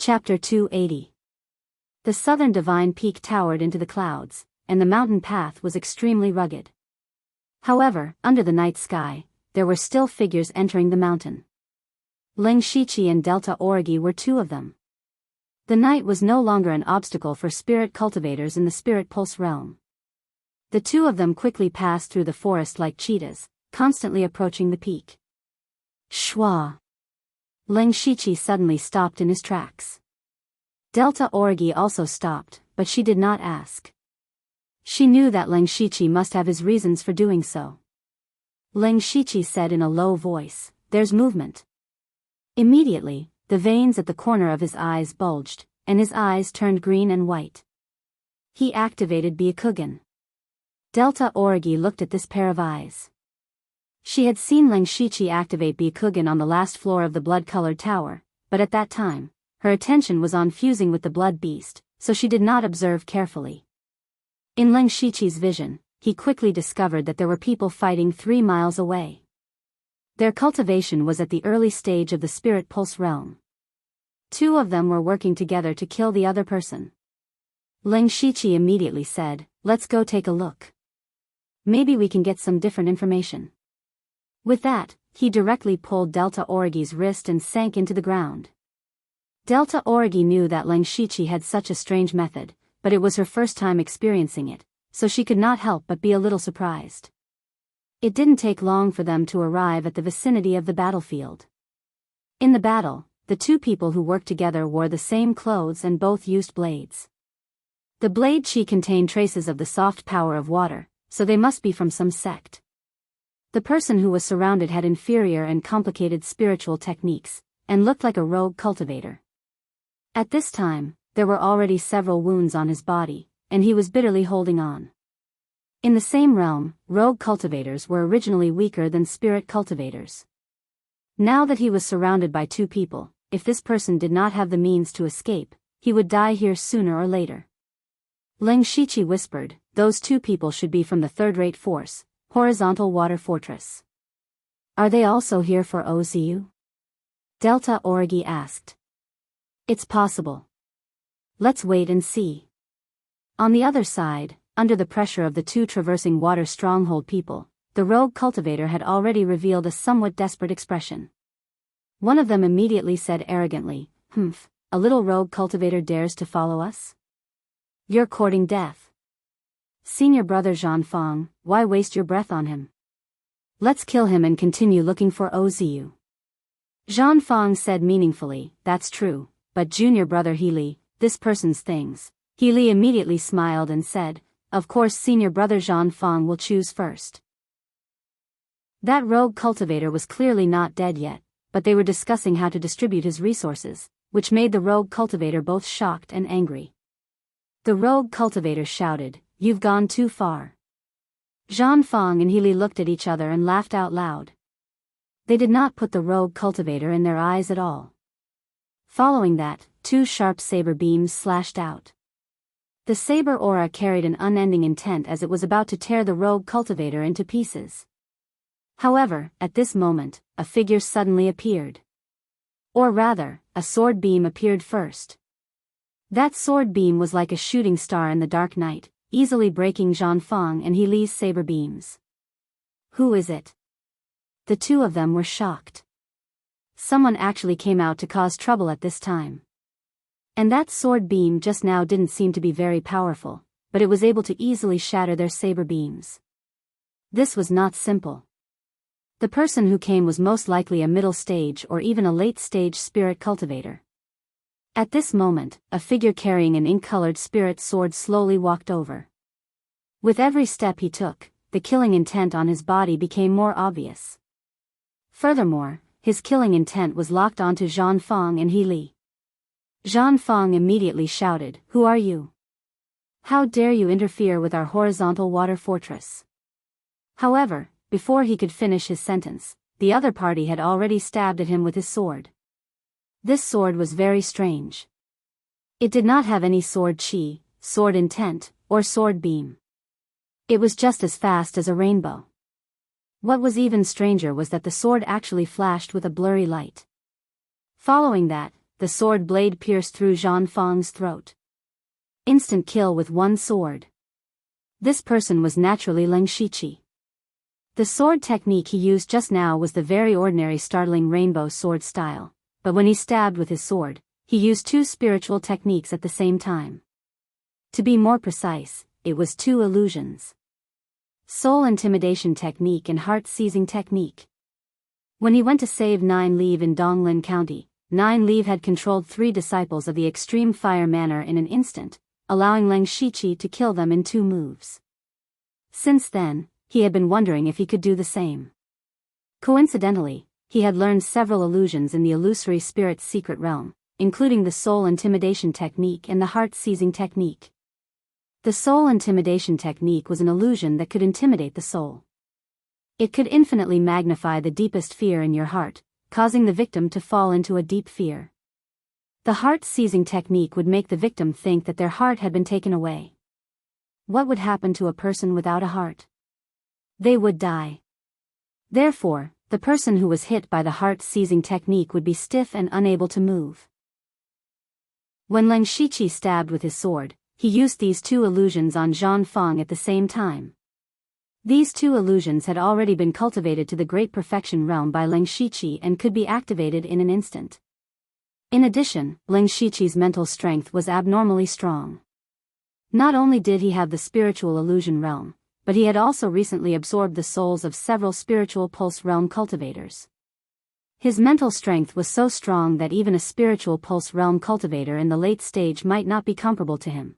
Chapter 280. The southern divine peak towered into the clouds, and the mountain path was extremely rugged. However, under the night sky, there were still figures entering the mountain. Ling Shiqi and Delta Origi were two of them. The night was no longer an obstacle for spirit cultivators in the spirit pulse realm. The two of them quickly passed through the forest like cheetahs, constantly approaching the peak. Shwa! Ling Shiqi suddenly stopped in his tracks. Delta Origi also stopped, but she did not ask. She knew that Ling Shiqi must have his reasons for doing so. Ling Shiqi said in a low voice, "There's movement." Immediately, the veins at the corner of his eyes bulged, and his eyes turned green and white. He activated Byakugan. Delta Origi looked at this pair of eyes. She had seen Ling Shiqi activate Byakugan on the last floor of the blood-colored tower, but at that time, her attention was on fusing with the blood beast, so she did not observe carefully. In Ling Shiqi's vision, he quickly discovered that there were people fighting 3 miles away. Their cultivation was at the early stage of the spirit pulse realm. 2 of them were working together to kill the other person. Ling Shiqi immediately said, "Let's go take a look. Maybe we can get some different information." With that, he directly pulled Delta Origi's wrist and sank into the ground. Delta Origi knew that Ling Shiqi had such a strange method, but it was her first time experiencing it, so she could not help but be a little surprised. It didn't take long for them to arrive at the vicinity of the battlefield. In the battle, the 2 people who worked together wore the same clothes and both used blades. The blade chi contained traces of the soft power of water, so they must be from some sect. The person who was surrounded had inferior and complicated spiritual techniques, and looked like a rogue cultivator. At this time, there were already several wounds on his body, and he was bitterly holding on. In the same realm, rogue cultivators were originally weaker than spirit cultivators. Now that he was surrounded by 2 people, if this person did not have the means to escape, he would die here sooner or later. Ling Shiqi whispered, "Those 2 people should be from the third-rate force, Horizontal Water Fortress." "Are they also here for OZU?" Delta Origi asked. "It's possible. Let's wait and see." On the other side, under the pressure of the 2 traversing water stronghold people, the rogue cultivator had already revealed a somewhat desperate expression. One of them immediately said arrogantly, "Humph, a little rogue cultivator dares to follow us? You're courting death. Senior brother Zhan Fang, why waste your breath on him? Let's kill him and continue looking for OZU." Zhan Fang said meaningfully, "That's true, but junior brother Healy, this person's things." Healy immediately smiled and said, "Of course senior brother Zhan Fang will choose first." That rogue cultivator was clearly not dead yet, but they were discussing how to distribute his resources, which made the rogue cultivator both shocked and angry. The rogue cultivator shouted, "You've gone too far." Zhan Fang and Healy looked at each other and laughed out loud. They did not put the rogue cultivator in their eyes at all. Following that, 2 sharp saber beams slashed out. The saber aura carried an unending intent as it was about to tear the rogue cultivator into pieces. However, at this moment, a figure suddenly appeared. Or rather, a sword beam appeared first. That sword beam was like a shooting star in the dark night, easily breaking Zhan Fang and Healy's saber beams. "Who is it?" The 2 of them were shocked. Someone actually came out to cause trouble at this time. And that sword beam just now didn't seem to be very powerful, but it was able to easily shatter their saber beams. This was not simple. The person who came was most likely a middle stage or even a late stage spirit cultivator. At this moment, a figure carrying an ink-colored spirit sword slowly walked over. With every step he took, the killing intent on his body became more obvious. Furthermore, his killing intent was locked onto Zhan Fang and Healy. Zhan Fang immediately shouted, "Who are you? How dare you interfere with our horizontal water fortress?" However, before he could finish his sentence, the other party had already stabbed at him with his sword. This sword was very strange. It did not have any sword chi, sword intent, or sword beam. It was just as fast as a rainbow. What was even stranger was that the sword actually flashed with a blurry light. Following that, the sword blade pierced through Zhang Fang's throat. Instant kill with one sword. This person was naturally Leng Shiqi. The sword technique he used just now was the very ordinary startling rainbow sword style, but when he stabbed with his sword, he used two spiritual techniques at the same time. To be more precise, it was two illusions. Soul intimidation technique and heart-seizing technique. When he went to save Nine Leave in Donglin County, Nine Leave had controlled 3 disciples of the extreme fire manner in an instant, allowing Leng Shiqi to kill them in 2 moves. Since then, he had been wondering if he could do the same. Coincidentally, he had learned several illusions in the illusory spirit's secret realm, including the soul intimidation technique and the heart-seizing technique. The soul intimidation technique was an illusion that could intimidate the soul. It could infinitely magnify the deepest fear in your heart, causing the victim to fall into a deep fear. The heart-seizing technique would make the victim think that their heart had been taken away. What would happen to a person without a heart? They would die. Therefore, the person who was hit by the heart-seizing technique would be stiff and unable to move. When Leng Shiqi stabbed with his sword, he used these 2 illusions on Zhang Fang at the same time. These 2 illusions had already been cultivated to the great perfection realm by Leng Shiqi and could be activated in an instant. In addition, Leng Shiqi's mental strength was abnormally strong. Not only did he have the spiritual illusion realm, but he had also recently absorbed the souls of several spiritual pulse realm cultivators. His mental strength was so strong that even a spiritual pulse realm cultivator in the late stage might not be comparable to him.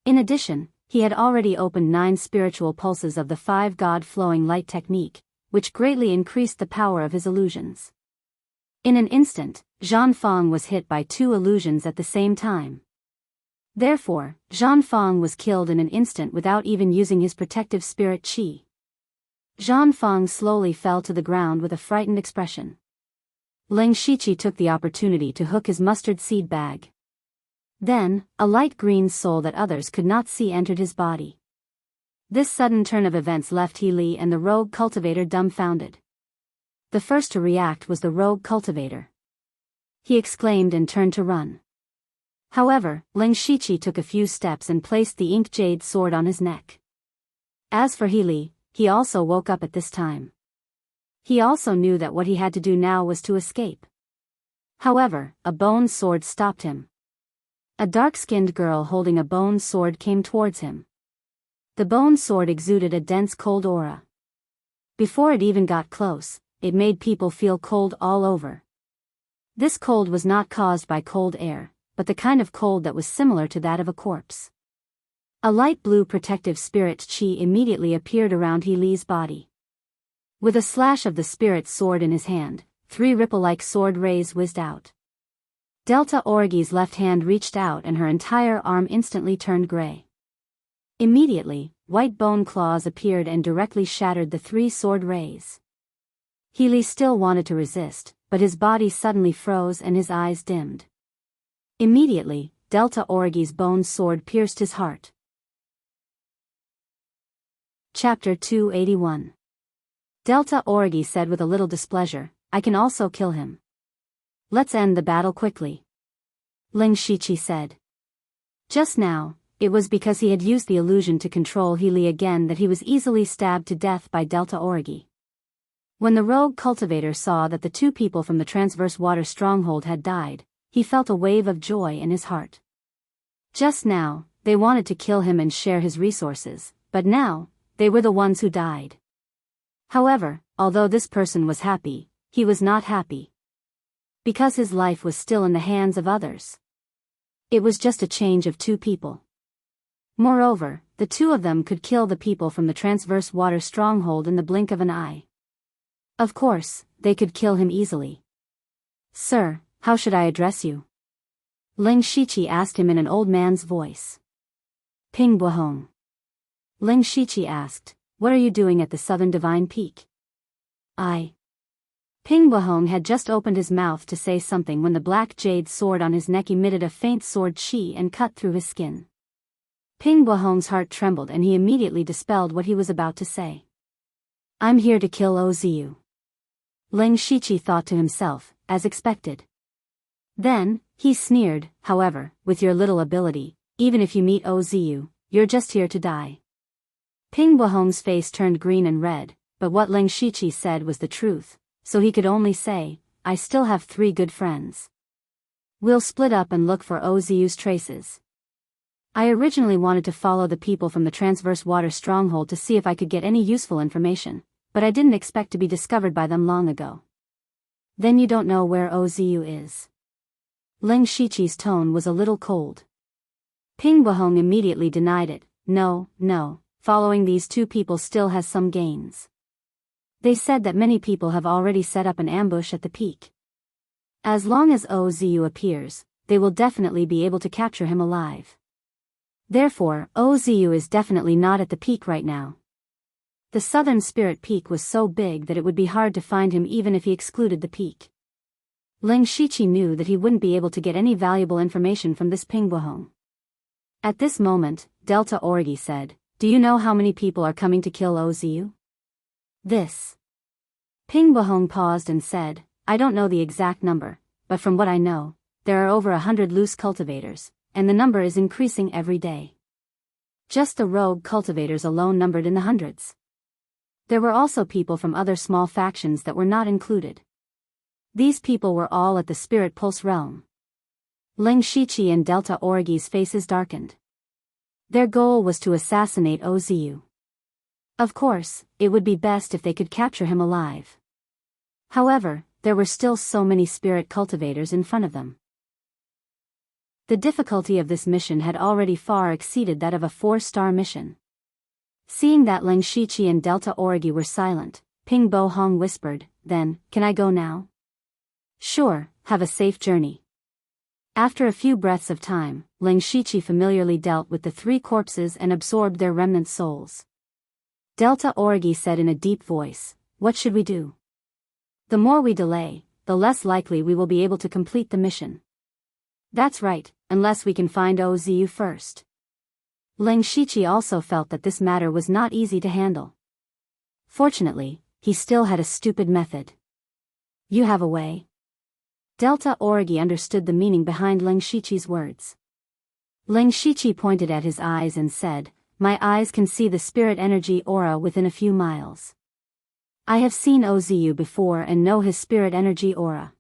In addition, he had already opened 9 spiritual pulses of the 5 God flowing light technique, which greatly increased the power of his illusions. In an instant, Zhang Fang was hit by 2 illusions at the same time. Therefore, Zhang Fang was killed in an instant without even using his protective spirit qi. Zhang Fang slowly fell to the ground with a frightened expression. Leng Shiqi took the opportunity to hook his mustard seed bag. Then, a light green soul that others could not see entered his body. This sudden turn of events left He Li and the rogue cultivator dumbfounded. The first to react was the rogue cultivator. He exclaimed and turned to run. However, Leng Shiqi took a few steps and placed the ink jade sword on his neck. As for He Li, he also woke up at this time. He also knew that what he had to do now was to escape. However, a bone sword stopped him. A dark-skinned girl holding a bone sword came towards him. The bone sword exuded a dense cold aura. Before it even got close, it made people feel cold all over. This cold was not caused by cold air, but the kind of cold that was similar to that of a corpse. A light blue protective spirit qi immediately appeared around He Li's body. With a slash of the spirit sword in his hand, 3 ripple-like sword rays whizzed out. Delta Origi's left hand reached out and her entire arm instantly turned gray. Immediately, white bone claws appeared and directly shattered the 3 sword rays. He Li still wanted to resist, but his body suddenly froze and his eyes dimmed. Immediately, Delta Origi's bone sword pierced his heart. Chapter 281. Delta Origi said with a little displeasure, "I can also kill him. Let's end the battle quickly." Leng Shiqi said. Just now, it was because he had used the illusion to control He Li again that he was easily stabbed to death by Delta Origi. When the rogue cultivator saw that the 2 people from the Transverse Water Stronghold had died, he felt a wave of joy in his heart. Just now, they wanted to kill him and share his resources, but now, they were the ones who died. However, although this person was happy, he was not happy. Because his life was still in the hands of others. It was just a change of 2 people. Moreover, the 2 of them could kill the people from the Transverse Water Stronghold in the blink of an eye. Of course, they could kill him easily. "Sir, how should I address you?" Leng Shiqi asked him in an old man's voice. "Ping Buahong." Leng Shiqi asked, "What are you doing at the southern divine peak?" Ping Buahong had just opened his mouth to say something when the black jade sword on his neck emitted a faint sword qi and cut through his skin. Ping Buahong's heart trembled and he immediately dispelled what he was about to say. "I'm here to kill Oziu." Leng Shiqi thought to himself, as expected. Then, he sneered, however, with your little ability, even if you meet Ozu, you're just here to die. Ping Bohong's face turned green and red, but what Ling Shiqi said was the truth, so he could only say, I still have 3 good friends. We'll split up and look for Ozu's traces. I originally wanted to follow the people from the Transverse Water Stronghold to see if I could get any useful information, but I didn't expect to be discovered by them long ago. Then you don't know where Ozu is. Ling Shiqi's tone was a little cold. Ping Bohong immediately denied it. No, following these 2 people still has some gains. They said that many people have already set up an ambush at the peak. As long as Ozu appears, they will definitely be able to capture him alive. Therefore, Ozu is definitely not at the peak right now. The Southern Spirit Peak was so big that it would be hard to find him even if he excluded the peak. Ling Shiqi knew that he wouldn't be able to get any valuable information from this Ping Bohong. At this moment, Delta Orgi said, do you know how many people are coming to kill Ozu? This. Ping Bohong paused and said, I don't know the exact number, but from what I know, there are over 100 loose cultivators, and the number is increasing every day. Just the rogue cultivators alone numbered in the hundreds. There were also people from other small factions that were not included. These people were all at the Spirit Pulse realm. Ling Shiqi and Delta Orgi's faces darkened. Their goal was to assassinate Ozu. Of course, it would be best if they could capture him alive. However, there were still so many spirit cultivators in front of them. The difficulty of this mission had already far exceeded that of a 4-star mission. Seeing that Ling Shiqi and Delta Orgi were silent, Ping Bohong whispered, then, can I go now? Sure, have a safe journey. After a few breaths of time, Ling Shiqi familiarly dealt with the 3 corpses and absorbed their remnant souls. Delta Orgi said in a deep voice, what should we do? The more we delay, the less likely we will be able to complete the mission. That's right, unless we can find Ozu first. Ling Shiqi also felt that this matter was not easy to handle. Fortunately, he still had a stupid method. You have a way? Delta Orgi understood the meaning behind Ling Shiqi's words. Ling Shiqi pointed at his eyes and said, my eyes can see the spirit energy aura within a few miles. I have seen Ozu before and know his spirit energy aura.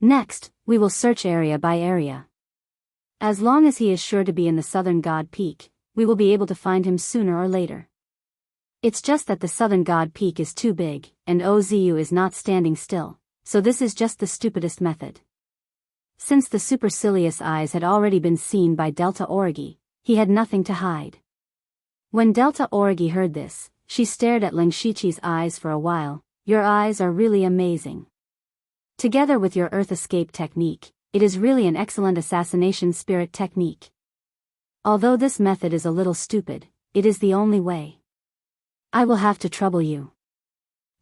Next, we will search area by area. As long as he is sure to be in the Southern God Peak, we will be able to find him sooner or later. It's just that the Southern God Peak is too big, and Ozu is not standing still, so this is just the stupidest method. Since the supercilious eyes had already been seen by Delta Orgi, he had nothing to hide. When Delta Orgi heard this, she stared at Ling Shiqi's eyes for a while. Your eyes are really amazing. Together with your Earth Escape technique, it is really an excellent assassination spirit technique. Although this method is a little stupid, it is the only way. I will have to trouble you.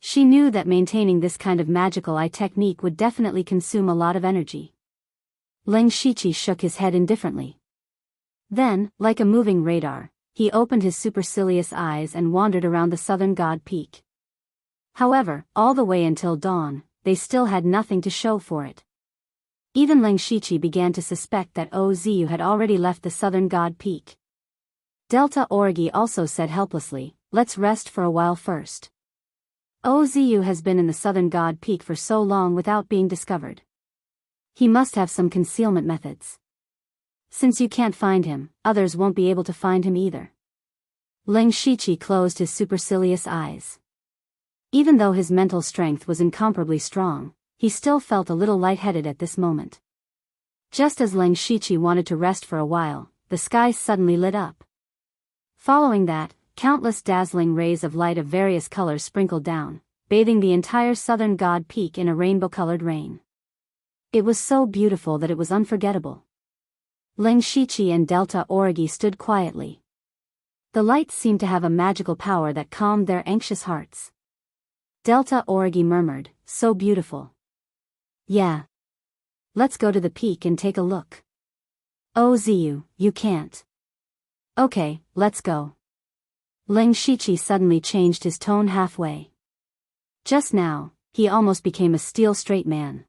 She knew that maintaining this kind of magical eye technique would definitely consume a lot of energy. Ling Shiqi shook his head indifferently. Then, like a moving radar, he opened his supercilious eyes and wandered around the Southern God Peak. However, all the way until dawn, they still had nothing to show for it. Even Ling Shiqi began to suspect that Ozu had already left the Southern God Peak. Delta Orgi also said helplessly, let's rest for a while first. Ozu has been in the Southern God Peak for so long without being discovered. He must have some concealment methods. Since you can't find him, others won't be able to find him either. Ling Shiqi closed his supercilious eyes. Even though his mental strength was incomparably strong, he still felt a little lightheaded at this moment. Just as Ling Shiqi wanted to rest for a while, the sky suddenly lit up. Following that, countless dazzling rays of light of various colors sprinkled down, bathing the entire Southern God Peak in a rainbow-colored rain. It was so beautiful that it was unforgettable. Ling Shiqi and Delta Orgi stood quietly. The lights seemed to have a magical power that calmed their anxious hearts. Delta Orgi murmured, so beautiful. Yeah. Let's go to the peak and take a look. Ozu, you can't. Okay, let's go. Ling Shiqi suddenly changed his tone halfway. Just now, he almost became a steel-straight man.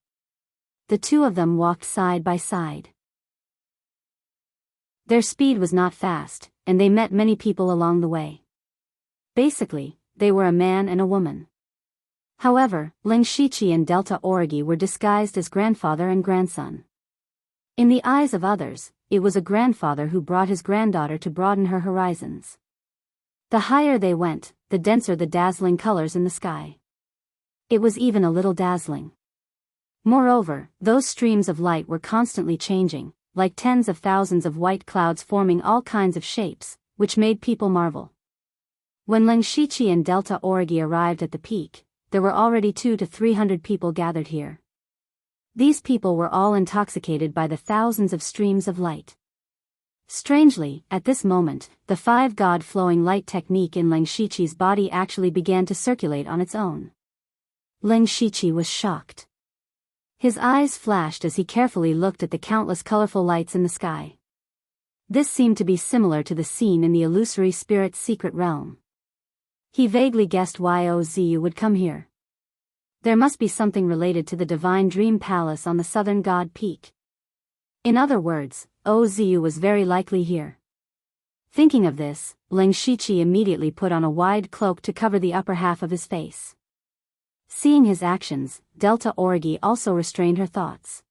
The two of them walked side by side. Their speed was not fast, and they met many people along the way. Basically, they were a man and a woman. However, Ling Shiqi and Delta Origi were disguised as grandfather and grandson. In the eyes of others, it was a grandfather who brought his granddaughter to broaden her horizons. The higher they went, the denser the dazzling colors in the sky. It was even a little dazzling. Moreover, those streams of light were constantly changing, like tens of thousands of white clouds forming all kinds of shapes, which made people marvel. When Ling Shiqi and Delta Origi arrived at the peak, there were already 200 to 300 people gathered here. These people were all intoxicated by the thousands of streams of light. Strangely, at this moment, the 5-god flowing light technique in Ling Shiqi's body actually began to circulate on its own. Ling Shiqi was shocked. His eyes flashed as he carefully looked at the countless colorful lights in the sky. This seemed to be similar to the scene in the illusory spirit's secret realm. He vaguely guessed why Ozu would come here. There must be something related to the divine dream palace on the southern god peak. In other words, Ozu was very likely here. Thinking of this, Ling Shiqi immediately put on a wide cloak to cover the upper half of his face. Seeing his actions, Delta Origi also restrained her thoughts.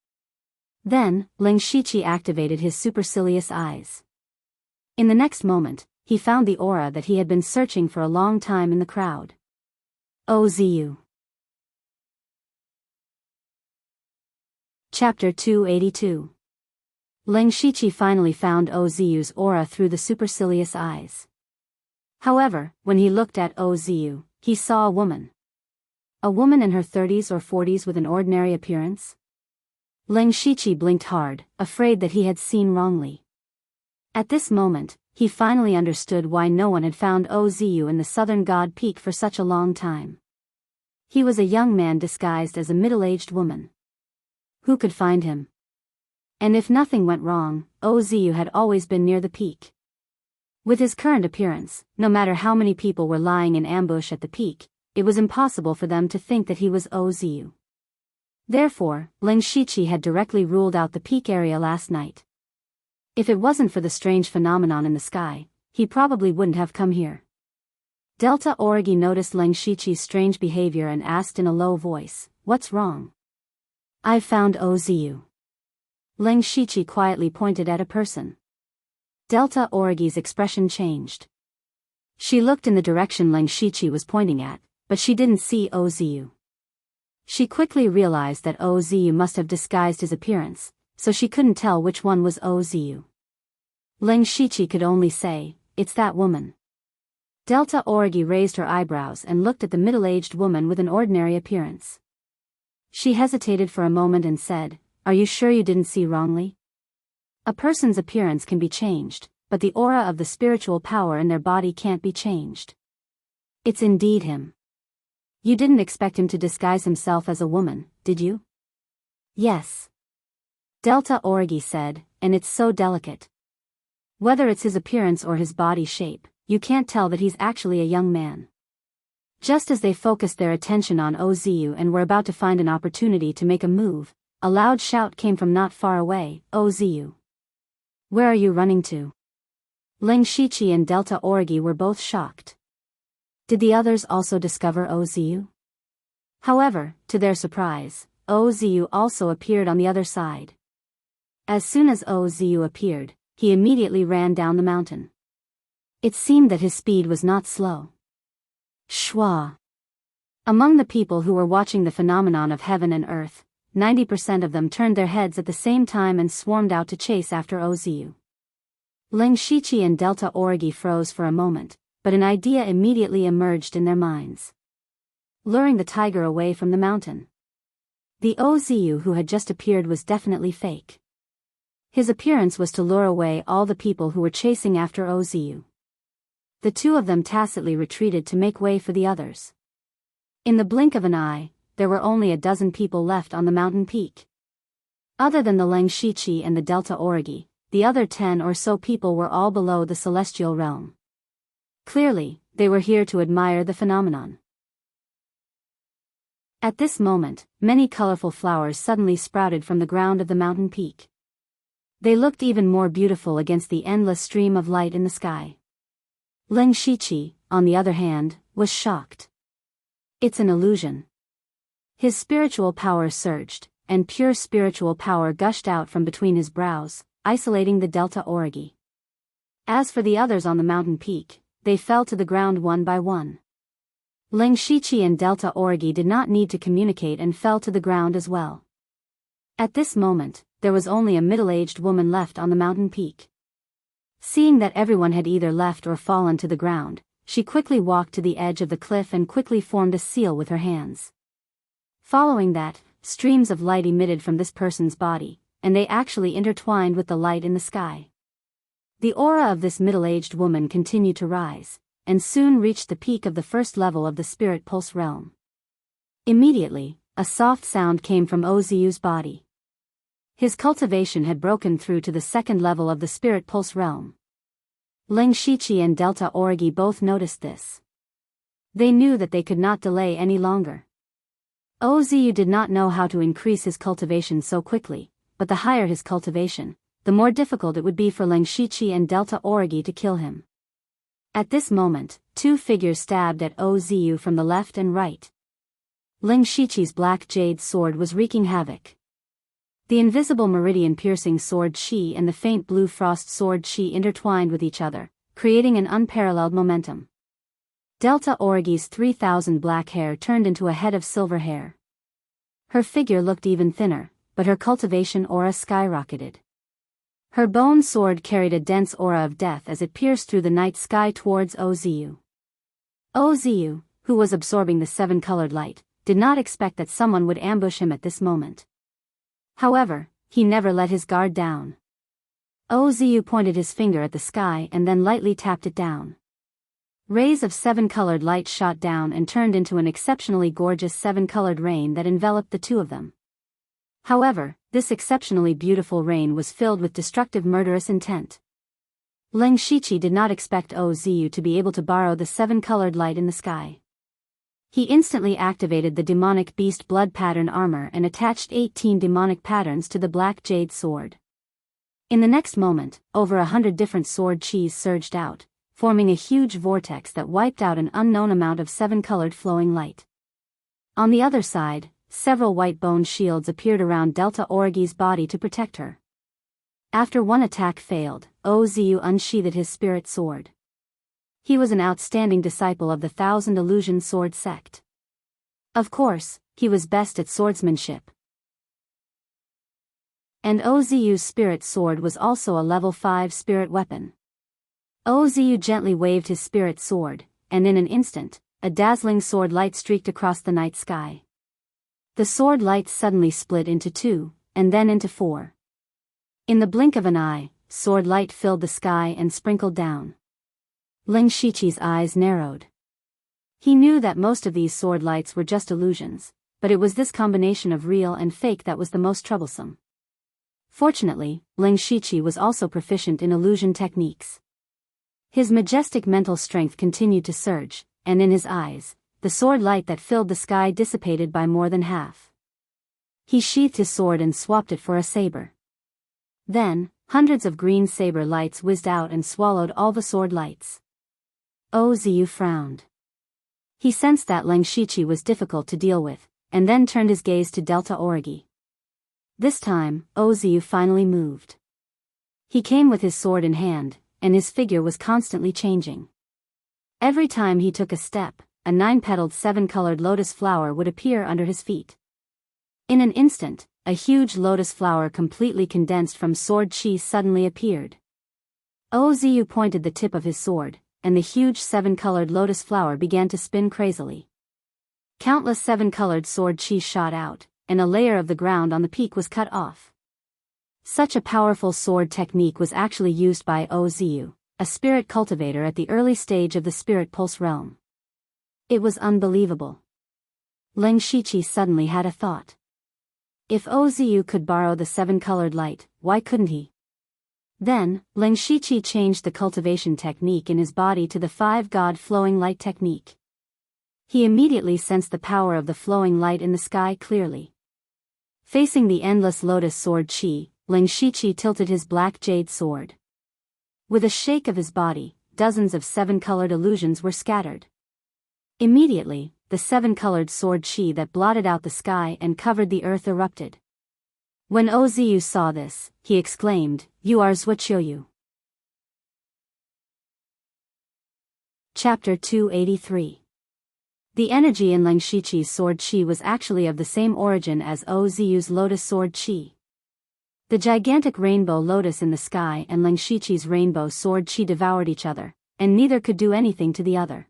Then, Ling Shiqi activated his supercilious eyes. In the next moment, he found the aura that he had been searching for a long time in the crowd. Ozu. Chapter 282. Ling Shiqi finally found Ozu's aura through the supercilious eyes. However, when he looked at Ozu, he saw a woman. A woman in her 30s or 40s with an ordinary appearance? Ling Shiqi blinked hard, afraid that he had seen wrongly. At this moment, he finally understood why no one had found Ozu in the southern god peak for such a long time. He was a young man disguised as a middle-aged woman. Who could find him? And if nothing went wrong, Ozu had always been near the peak. With his current appearance, no matter how many people were lying in ambush at the peak, it was impossible for them to think that he was Ozu. Therefore, Ling Shiqi had directly ruled out the peak area last night. If it wasn't for the strange phenomenon in the sky, he probably wouldn't have come here. Delta Origi noticed Ling Shiqi's strange behavior and asked in a low voice, "What's wrong?" "I've found Ozu." Ling Shiqi quietly pointed at a person. Delta Origi's expression changed. She looked in the direction Ling Shiqi was pointing at, but she didn't see Ozu. She quickly realized that Ozu must have disguised his appearance, so she couldn't tell which one was Ozu. Ling Shiqi could only say, "It's that woman." Delta Origi raised her eyebrows and looked at the middle-aged woman with an ordinary appearance. She hesitated for a moment and said, "Are you sure you didn't see wrongly? A person's appearance can be changed, but the aura of the spiritual power in their body can't be changed. It's indeed him. You didn't expect him to disguise himself as a woman, did you?" "Yes," Delta Origi said, "and it's so delicate. Whether it's his appearance or his body shape, you can't tell that he's actually a young man." Just as they focused their attention on Ozu and were about to find an opportunity to make a move, a loud shout came from not far away, "Ozu! Where are you running to?" Ling Shiqi and Delta Origi were both shocked. Did the others also discover Ozu? However, to their surprise, Ozu also appeared on the other side. As soon as Ozu appeared, he immediately ran down the mountain. It seemed that his speed was not slow. Shwa! Among the people who were watching the phenomenon of heaven and earth, 90% of them turned their heads at the same time and swarmed out to chase after Ozu. Ling Shiqi and Delta Origi froze for a moment, but an idea immediately emerged in their minds. Luring the tiger away from the mountain. The Ozu who had just appeared was definitely fake. His appearance was to lure away all the people who were chasing after Ozu. The two of them tacitly retreated to make way for the others. In the blink of an eye, there were only a dozen people left on the mountain peak. Other than the Ling Shiqi and the Delta Origi, the other 10 or so people were all below the celestial realm. Clearly, they were here to admire the phenomenon. At this moment, many colorful flowers suddenly sprouted from the ground of the mountain peak. They looked even more beautiful against the endless stream of light in the sky. Ling Shiqi, on the other hand, was shocked. It's an illusion. His spiritual power surged, and pure spiritual power gushed out from between his brows, isolating the Delta Origi. As for the others on the mountain peak, they fell to the ground one by one. Ling Shiqi and Delta Origi did not need to communicate and fell to the ground as well. At this moment, there was only a middle-aged woman left on the mountain peak. Seeing that everyone had either left or fallen to the ground, she quickly walked to the edge of the cliff and quickly formed a seal with her hands. Following that, streams of light emitted from this person's body, and they actually intertwined with the light in the sky. The aura of this middle-aged woman continued to rise, and soon reached the peak of the first level of the spirit pulse realm. Immediately, a soft sound came from Oziu's body. His cultivation had broken through to the second level of the spirit pulse realm. Ling Shiqi and Delta Origi both noticed this. They knew that they could not delay any longer. Oziu did not know how to increase his cultivation so quickly, but the higher his cultivation, the more difficult it would be for Ling Shiqi and Delta Origi to kill him. At this moment, two figures stabbed at Oziu from the left and right. Ling Shiqi's black jade sword was wreaking havoc. The invisible meridian-piercing sword Qi and the faint blue frost sword Qi intertwined with each other, creating an unparalleled momentum. Delta Origi's 3,000 black hair turned into a head of silver hair. Her figure looked even thinner, but her cultivation aura skyrocketed. Her bone sword carried a dense aura of death as it pierced through the night sky towards Oziu. Oziu, who was absorbing the seven-colored light, did not expect that someone would ambush him at this moment. However, he never let his guard down. Oziu pointed his finger at the sky and then lightly tapped it down. Rays of seven-colored light shot down and turned into an exceptionally gorgeous seven-colored rain that enveloped the two of them. However, this exceptionally beautiful rain was filled with destructive murderous intent. Ling Shiqi did not expect Oziu to be able to borrow the seven-colored light in the sky. He instantly activated the demonic beast blood pattern armor and attached 18 demonic patterns to the black jade sword. In the next moment, over 100 different sword Qis surged out, forming a huge vortex that wiped out an unknown amount of seven-colored flowing light. On the other side, several white bone shields appeared around Delta Origi's body to protect her. After one attack failed, Oziu unsheathed his spirit sword. He was an outstanding disciple of the Thousand Illusion Sword sect. Of course, he was best at swordsmanship. And Oziu's spirit sword was also a level 5 spirit weapon. Oziu gently waved his spirit sword, and in an instant, a dazzling sword light streaked across the night sky. The sword light suddenly split into 2, and then into 4. In the blink of an eye, sword light filled the sky and sprinkled down. Ling Shiqi's eyes narrowed. He knew that most of these sword lights were just illusions, but it was this combination of real and fake that was the most troublesome. Fortunately, Ling Shiqi was also proficient in illusion techniques. His majestic mental strength continued to surge, and in his eyes, the sword light that filled the sky dissipated by more than half. He sheathed his sword and swapped it for a saber. Then, hundreds of green saber lights whizzed out and swallowed all the sword lights. Oziu frowned. He sensed that Ling Shiqi was difficult to deal with, and then turned his gaze to Delta Origi. This time, Oziu finally moved. He came with his sword in hand, and his figure was constantly changing. Every time he took a step, a 9-petaled 7-colored lotus flower would appear under his feet. In an instant, a huge lotus flower completely condensed from sword Qi suddenly appeared. Oziu pointed the tip of his sword, and the huge 7-colored lotus flower began to spin crazily. Countless 7-colored sword Qi shot out, and a layer of the ground on the peak was cut off. Such a powerful sword technique was actually used by Oziu, a spirit cultivator at the early stage of the spirit pulse realm. It was unbelievable. Ling Shiqi suddenly had a thought. If Oziu could borrow the 7-colored light, why couldn't he? Then, Ling Shiqi changed the cultivation technique in his body to the 5-god flowing light technique. He immediately sensed the power of the flowing light in the sky clearly. Facing the endless lotus sword Qi, Ling Shiqi tilted his black jade sword. With a shake of his body, dozens of seven-colored illusions were scattered. Immediately, the seven-colored sword Qi that blotted out the sky and covered the earth erupted. When Oziu saw this, he exclaimed, "You are Zhuqiu." Chapter 283. The energy in Ling Shiqi's sword Qi was actually of the same origin as Oziu's lotus sword Qi. The gigantic rainbow lotus in the sky and Ling Shiqi's rainbow sword Qi devoured each other, and neither could do anything to the other.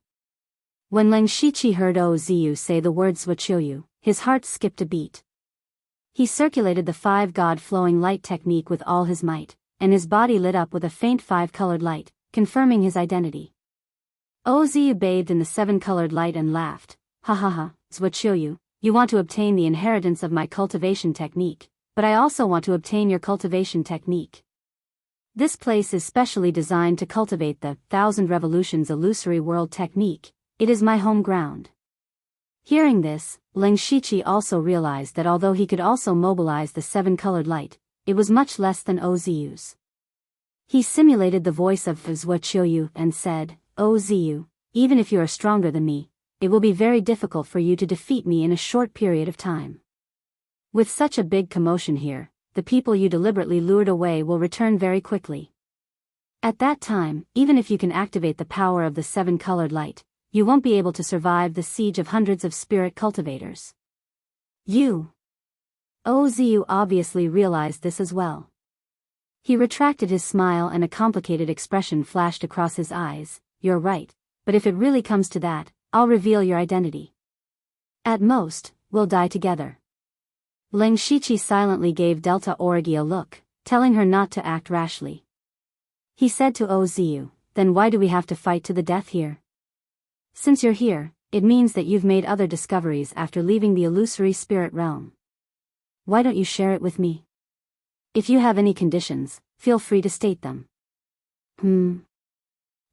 When Ling Shiqi heard Oziu say the word Zhuqiu, his heart skipped a beat. He circulated the five-god flowing light technique with all his might, and his body lit up with a faint five-colored light, confirming his identity. Oziu bathed in the seven-colored light and laughed. "Ha ha ha, Zhuqiu, you want to obtain the inheritance of my cultivation technique, but I also want to obtain your cultivation technique. This place is specially designed to cultivate the 1,000 revolutions illusory world technique. It is my home ground." Hearing this, Ling Shiqi also realized that although he could also mobilize the seven-colored light, it was much less than Oziu's. He simulated the voice of Zhuqiu and said, "Oziu, even if you are stronger than me, it will be very difficult for you to defeat me in a short period of time. With such a big commotion here, the people you deliberately lured away will return very quickly. At that time, even if you can activate the power of the seven-colored light, you won't be able to survive the siege of hundreds of spirit cultivators." Oziu obviously realized this as well. He retracted his smile and a complicated expression flashed across his eyes. "You're right, but if it really comes to that, I'll reveal your identity. At most, we'll die together." Ling Shiqi silently gave Delta Origi a look, telling her not to act rashly. He said to Oziu, "Then why do we have to fight to the death here? Since you're here, it means that you've made other discoveries after leaving the illusory spirit realm. Why don't you share it with me? If you have any conditions, feel free to state them."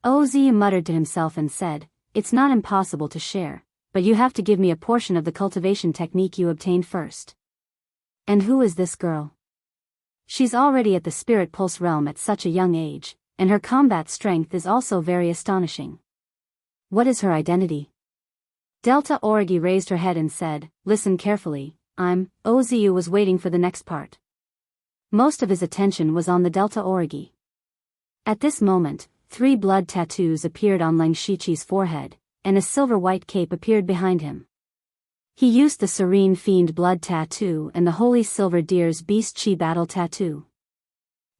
Oziu muttered to himself and said, "It's not impossible to share, but you have to give me a portion of the cultivation technique you obtained first." "And who is this girl?" "She's already at the spirit pulse realm at such a young age, and her combat strength is also very astonishing." "What is her identity?" Delta Origi raised her head and said, "Listen carefully, Oziu was waiting for the next part." Most of his attention was on the Delta Origi. At this moment, 3 blood tattoos appeared on Ling Shiqi's forehead, and a silver-white cape appeared behind him. He used the Serene Fiend blood tattoo and the Holy Silver Deer's Beast Qi battle tattoo.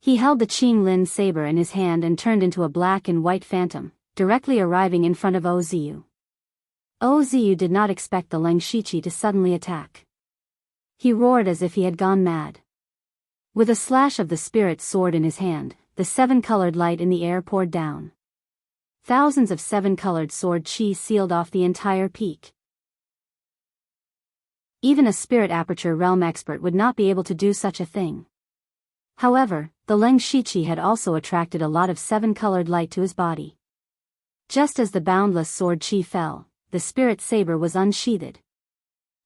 He held the Qing Lin saber in his hand and turned into a black and white phantom, directly arriving in front of Oziu. Oziu did not expect the Ling Shiqi to suddenly attack. He roared as if he had gone mad. With a slash of the spirit sword in his hand, the seven-colored light in the air poured down. Thousands of seven-colored sword Qi sealed off the entire peak. Even a spirit aperture realm expert would not be able to do such a thing. However, the Ling Shiqi had also attracted a lot of seven-colored light to his body. Just as the boundless sword Qi fell, the spirit saber was unsheathed.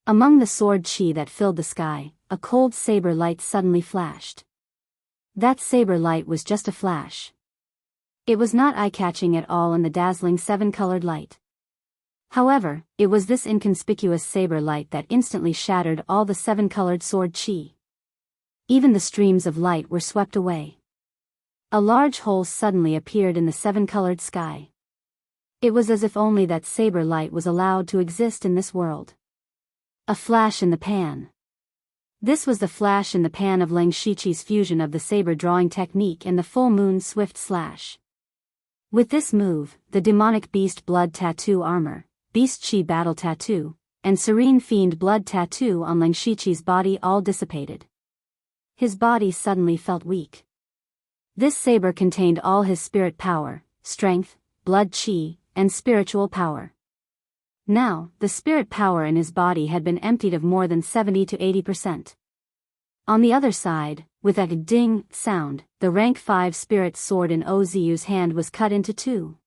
Among the sword Qi that filled the sky, a cold saber light suddenly flashed. That saber light was just a flash. It was not eye-catching at all in the dazzling seven-colored light. However, it was this inconspicuous saber light that instantly shattered all the seven-colored sword Qi. Even the streams of light were swept away. A large hole suddenly appeared in the seven-colored sky. It was as if only that saber light was allowed to exist in this world. A flash in the pan. This was the flash in the pan of Ling Shiqi's fusion of the saber drawing technique and the full moon swift slash. With this move, the demonic beast blood tattoo armor, Beast Qi battle tattoo, and Serene Fiend blood tattoo on Ling Shiqi's body all dissipated. His body suddenly felt weak. This saber contained all his spirit power, strength, blood Qi, and spiritual power. Now, the spirit power in his body had been emptied of more than 70 to 80%. On the other side, with a ding sound, the rank 5 spirit sword in Oziu's hand was cut into two.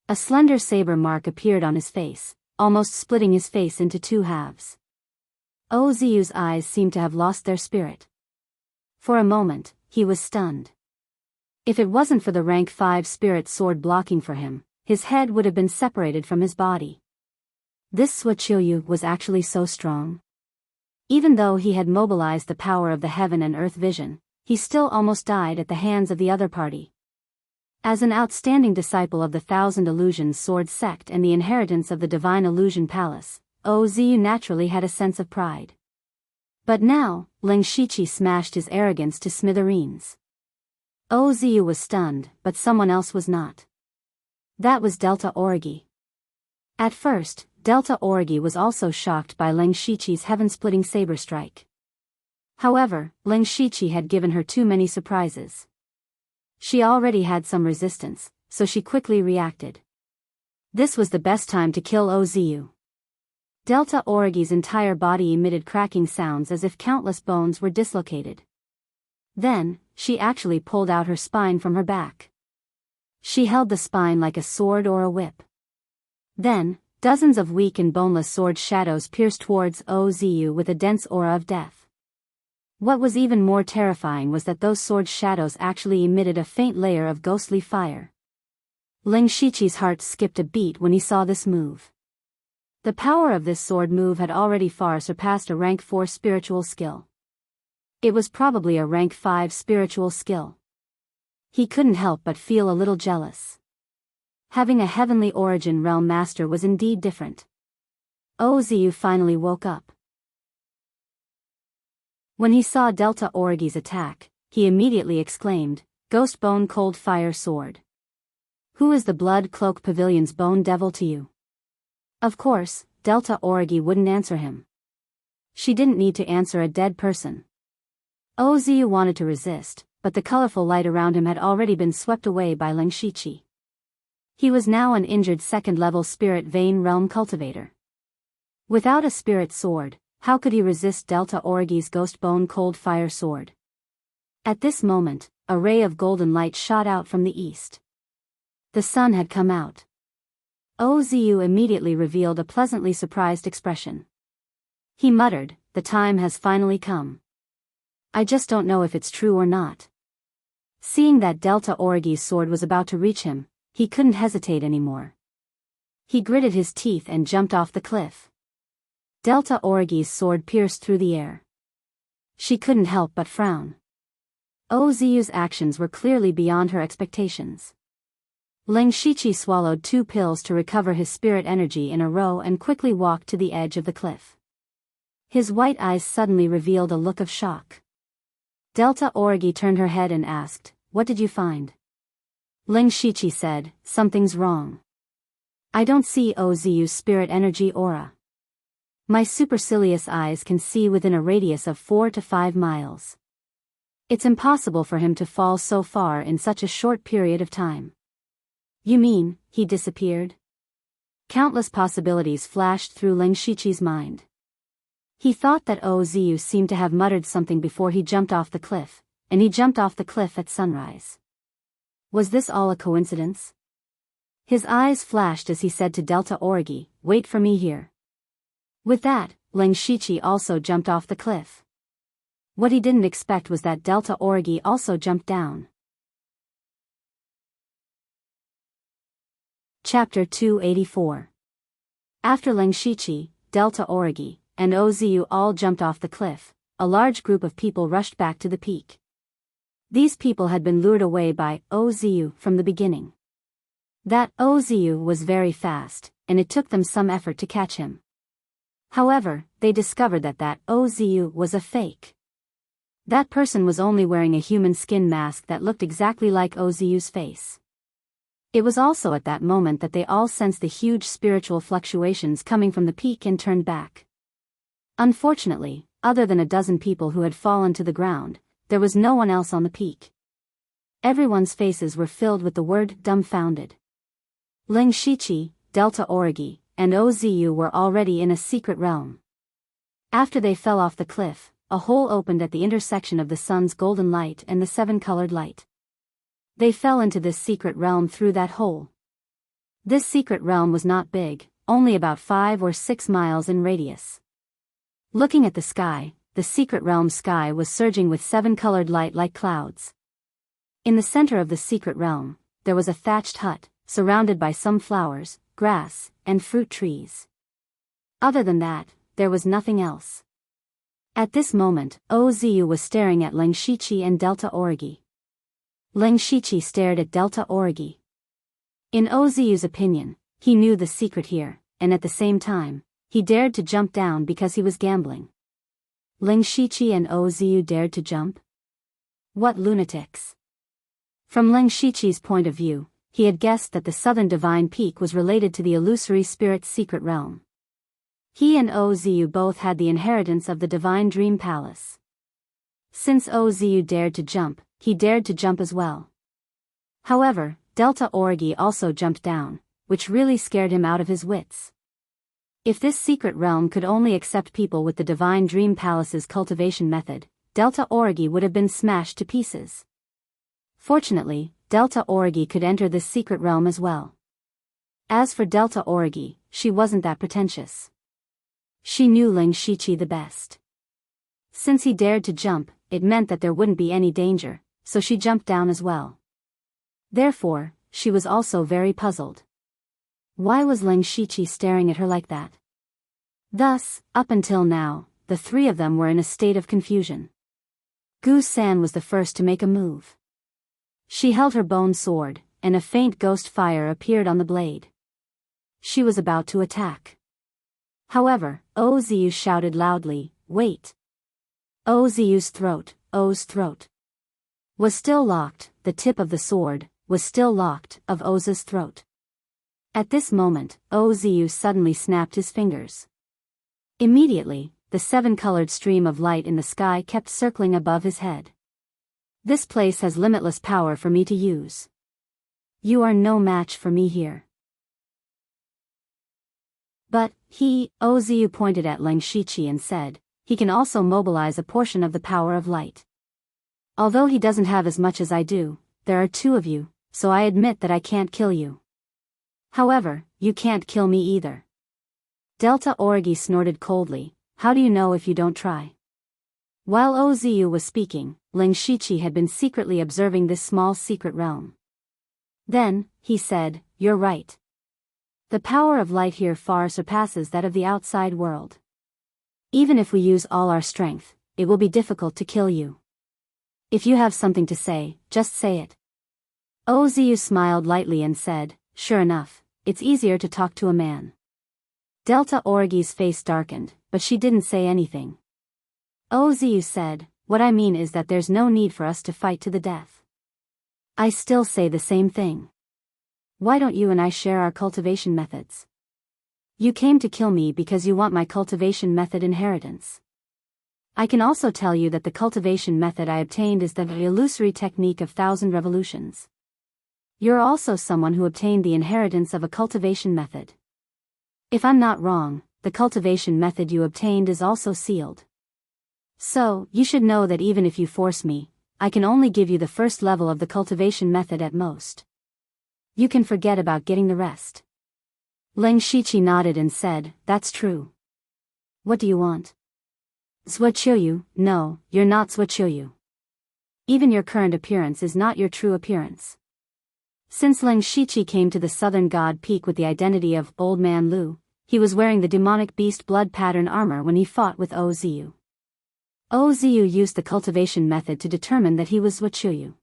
A slender saber mark appeared on his face, almost splitting his face into two halves. Ozu's eyes seemed to have lost their spirit. For a moment, he was stunned. If it wasn't for the rank 5 spirit sword blocking for him, his head would have been separated from his body. This Suochilyu was actually so strong. Even though he had mobilized the power of the heaven and earth vision, he still almost died at the hands of the other party. As an outstanding disciple of the Thousand Illusions Sword Sect and the inheritance of the Divine Illusion Palace, Ozu naturally had a sense of pride. But now, Ling Shiqi smashed his arrogance to smithereens. Ozu was stunned, but someone else was not. That was Delta Origi. At first, Delta Origi was also shocked by Ling Shiqi's heaven-splitting saber strike. However, Ling Shiqi had given her too many surprises. She already had some resistance, so she quickly reacted. This was the best time to kill Ozu. Delta Origi's entire body emitted cracking sounds as if countless bones were dislocated. Then, she actually pulled out her spine from her back. She held the spine like a sword or a whip. Then, dozens of weak and boneless sword shadows pierced towards Ozu with a dense aura of death. What was even more terrifying was that those sword shadows actually emitted a faint layer of ghostly fire. Ling Shiqi's heart skipped a beat when he saw this move. The power of this sword move had already far surpassed a rank 4 spiritual skill. It was probably a rank 5 spiritual skill. He couldn't help but feel a little jealous. Having a heavenly origin realm master was indeed different. Ozu finally woke up. When he saw Delta Origi's attack, he immediately exclaimed, "Ghost Bone Cold Fire Sword. Who is the Blood Cloak Pavilion's Bone Devil to you?" Of course, Delta Origi wouldn't answer him. She didn't need to answer a dead person. Ozu wanted to resist, but the colorful light around him had already been swept away by Ling Shiqi. He was now an injured second-level spirit vein realm cultivator. Without a spirit sword, how could he resist Delta Origi's Ghost Bone Cold Fire Sword? At this moment, a ray of golden light shot out from the east. The sun had come out. Ozu immediately revealed a pleasantly surprised expression. He muttered, "The time has finally come. I just don't know if it's true or not." Seeing that Delta Origi's sword was about to reach him, he couldn't hesitate anymore. He gritted his teeth and jumped off the cliff. Delta Origi's sword pierced through the air. She couldn't help but frown. Ozu's actions were clearly beyond her expectations. Ling Shiqi swallowed 2 pills to recover his spirit energy in a row and quickly walked to the edge of the cliff. His white eyes suddenly revealed a look of shock. Delta Origi turned her head and asked, "What did you find?" Ling Shiqi said, "Something's wrong. I don't see Ozu's spirit energy aura. My supercilious eyes can see within a radius of 4 to 5 miles. It's impossible for him to fall so far in such a short period of time." "You mean, he disappeared?" Countless possibilities flashed through Ling Shiqi's mind. He thought that Ozu seemed to have muttered something before he jumped off the cliff, and he jumped off the cliff at sunrise. Was this all a coincidence? His eyes flashed as he said to Delta Origi, "Wait for me here." With that, Ling Shiqi also jumped off the cliff. What he didn't expect was that Delta Origi also jumped down. Chapter 284. After Ling Shiqi, Delta Origi, and Ozu all jumped off the cliff, a large group of people rushed back to the peak. These people had been lured away by Ozu from the beginning. That Ozu was very fast, and it took them some effort to catch him. However, they discovered that Ozu was a fake. That person was only wearing a human skin mask that looked exactly like Ozu's face. It was also at that moment that they all sensed the huge spiritual fluctuations coming from the peak and turned back. Unfortunately, other than a dozen people who had fallen to the ground, there was no one else on the peak. Everyone's faces were filled with the word dumbfounded. Ling Shiqi, Delta Origi, and Ozu were already in a secret realm. After they fell off the cliff, a hole opened at the intersection of the sun's golden light and the 7-colored light. They fell into this secret realm through that hole. This secret realm was not big, only about 5 or 6 miles in radius. Looking at the sky, the secret realm sky was surging with 7-colored light like clouds. In the center of the secret realm, there was a thatched hut, surrounded by some flowers, grass, and fruit trees. Other than that, there was nothing else. At this moment, Ozu was staring at Ling Shichi and Delta Origi. Ling Shichi stared at Delta Origi. In Ozu's opinion, he knew the secret here, and at the same time, he dared to jump down because he was gambling. Ling Shichi and Ozu dared to jump? What lunatics! From Ling Shichi's point of view, he had guessed that the southern divine peak was related to the illusory spirit's secret realm. He and Ozu both had the inheritance of the divine dream palace. Since Ozu dared to jump, he dared to jump as well. However, Delta Origi also jumped down, which really scared him out of his wits. If this secret realm could only accept people with the divine dream palace's cultivation method, Delta Origi would have been smashed to pieces. Fortunately, Delta Origi could enter this secret realm as well. As for Delta Origi, she wasn't that pretentious. She knew Ling Shichi the best. Since he dared to jump, it meant that there wouldn't be any danger, so she jumped down as well. Therefore, she was also very puzzled. Why was Ling Shichi staring at her like that? Thus, up until now, the three of them were in a state of confusion. Gu-san was the first to make a move. She held her bone sword, and a faint ghost fire appeared on the blade. She was about to attack. However, Ozu shouted loudly, "Wait!" Ozu's throat, O's throat, was still locked, the tip of the sword was still locked of Ozu's throat. At this moment, Ozu suddenly snapped his fingers. Immediately, the 7-colored stream of light in the sky kept circling above his head. This place has limitless power for me to use. You are no match for me here. But, Ozu pointed at Ling Shichi and said, he can also mobilize a portion of the power of light. Although he doesn't have as much as I do, there are 2 of you, so I admit that I can't kill you. However, you can't kill me either. Delta Origi snorted coldly, how do you know if you don't try? While Ozu was speaking, Ling Shichi had been secretly observing this small secret realm. Then, he said, you're right. The power of light here far surpasses that of the outside world. Even if we use all our strength, it will be difficult to kill you. If you have something to say, just say it. Ozu smiled lightly and said, sure enough, it's easier to talk to a man. Delta Origi's face darkened, but she didn't say anything. Ozu said, what I mean is that there's no need for us to fight to the death. I still say the same thing. Why don't you and I share our cultivation methods? You came to kill me because you want my cultivation method inheritance. I can also tell you that the cultivation method I obtained is the illusory technique of 1,000 revolutions. You're also someone who obtained the inheritance of a cultivation method. If I'm not wrong, the cultivation method you obtained is also sealed. So, you should know that even if you force me, I can only give you the first level of the cultivation method at most. You can forget about getting the rest. Ling Shichi nodded and said, that's true. What do you want? Zhuqiu? No, you're not Zhuqiu. Even your current appearance is not your true appearance. Since Ling Shichi came to the southern god peak with the identity of Old Man Lu, he was wearing the demonic beast blood pattern armor when he fought with Ozu. Ozu used the cultivation method to determine that he was Zhuqiu.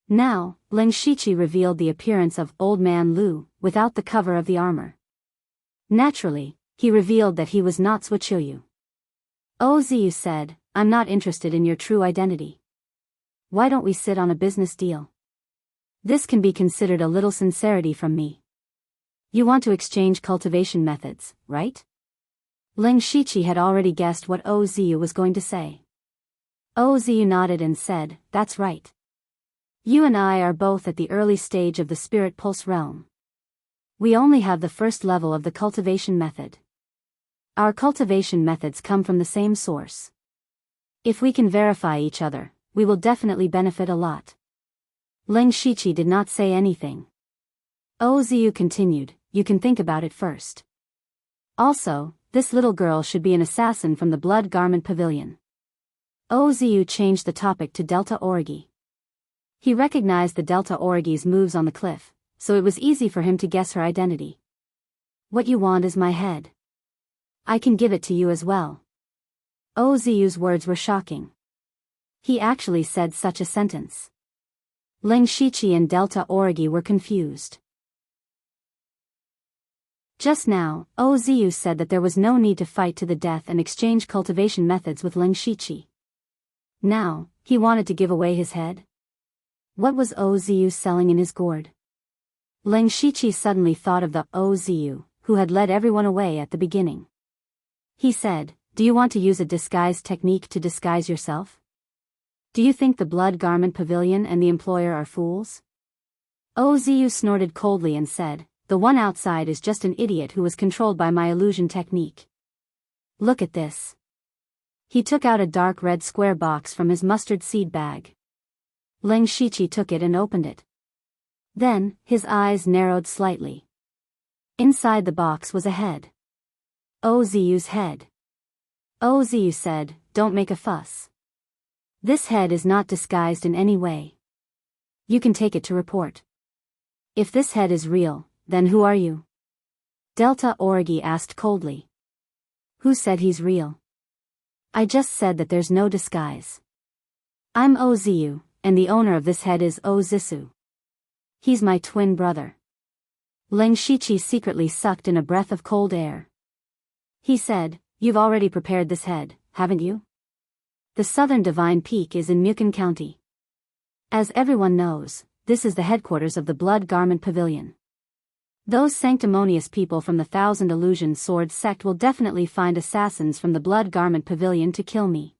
Now, Ling Shichi revealed the appearance of Old Man Lu, without the cover of the armor. Naturally, he revealed that he was not Zhuqiu. Ozu said, I'm not interested in your true identity. Why don't we sit on a business deal? This can be considered a little sincerity from me. You want to exchange cultivation methods, right? Ling Shichi had already guessed what Ozu was going to say. Ozu nodded and said, that's right. You and I are both at the early stage of the spirit pulse realm. We only have the first level of the cultivation method. Our cultivation methods come from the same source. If we can verify each other, we will definitely benefit a lot. Ling Shichi did not say anything. Ozu continued, you can think about it first. Also, this little girl should be an assassin from the Blood Garment Pavilion. Ozu changed the topic to Delta Origi. He recognized the Delta Origi's moves on the cliff, so it was easy for him to guess her identity. What you want is my head. I can give it to you as well. Ozu's words were shocking. He actually said such a sentence. Ling Shichi and Delta Origi were confused. Just now, Ozu said that there was no need to fight to the death and exchange cultivation methods with Ling Shichi. Now, he wanted to give away his head? What was Ozu selling in his gourd? Ling Shichi suddenly thought of the Ozu who had led everyone away at the beginning. He said, "Do you want to use a disguise technique to disguise yourself? Do you think the Blood Garment Pavilion and the employer are fools?" Ozu snorted coldly and said, "The one outside is just an idiot who was controlled by my illusion technique. Look at this." He took out a dark red square box from his mustard seed bag. Ling Shichi took it and opened it. Then, his eyes narrowed slightly. Inside the box was a head. Ozu's head. Ozu said, "Don't make a fuss. This head is not disguised in any way. You can take it to report. If this head is real, then who are you?" Delta Origi asked coldly. "Who said he's real? I just said that there's no disguise. I'm Ozu, and the owner of this head is Ozisu. He's my twin brother." Ling Shichi secretly sucked in a breath of cold air. He said, "You've already prepared this head, haven't you? The southern Divine Peak is in Mukon County. As everyone knows, this is the headquarters of the Blood Garment Pavilion. Those sanctimonious people from the Thousand Illusion Sword sect will definitely find assassins from the Blood Garment Pavilion to kill me."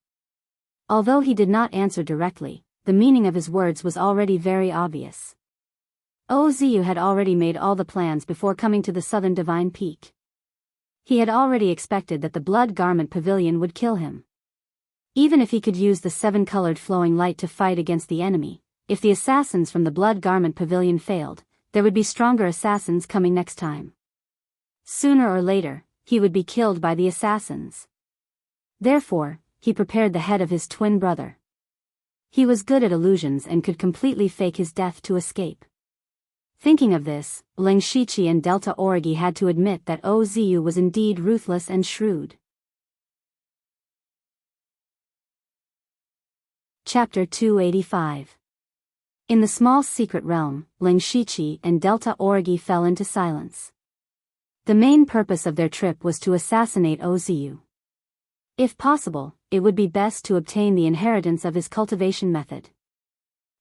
Although he did not answer directly, the meaning of his words was already very obvious. Ozu had already made all the plans before coming to the southern Divine Peak. He had already expected that the Blood Garment Pavilion would kill him. Even if he could use the seven-colored flowing light to fight against the enemy, if the assassins from the Blood Garment Pavilion failed, there would be stronger assassins coming next time. Sooner or later, he would be killed by the assassins. Therefore, he prepared the head of his twin brother. He was good at illusions and could completely fake his death to escape. Thinking of this, Ling Shichi and Delta Origi had to admit that Ozu was indeed ruthless and shrewd. Chapter 285. In the small secret realm, Ling Shichi and Delta Origi fell into silence. The main purpose of their trip was to assassinate Ozu. If possible, it would be best to obtain the inheritance of his cultivation method.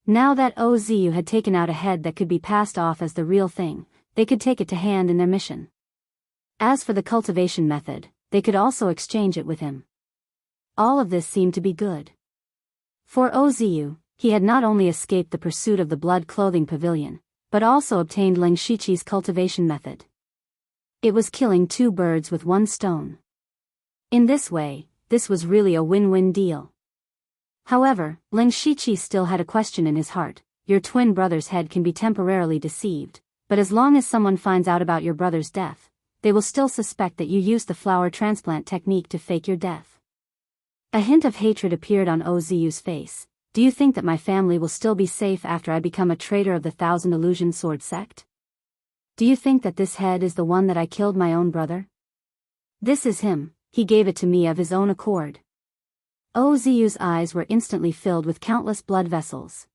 Now that Ozu had taken out a head that could be passed off as the real thing, they could take it to hand in their mission. As for the cultivation method, they could also exchange it with him. All of this seemed to be good. For Ozu, he had not only escaped the pursuit of the Blood Clothing Pavilion, but also obtained Ling Shichi's cultivation method. It was killing two birds with one stone. In this way, this was really a win-win deal. However, Ling Shichi still had a question in his heart. Your twin brother's head can be temporarily deceived, but as long as someone finds out about your brother's death, they will still suspect that you used the flower transplant technique to fake your death. A hint of hatred appeared on Ozu's face. "Do you think that my family will still be safe after I become a traitor of the Thousand Illusion Sword sect? Do you think that this head is the one that I killed my own brother? This is him, he gave it to me of his own accord." Ozu's eyes were instantly filled with countless blood vessels.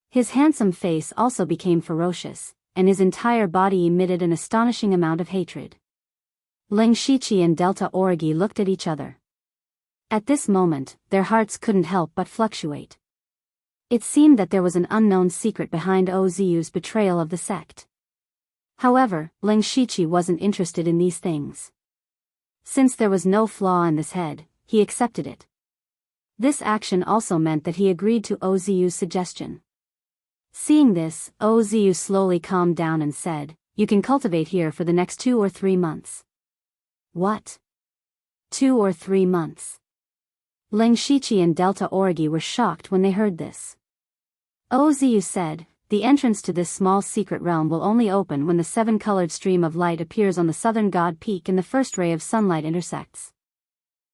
His handsome face also became ferocious, and his entire body emitted an astonishing amount of hatred. Ling Shichi and Delta Origi looked at each other. At this moment, their hearts couldn't help but fluctuate. It seemed that there was an unknown secret behind Ozu's betrayal of the sect. However, Ling Shichi wasn't interested in these things. Since there was no flaw in this head, he accepted it. This action also meant that he agreed to Ozu's suggestion. Seeing this, Ozu slowly calmed down and said, "You can cultivate here for the next 2 or 3 months." What? 2 or 3 months? Ling Shichi and Delta Origi were shocked when they heard this. Ozu said, the entrance to this small secret realm will only open when the seven-colored stream of light appears on the southern god peak and the first ray of sunlight intersects.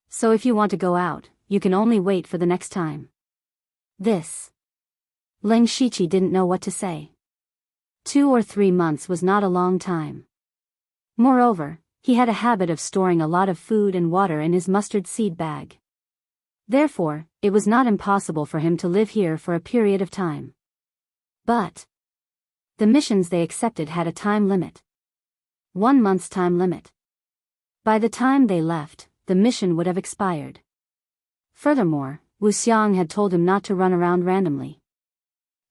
So if you want to go out, you can only wait for the next time. This. Ling Shiqi didn't know what to say. 2 or 3 months was not a long time. Moreover, he had a habit of storing a lot of food and water in his mustard seed bag. Therefore, it was not impossible for him to live here for a period of time. But the missions they accepted had a time limit. 1 month's time limit. By the time they left, the mission would have expired. Furthermore, Wu Xiang had told him not to run around randomly.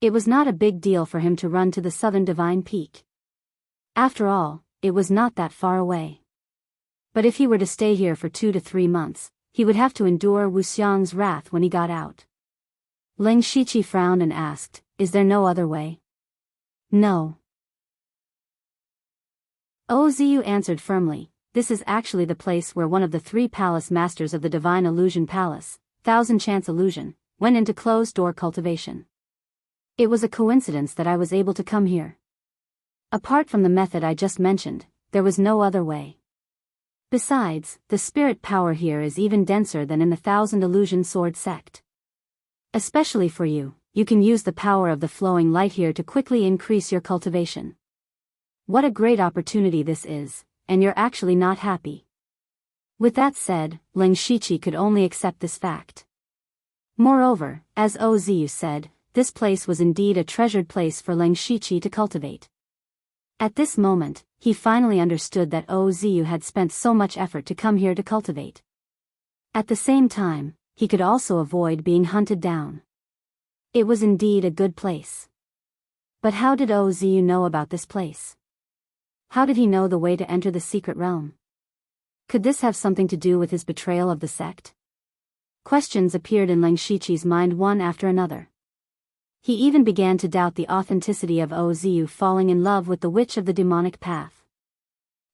It was not a big deal for him to run to the southern divine peak. After all, it was not that far away. But if he were to stay here for 2 to 3 months, he would have to endure Wu Xiang's wrath when he got out. Ling Shiqi frowned and asked, "Is there no other way?" "No." Oziu answered firmly, "This is actually the place where one of the 3 palace masters of the Divine Illusion Palace, Thousand Chance Illusion, went into closed-door cultivation. It was a coincidence that I was able to come here. Apart from the method I just mentioned, there was no other way. Besides, the spirit power here is even denser than in the Thousand Illusion Sword sect. Especially for you, you can use the power of the flowing light here to quickly increase your cultivation. What a great opportunity this is, and you're actually not happy." With that said, Ling Shiqi could only accept this fact. Moreover, as Oziu said, this place was indeed a treasured place for Ling Shiqi to cultivate. At this moment, he finally understood that Oziu had spent so much effort to come here to cultivate. At the same time, he could also avoid being hunted down. It was indeed a good place. But how did Oziu know about this place? How did he know the way to enter the secret realm? Could this have something to do with his betrayal of the sect? Questions appeared in Ling Shiqi's mind one after another. He even began to doubt the authenticity of Oziu falling in love with the witch of the demonic path.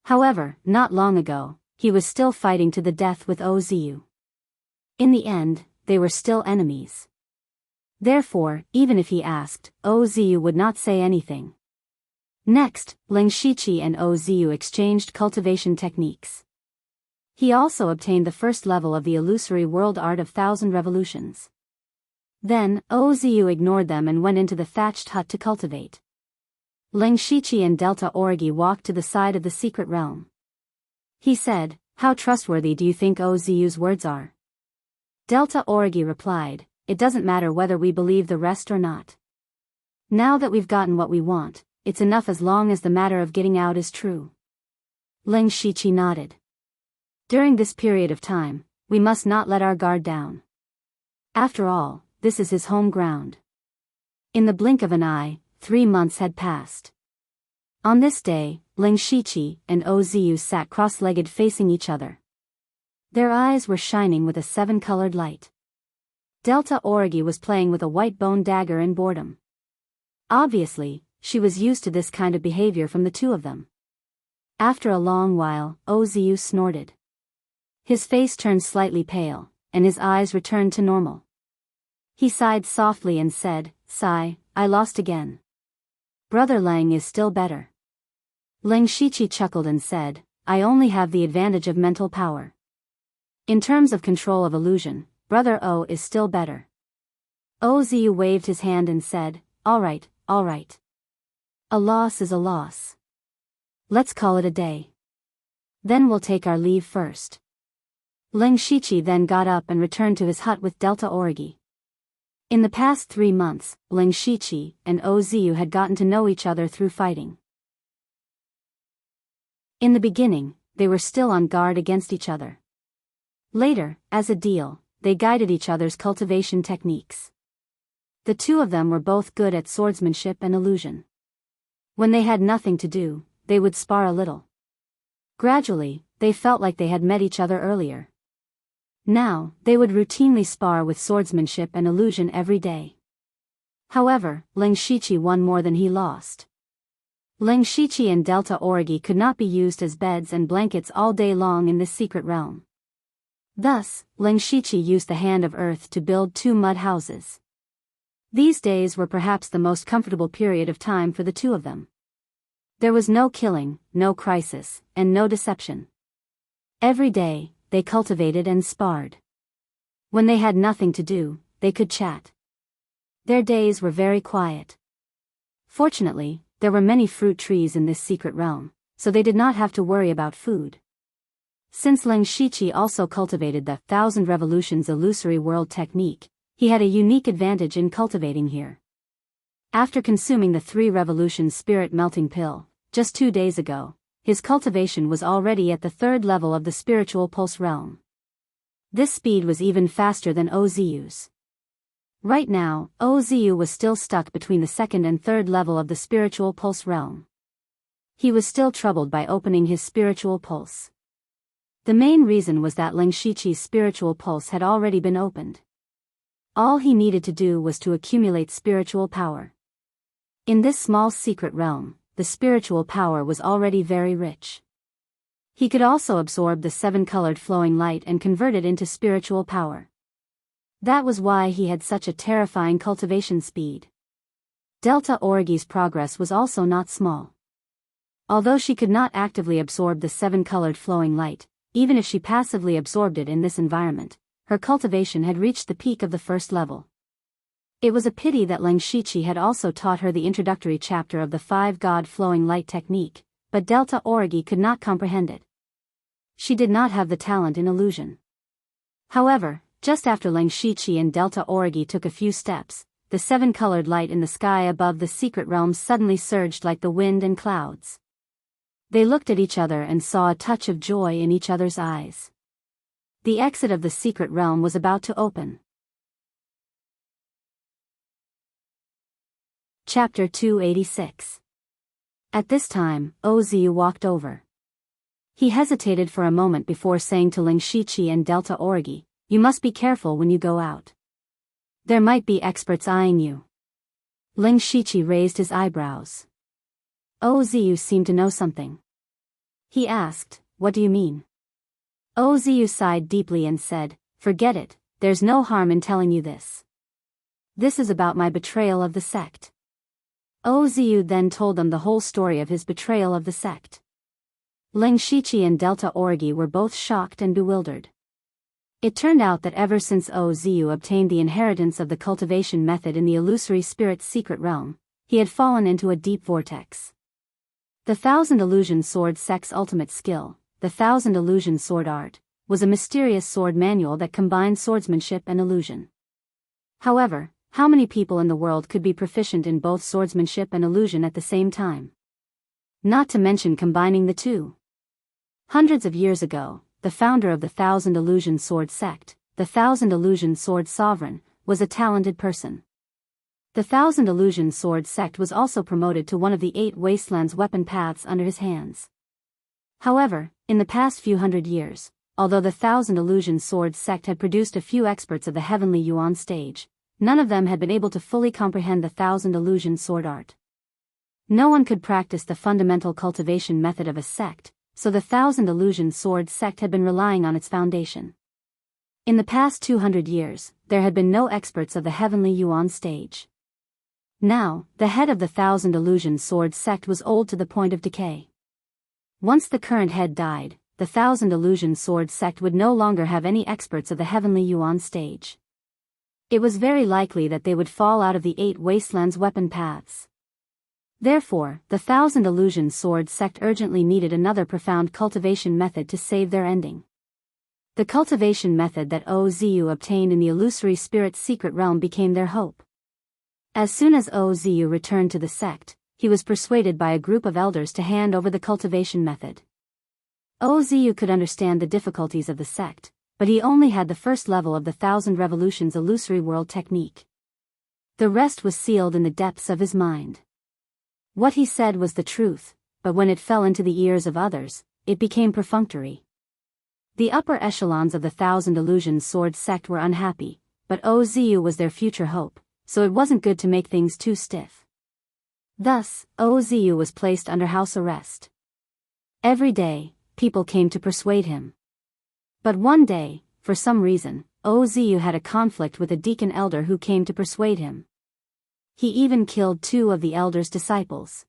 However, not long ago, he was still fighting to the death with Oziu. In the end, they were still enemies. Therefore, even if he asked, Oziu would not say anything. Next, Ling Shiqi and Oziu exchanged cultivation techniques. He also obtained the first level of the illusory world art of 1,000 revolutions. Then, Oziu ignored them and went into the thatched hut to cultivate. Ling Shiqi and Delta Orgi walked to the side of the secret realm. He said, "How trustworthy do you think Oziu's words are?" Delta Orgi replied, "It doesn't matter whether we believe the rest or not. Now that we've gotten what we want, it's enough as long as the matter of getting out is true." Ling Shiqi nodded. "During this period of time, we must not let our guard down. After all, this is his home ground." In the blink of an eye, 3 months had passed. On this day, Ling Shiqi and Oziu sat cross-legged facing each other. Their eyes were shining with a 7-colored light. Delta Orgi was playing with a white bone dagger in boredom. Obviously, she was used to this kind of behavior from the 2 of them. After a long while, Oziu snorted. His face turned slightly pale, and his eyes returned to normal. He sighed softly and said, "Sigh, I lost again. Brother Lang is still better." Ling Shiqi chuckled and said, "I only have the advantage of mental power. In terms of control of illusion, Brother O is still better." Oziu waved his hand and said, all right. A loss is a loss. Let's call it a day. Then we'll take our leave first." Ling Shiqi then got up and returned to his hut with Delta Orgi. In the past 3 months, Ling Shiqi and Oziu had gotten to know each other through fighting. In the beginning, they were still on guard against each other. Later, as a deal, they guided each other's cultivation techniques. The 2 of them were both good at swordsmanship and illusion. When they had nothing to do, they would spar a little. Gradually, they felt like they had met each other earlier. Now, they would routinely spar with swordsmanship and illusion every day. However, Ling Shiqi won more than he lost. Ling Shiqi and Delta Orgi could not be used as beds and blankets all day long in this secret realm. Thus, Ling Shiqi used the Hand of Earth to build 2 mud houses. These days were perhaps the most comfortable period of time for the two of them. There was no killing, no crisis, and no deception. Every day, they cultivated and sparred. When they had nothing to do, they could chat. Their days were very quiet. Fortunately, there were many fruit trees in this secret realm, so they did not have to worry about food. Since Leng Shiqi also cultivated the 1,000 Revolutions illusory world technique, he had a unique advantage in cultivating here. After consuming the 3 Revolutions spirit melting pill, just 2 days ago, his cultivation was already at the 3rd level of the spiritual pulse realm. This speed was even faster than Ozu's. Right now, Ozu was still stuck between the 2nd and 3rd level of the spiritual pulse realm. He was still troubled by opening his spiritual pulse. The main reason was that Leng Shiqi's spiritual pulse had already been opened. All he needed to do was to accumulate spiritual power. In this small secret realm, the spiritual power was already very rich. He could also absorb the 7-colored flowing light and convert it into spiritual power. That was why he had such a terrifying cultivation speed. Delta Origi's progress was also not small. Although she could not actively absorb the 7-colored flowing light, even if she passively absorbed it in this environment, her cultivation had reached the peak of the 1st level. It was a pity that Leng Shiqi had also taught her the introductory chapter of the 5-God flowing light technique, but Delta Origi could not comprehend it. She did not have the talent in illusion. However, just after Leng Shiqi and Delta Origi took a few steps, the 7-colored light in the sky above the secret realm suddenly surged like the wind and clouds. They looked at each other and saw a touch of joy in each other's eyes. The exit of the secret realm was about to open. Chapter 286. At this time, Ozu walked over. He hesitated for a moment before saying to Leng Shiqi and Delta Origi, "You must be careful when you go out. There might be experts eyeing you." Leng Shiqi raised his eyebrows. Ozu seemed to know something. He asked, "What do you mean?" Ozu sighed deeply and said, "Forget it, there's no harm in telling you this. This is about my betrayal of the sect." Ozu then told them the whole story of his betrayal of the sect. Leng Shiqi and Delta Origi were both shocked and bewildered. It turned out that ever since Ozu obtained the inheritance of the cultivation method in the illusory spirit's secret realm, he had fallen into a deep vortex. The 1,000 Illusion Sword sect's ultimate skill, the 1,000 Illusion Sword Art, was a mysterious sword manual that combined swordsmanship and illusion. However, how many people in the world could be proficient in both swordsmanship and illusion at the same time? Not to mention combining the two. Hundreds of years ago, the founder of the 1,000 Illusion Sword sect, the 1,000 Illusion Sword Sovereign, was a talented person. The 1,000 Illusion Sword sect was also promoted to one of the 8 Wastelands weapon paths under his hands. However, in the past few hundred years, although the 1,000 Illusion Sword sect had produced a few experts of the Heavenly Yuan stage, none of them had been able to fully comprehend the 1,000 Illusion Sword Art. No one could practice the fundamental cultivation method of a sect, so the 1,000 Illusion Sword sect had been relying on its foundation. In the past 200 years, there had been no experts of the Heavenly Yuan stage. Now, the head of the 1,000 Illusion Sword sect was old to the point of decay. Once the current head died, the 1,000 Illusion Sword sect would no longer have any experts of the Heavenly Yuan stage. It was very likely that they would fall out of the 8 Wastelands weapon paths. Therefore, the 1,000 Illusion Sword sect urgently needed another profound cultivation method to save their ending. The cultivation method that Ozu obtained in the illusory spirit's secret realm became their hope. As soon as Ozu returned to the sect, he was persuaded by a group of elders to hand over the cultivation method. Ozu could understand the difficulties of the sect, but he only had the 1st level of the 1,000 Revolutions illusory world technique. The rest was sealed in the depths of his mind. What he said was the truth, but when it fell into the ears of others, it became perfunctory. The upper echelons of the 1,000 Illusion Sword sect were unhappy, but Ozu was their future hope, so it wasn't good to make things too stiff. Thus, Ozu was placed under house arrest. Every day, people came to persuade him. But one day, for some reason, Ozu had a conflict with a deacon elder who came to persuade him. He even killed 2 of the elder's disciples.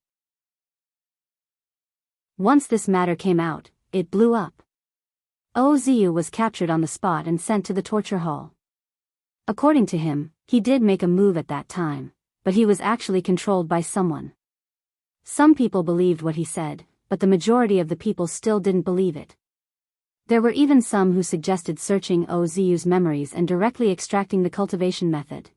Once this matter came out, it blew up. Ozu was captured on the spot and sent to the torture hall. According to him, he did make a move at that time, but he was actually controlled by someone. Some people believed what he said, but the majority of the people still didn't believe it. There were even some who suggested searching Ozu's memories and directly extracting the cultivation method.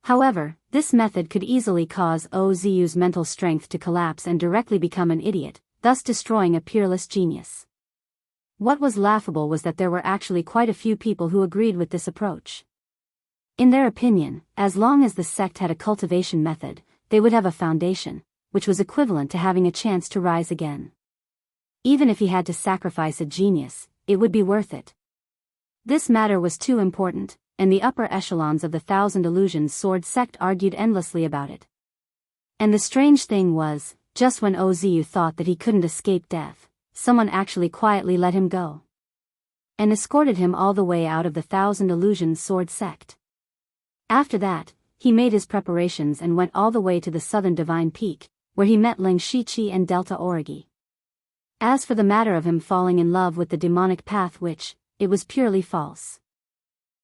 However, this method could easily cause Ozu's mental strength to collapse and directly become an idiot, thus destroying a peerless genius. What was laughable was that there were actually quite a few people who agreed with this approach. In their opinion, as long as the sect had a cultivation method, they would have a foundation, which was equivalent to having a chance to rise again. Even if he had to sacrifice a genius, it would be worth it. This matter was too important, and the upper echelons of the Thousand Illusions Sword sect argued endlessly about it. And the strange thing was, just when Ozu thought that he couldn't escape death, someone actually quietly let him go. And escorted him all the way out of the Thousand Illusions Sword sect. After that, he made his preparations and went all the way to the southern Divine Peak, where he met Ling Shichi and Delta Origi. As for the matter of him falling in love with the demonic path witch, it was purely false.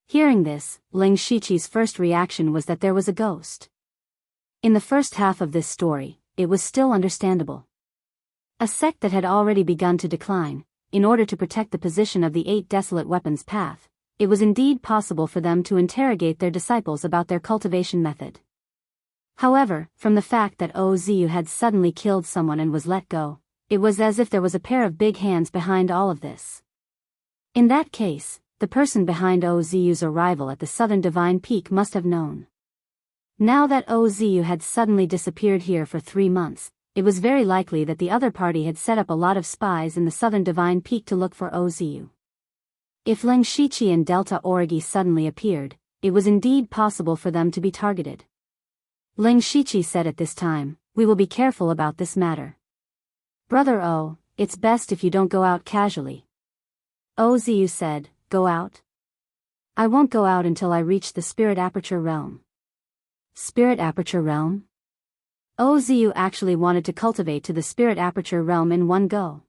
Hearing this, Ling Shichi's first reaction was that there was a ghost. In the first half of this story, it was still understandable. A sect that had already begun to decline, in order to protect the position of the 8 desolate weapons path, it was indeed possible for them to interrogate their disciples about their cultivation method. However, from the fact that Ozu had suddenly killed someone and was let go, it was as if there was a pair of big hands behind all of this. In that case, the person behind Ozu's arrival at the southern Divine Peak must have known. Now that Ozu had suddenly disappeared here for 3 months, it was very likely that the other party had set up a lot of spies in the southern Divine Peak to look for Ozu. If Ling Shichi and Delta Origi suddenly appeared, it was indeed possible for them to be targeted. Ling Shichi said at this time, "We will be careful about this matter. Brother O, it's best if you don't go out casually." Ozu said, "Go out? I won't go out until I reach the Spirit Aperture Realm." Spirit Aperture Realm? Ozu actually wanted to cultivate to the Spirit Aperture Realm in one go.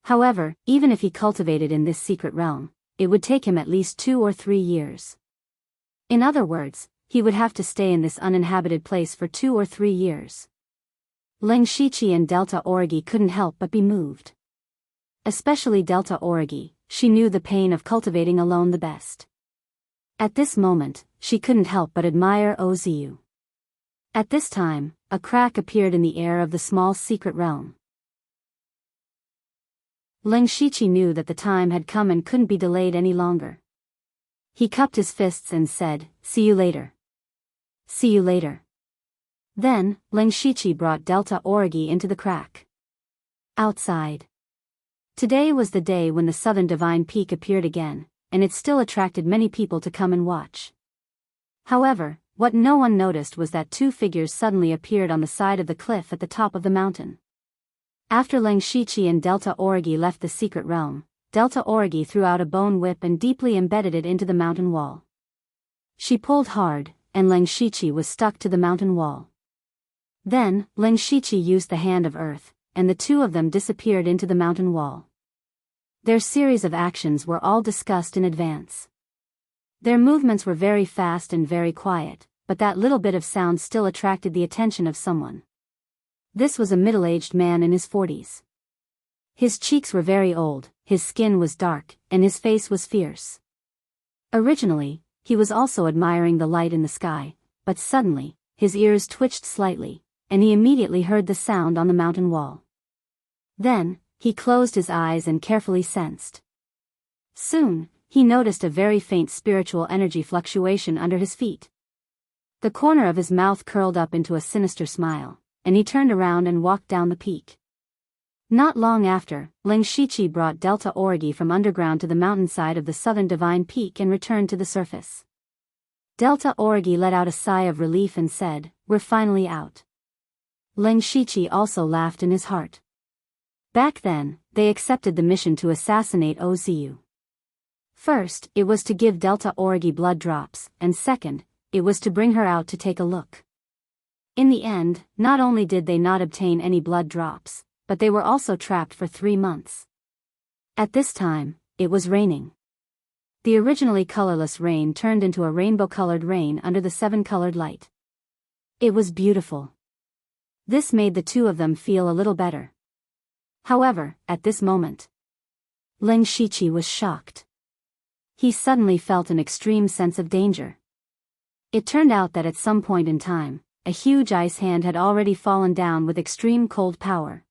However, even if he cultivated in this secret realm, it would take him at least 2 or 3 years. In other words, he would have to stay in this uninhabited place for 2 or 3 years. Ling Shichi and Delta Origi couldn't help but be moved. Especially Delta Origi, she knew the pain of cultivating alone the best. At this moment, she couldn't help but admire Ozu. At this time, a crack appeared in the air of the small secret realm. Ling Shichi knew that the time had come and couldn't be delayed any longer. He cupped his fists and said, "See you later. See you later." Then, Ling Shichi brought Delta Origi into the crack. Outside. Today was the day when the southern Divine Peak appeared again, and it still attracted many people to come and watch. However, what no one noticed was that 2 figures suddenly appeared on the side of the cliff at the top of the mountain. After Ling Shichi and Delta Origi left the secret realm, Delta Origi threw out a bone whip and deeply embedded it into the mountain wall. She pulled hard, and Ling Shichi was stuck to the mountain wall. Then, Ling Shichi used the hand of earth, and the 2 of them disappeared into the mountain wall. Their series of actions were all discussed in advance. Their movements were very fast and very quiet, but that little bit of sound still attracted the attention of someone. This was a middle-aged man in his 40s. His cheeks were very old, his skin was dark, and his face was fierce. Originally, he was also admiring the light in the sky, but suddenly, his ears twitched slightly, and he immediately heard the sound on the mountain wall. Then, he closed his eyes and carefully sensed. Soon, he noticed a very faint spiritual energy fluctuation under his feet. The corner of his mouth curled up into a sinister smile, and he turned around and walked down the peak. Not long after, Ling Shichi brought Delta Origi from underground to the mountainside of the southern Divine Peak and returned to the surface. Delta Origi let out a sigh of relief and said, "We're finally out." Ling Shichi also laughed in his heart. Back then, they accepted the mission to assassinate Ozu. First, it was to give Delta Origi blood drops, and second, it was to bring her out to take a look. In the end, not only did they not obtain any blood drops, but they were also trapped for 3 months. At this time, it was raining. The originally colorless rain turned into a rainbow-colored rain under the 7-colored light. It was beautiful. This made the two of them feel a little better. However, at this moment, Ling Shiqi was shocked. He suddenly felt an extreme sense of danger. It turned out that at some point in time, a huge ice hand had already fallen down with extreme cold power.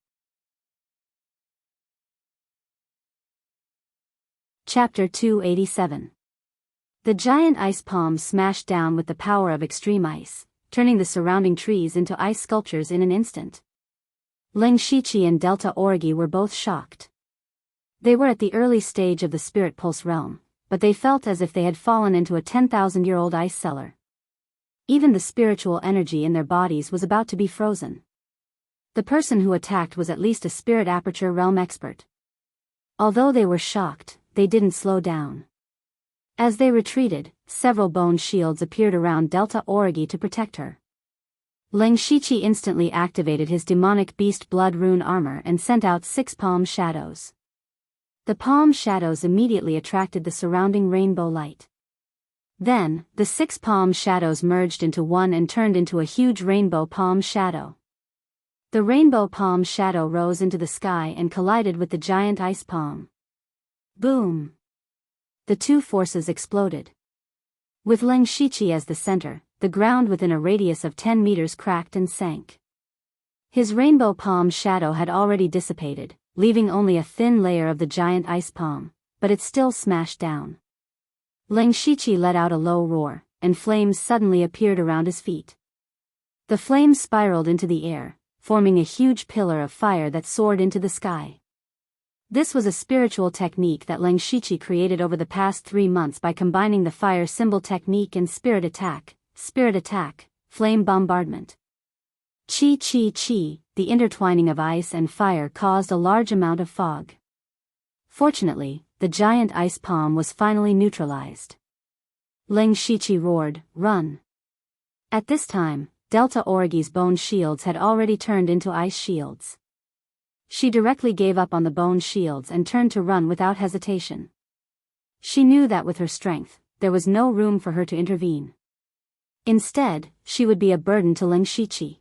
Chapter 287. The giant ice palm smashed down with the power of extreme ice, turning the surrounding trees into ice sculptures in an instant. Ling Shiqi and Delta Orgi were both shocked. They were at the early stage of the Spirit Pulse realm, but they felt as if they had fallen into a 10,000-year-old ice cellar. Even the spiritual energy in their bodies was about to be frozen. The person who attacked was at least a Spirit Aperture realm expert. Although they were shocked, they didn't slow down. As they retreated, several bone shields appeared around Delta Orgi to protect her. Ling Shiqi instantly activated his demonic beast blood rune armor and sent out 6 palm shadows. The palm shadows immediately attracted the surrounding rainbow light. Then, the 6 palm shadows merged into one and turned into a huge rainbow palm shadow. The rainbow palm shadow rose into the sky and collided with the giant ice palm. Boom! The two forces exploded. With Ling Shiqi as the center, the ground within a radius of 10 meters cracked and sank. His rainbow palm shadow had already dissipated, leaving only a thin layer of the giant ice palm, but it still smashed down. Ling Shiqi let out a low roar, and flames suddenly appeared around his feet. The flames spiraled into the air, forming a huge pillar of fire that soared into the sky. This was a spiritual technique that Ling Shiqi created over the past 3 months by combining the fire symbol technique and spirit attack, flame bombardment. Chi, the intertwining of ice and fire caused a large amount of fog. Fortunately, the giant ice palm was finally neutralized. Ling Shiqi roared, "Run!" At this time, Delta Orgi's bone shields had already turned into ice shields. She directly gave up on the bone shields and turned to run without hesitation. She knew that with her strength, there was no room for her to intervene. Instead, she would be a burden to Ling Shiqi.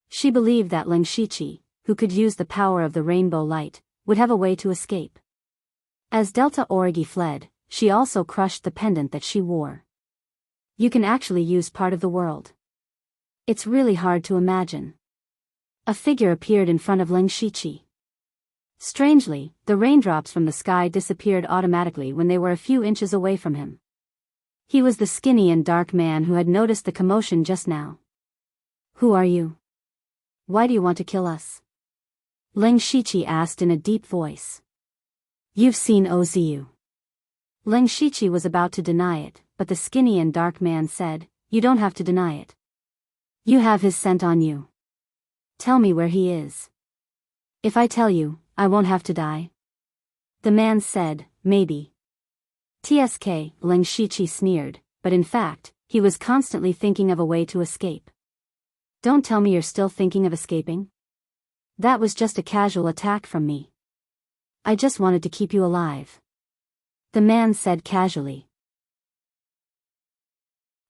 She believed that Ling Shiqi, who could use the power of the rainbow light, would have a way to escape. As Delta Orgi fled, she also crushed the pendant that she wore. You can actually use part of the world. It's really hard to imagine. A figure appeared in front of Ling Shiqi. Strangely, the raindrops from the sky disappeared automatically when they were a few inches away from him. He was the skinny and dark man who had noticed the commotion just now. "Who are you? Why do you want to kill us?" Ling Shiqi asked in a deep voice. "You've seen Ozu." Ling Shiqi was about to deny it, but the skinny and dark man said, "You don't have to deny it. You have his scent on you. Tell me where he is. If I tell you, I won't have to die." The man said, "Maybe." "Tsk," Ling Shiqi sneered, but in fact, he was constantly thinking of a way to escape. "Don't tell me you're still thinking of escaping? That was just a casual attack from me. I just wanted to keep you alive," the man said casually.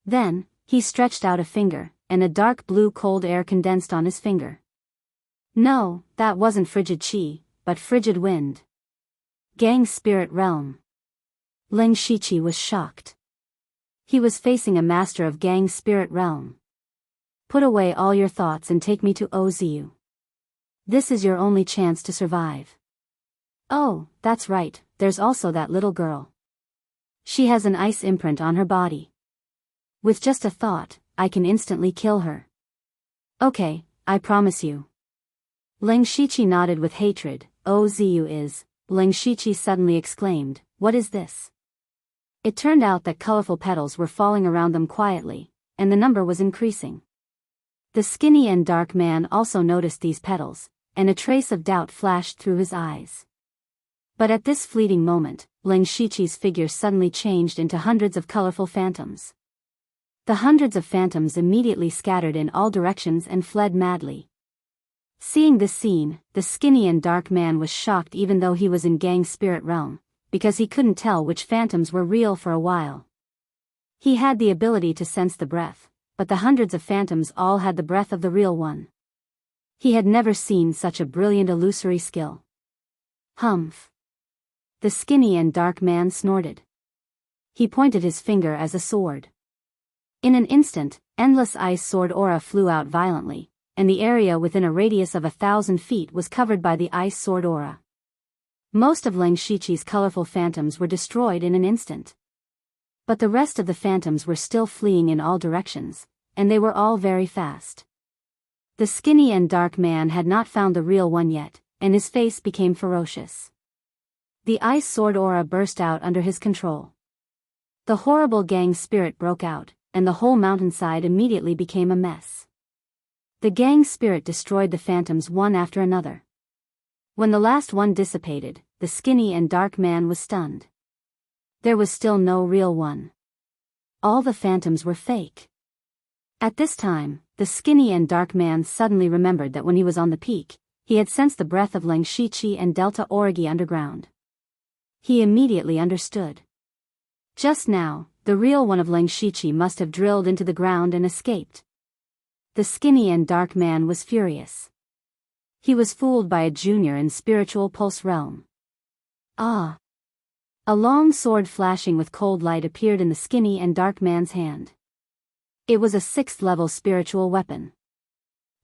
Then, he stretched out a finger, and a dark blue cold air condensed on his finger. No, that wasn't frigid chi, but frigid wind. Gang Spirit Realm. Ling Shiqi was shocked. He was facing a master of Gang Spirit Realm. "Put away all your thoughts and take me to Ozu. This is your only chance to survive." "Oh, that's right, there's also that little girl. She has an ice imprint on her body. With just a thought, I can instantly kill her." "Okay, I promise you." Ling Shiqi nodded with hatred. "Ozu is," Ling Shiqi suddenly exclaimed, "what is this?" It turned out that colorful petals were falling around them quietly, and the number was increasing. The skinny and dark man also noticed these petals, and a trace of doubt flashed through his eyes. But at this fleeting moment, Ling Shiqi's figure suddenly changed into hundreds of colorful phantoms. The hundreds of phantoms immediately scattered in all directions and fled madly. Seeing this scene, the skinny and dark man was shocked even though he was in gang spirit realm, because he couldn't tell which phantoms were real for a while. He had the ability to sense the breath, but the hundreds of phantoms all had the breath of the real one. He had never seen such a brilliant illusory skill. Humph. The skinny and dark man snorted. He pointed his finger as a sword. In an instant, endless ice sword aura flew out violently, and the area within a radius of 1,000 feet was covered by the ice sword aura. Most of Leng Shiqi's colorful phantoms were destroyed in an instant. But the rest of the phantoms were still fleeing in all directions, and they were all very fast. The skinny and dark man had not found the real one yet, and his face became ferocious. The ice sword aura burst out under his control. The horrible gang spirit broke out, and the whole mountainside immediately became a mess. The gang spirit destroyed the phantoms one after another. When the last one dissipated, the skinny and dark man was stunned. There was still no real one. All the phantoms were fake. At this time, the skinny and dark man suddenly remembered that when he was on the peak, he had sensed the breath of Leng Shiqi and Delta Origi underground. He immediately understood. Just now, the real one of Leng Shiqi must have drilled into the ground and escaped. The skinny and dark man was furious. He was fooled by a junior in spiritual pulse realm. Ah! A long sword flashing with cold light appeared in the skinny and dark man's hand. It was a 6th-level spiritual weapon.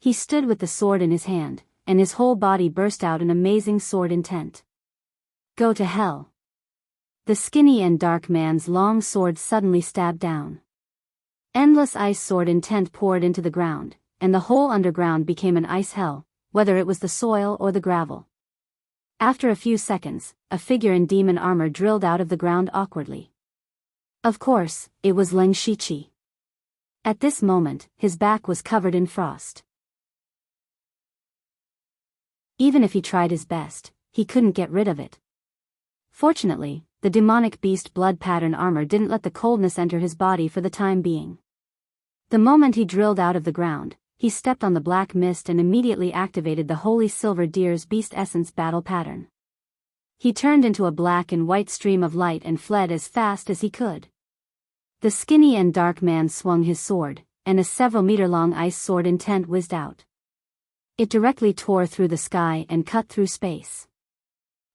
He stood with the sword in his hand, and his whole body burst out in amazing sword intent. Go to hell. The skinny and dark man's long sword suddenly stabbed down. Endless ice sword intent poured into the ground, and the whole underground became an ice hell, whether it was the soil or the gravel. After a few seconds, a figure in demon armor drilled out of the ground awkwardly. Of course, it was Leng Shiqi. At this moment, his back was covered in frost. Even if he tried his best, he couldn't get rid of it. Fortunately, the demonic beast blood pattern armor didn't let the coldness enter his body for the time being. The moment he drilled out of the ground, he stepped on the black mist and immediately activated the Holy Silver Deer's Beast Essence battle pattern. He turned into a black and white stream of light and fled as fast as he could. The skinny and dark man swung his sword, and a several-meter-long ice sword intent whizzed out. It directly tore through the sky and cut through space.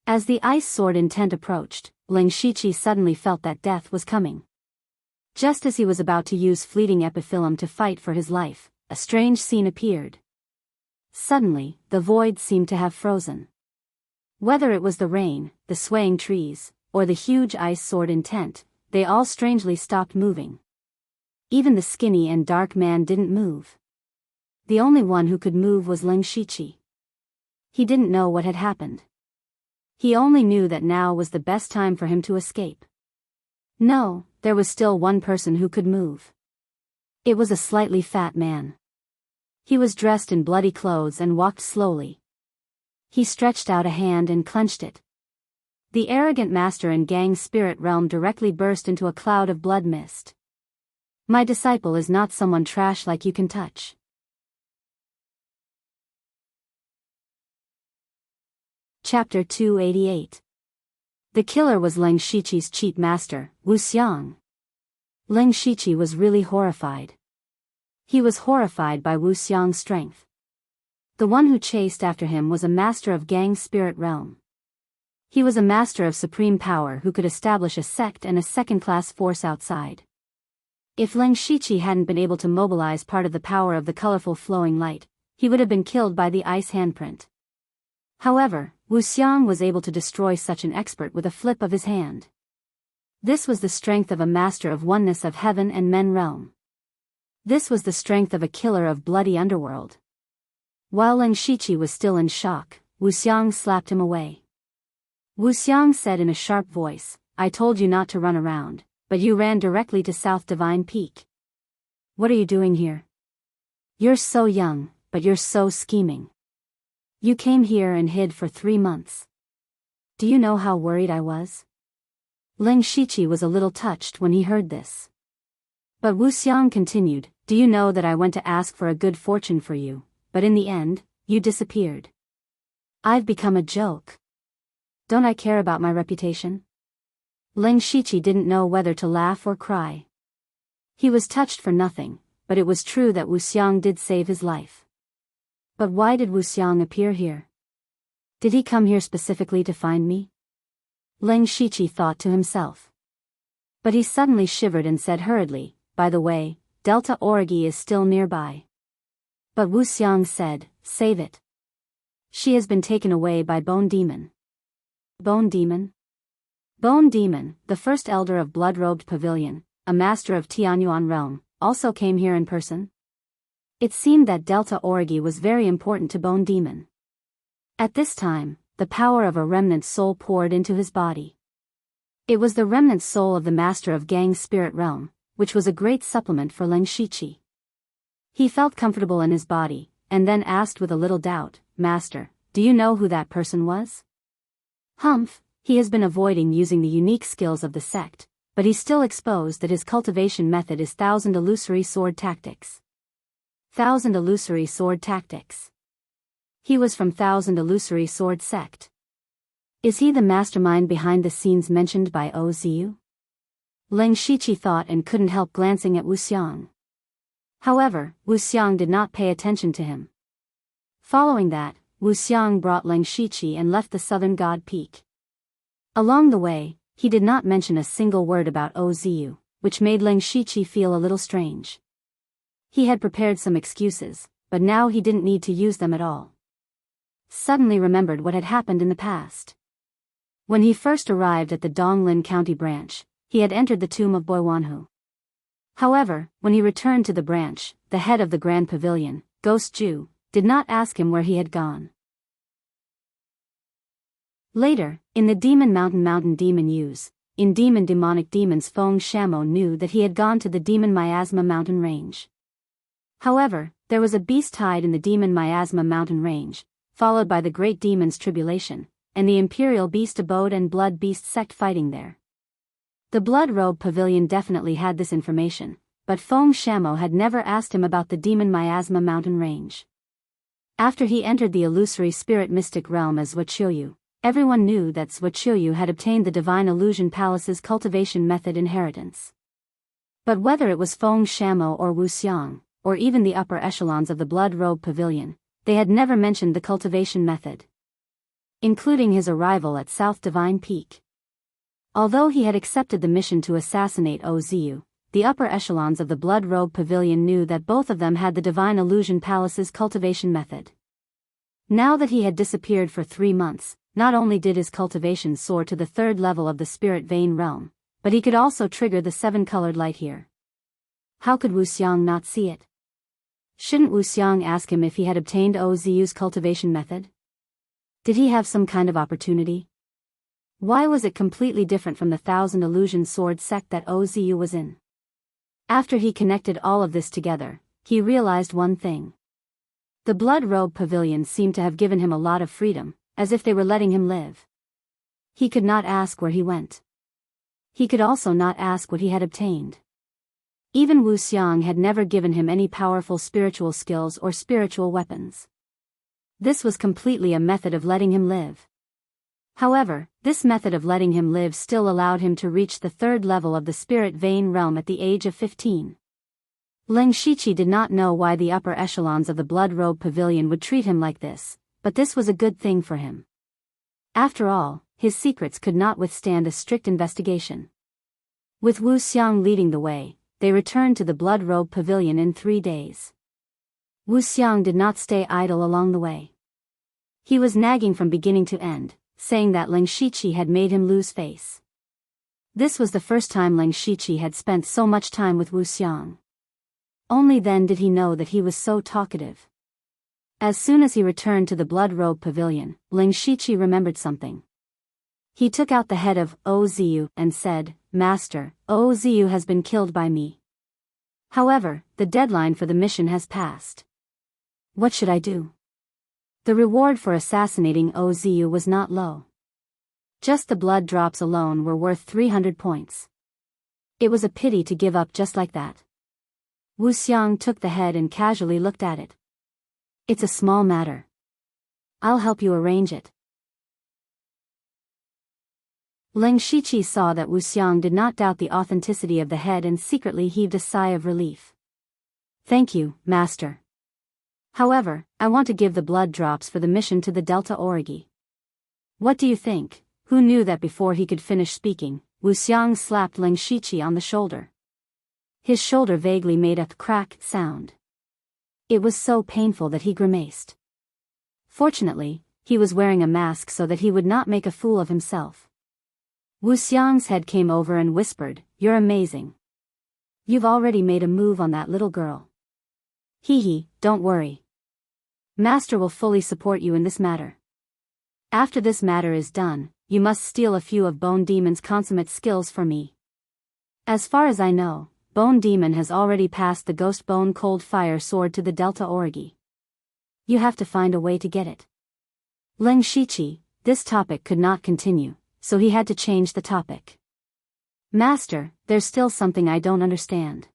As the ice sword intent approached, Leng Shiqi suddenly felt that death was coming. Just as he was about to use fleeting epiphyllum to fight for his life, a strange scene appeared. Suddenly, the void seemed to have frozen. Whether it was the rain, the swaying trees, or the huge ice sword intent, they all strangely stopped moving. Even the skinny and dark man didn't move. The only one who could move was Leng Shiqi. He didn't know what had happened. He only knew that now was the best time for him to escape. No, there was still one person who could move. It was a slightly fat man. He was dressed in bloody clothes and walked slowly. He stretched out a hand and clenched it. The arrogant master in gang spirit realm directly burst into a cloud of blood mist. My disciple is not someone trash like you can touch. Chapter 288. The killer was Leng Shiqi's cheat master, Wu Xiang. Leng Shiqi was really horrified. He was horrified by Wu Xiang's strength. The one who chased after him was a master of gang spirit realm. He was a master of supreme power who could establish a sect and a second-class force outside. If Leng Shiqi hadn't been able to mobilize part of the power of the colorful flowing light, he would have been killed by the ice handprint. However, Wu Xiang was able to destroy such an expert with a flip of his hand. This was the strength of a master of oneness of heaven and men realm. This was the strength of a killer of bloody underworld. While Leng Shiqi was still in shock, Wu Xiang slapped him away. Wu Xiang said in a sharp voice, I told you not to run around, but you ran directly to South Divine Peak. What are you doing here? You're so young, but you're so scheming. You came here and hid for 3 months. Do you know how worried I was? Leng Shiqi was a little touched when he heard this. But Wu Xiang continued, "Do you know that I went to ask for a good fortune for you, but in the end, you disappeared. I've become a joke. Don't I care about my reputation?" Ling Shiqi didn't know whether to laugh or cry. He was touched for nothing, but it was true that Wu Xiang did save his life. But why did Wu Xiang appear here? Did he come here specifically to find me? Ling Shiqi thought to himself. But he suddenly shivered and said hurriedly, "By the way, Delta Origi is still nearby." But Wu Xiang said, "Save it. She has been taken away by Bone Demon." Bone Demon? Bone Demon, the first elder of Blood-Robed Pavilion, a master of Tianyuan realm, also came here in person? It seemed that Delta Origi was very important to Bone Demon. At this time, the power of a remnant soul poured into his body. It was the remnant soul of the master of Gang's spirit realm, which was a great supplement for Ling Shiqi. He felt comfortable in his body, and then asked with a little doubt, "Master, do you know who that person was?" "Humph, he has been avoiding using the unique skills of the sect, but he's still exposed that his cultivation method is 1,000 illusory sword tactics." 1,000 illusory sword tactics. He was from 1,000 illusory sword sect. Is he the mastermind behind the scenes mentioned by Oziu? Ling Shiqi thought and couldn't help glancing at Wu Xiang. However, Wu Xiang did not pay attention to him. Following that, Wu Xiang brought Ling Shiqi and left the southern god peak. Along the way, he did not mention a single word about Oziu, which made Ling Shiqi feel a little strange. He had prepared some excuses, but now he didn't need to use them at all. Suddenly remembered what had happened in the past. When he first arrived at the Donglin County branch, he had entered the tomb of Boiwanhu. However, when he returned to the branch, the head of the Grand Pavilion, Ghost Ju, did not ask him where he had gone. Later, in the Demon Mountain Demon Use, in Demonic Demons Feng Shamo knew that he had gone to the Demon Miasma mountain range. However, there was a beast hide in the Demon Miasma mountain range, followed by the Great Demon's tribulation, and the Imperial Beast Abode and Blood Beast sect fighting there. The Blood Robe Pavilion definitely had this information, but Feng Shamo had never asked him about the Demon Miasma mountain range. After he entered the illusory spirit mystic realm as Zhuqiu, everyone knew that Zhuqiu had obtained the Divine Illusion Palace's cultivation method inheritance. But whether it was Feng Shamo or Wu Xiang, or even the upper echelons of the Blood Robe Pavilion, they had never mentioned the cultivation method, including his arrival at South Divine Peak. Although he had accepted the mission to assassinate Oziu, the upper echelons of the Blood Robe Pavilion knew that both of them had the Divine Illusion Palace's cultivation method. Now that he had disappeared for 3 months, not only did his cultivation soar to the 3rd level of the Spirit Vein realm, but he could also trigger the 7-colored light here. How could Wu Xiang not see it? Shouldn't Wu Xiang ask him if he had obtained Oziu's cultivation method? Did he have some kind of opportunity? Why was it completely different from the 1,000 illusion sword sect that Oziu was in? After he connected all of this together, he realized one thing. The Blood Robe Pavilion seemed to have given him a lot of freedom, as if they were letting him live. He could not ask where he went. He could also not ask what he had obtained. Even Wu Xiang had never given him any powerful spiritual skills or spiritual weapons. This was completely a method of letting him live. However, this method of letting him live still allowed him to reach the 3rd level of the Spirit Vein realm at the age of 15. Ling Shiqi did not know why the upper echelons of the Blood Robe Pavilion would treat him like this, but this was a good thing for him. After all, his secrets could not withstand a strict investigation. With Wu Xiang leading the way, they returned to the Blood Robe Pavilion in 3 days. Wu Xiang did not stay idle along the way. He was nagging from beginning to end, saying that Ling Shiqi had made him lose face. This was the first time Ling Shiqi had spent so much time with Wu Xiang. Only then did he know that he was so talkative. As soon as he returned to the Blood Robe Pavilion, Ling Shiqi remembered something. He took out the head of Oziu and said, "Master, Oziu has been killed by me. However, the deadline for the mission has passed. What should I do?" The reward for assassinating Oziu was not low. Just the blood drops alone were worth 300 points. It was a pity to give up just like that. Wu Xiang took the head and casually looked at it. It's a small matter. I'll help you arrange it. Leng Shiqi saw that Wu Xiang did not doubt the authenticity of the head and secretly heaved a sigh of relief. Thank you, Master. However, I want to give the blood drops for the mission to the Delta Origi. What do you think? Who knew that before he could finish speaking, Wu Xiang slapped Leng Shiqi on the shoulder. His shoulder vaguely made a crack sound. It was so painful that he grimaced. Fortunately, he was wearing a mask so that he would not make a fool of himself. Wu Xiang's head came over and whispered, "You're amazing. You've already made a move on that little girl. Hee, don't worry. Master will fully support you in this matter. After this matter is done, you must steal a few of Bone Demon's consummate skills for me. As far as I know, Bone Demon has already passed the Ghost Bone Cold Fire Sword to the Delta Origi. You have to find a way to get it." Leng Shiqi, this topic could not continue, so he had to change the topic. "Master, there's still something I don't understand.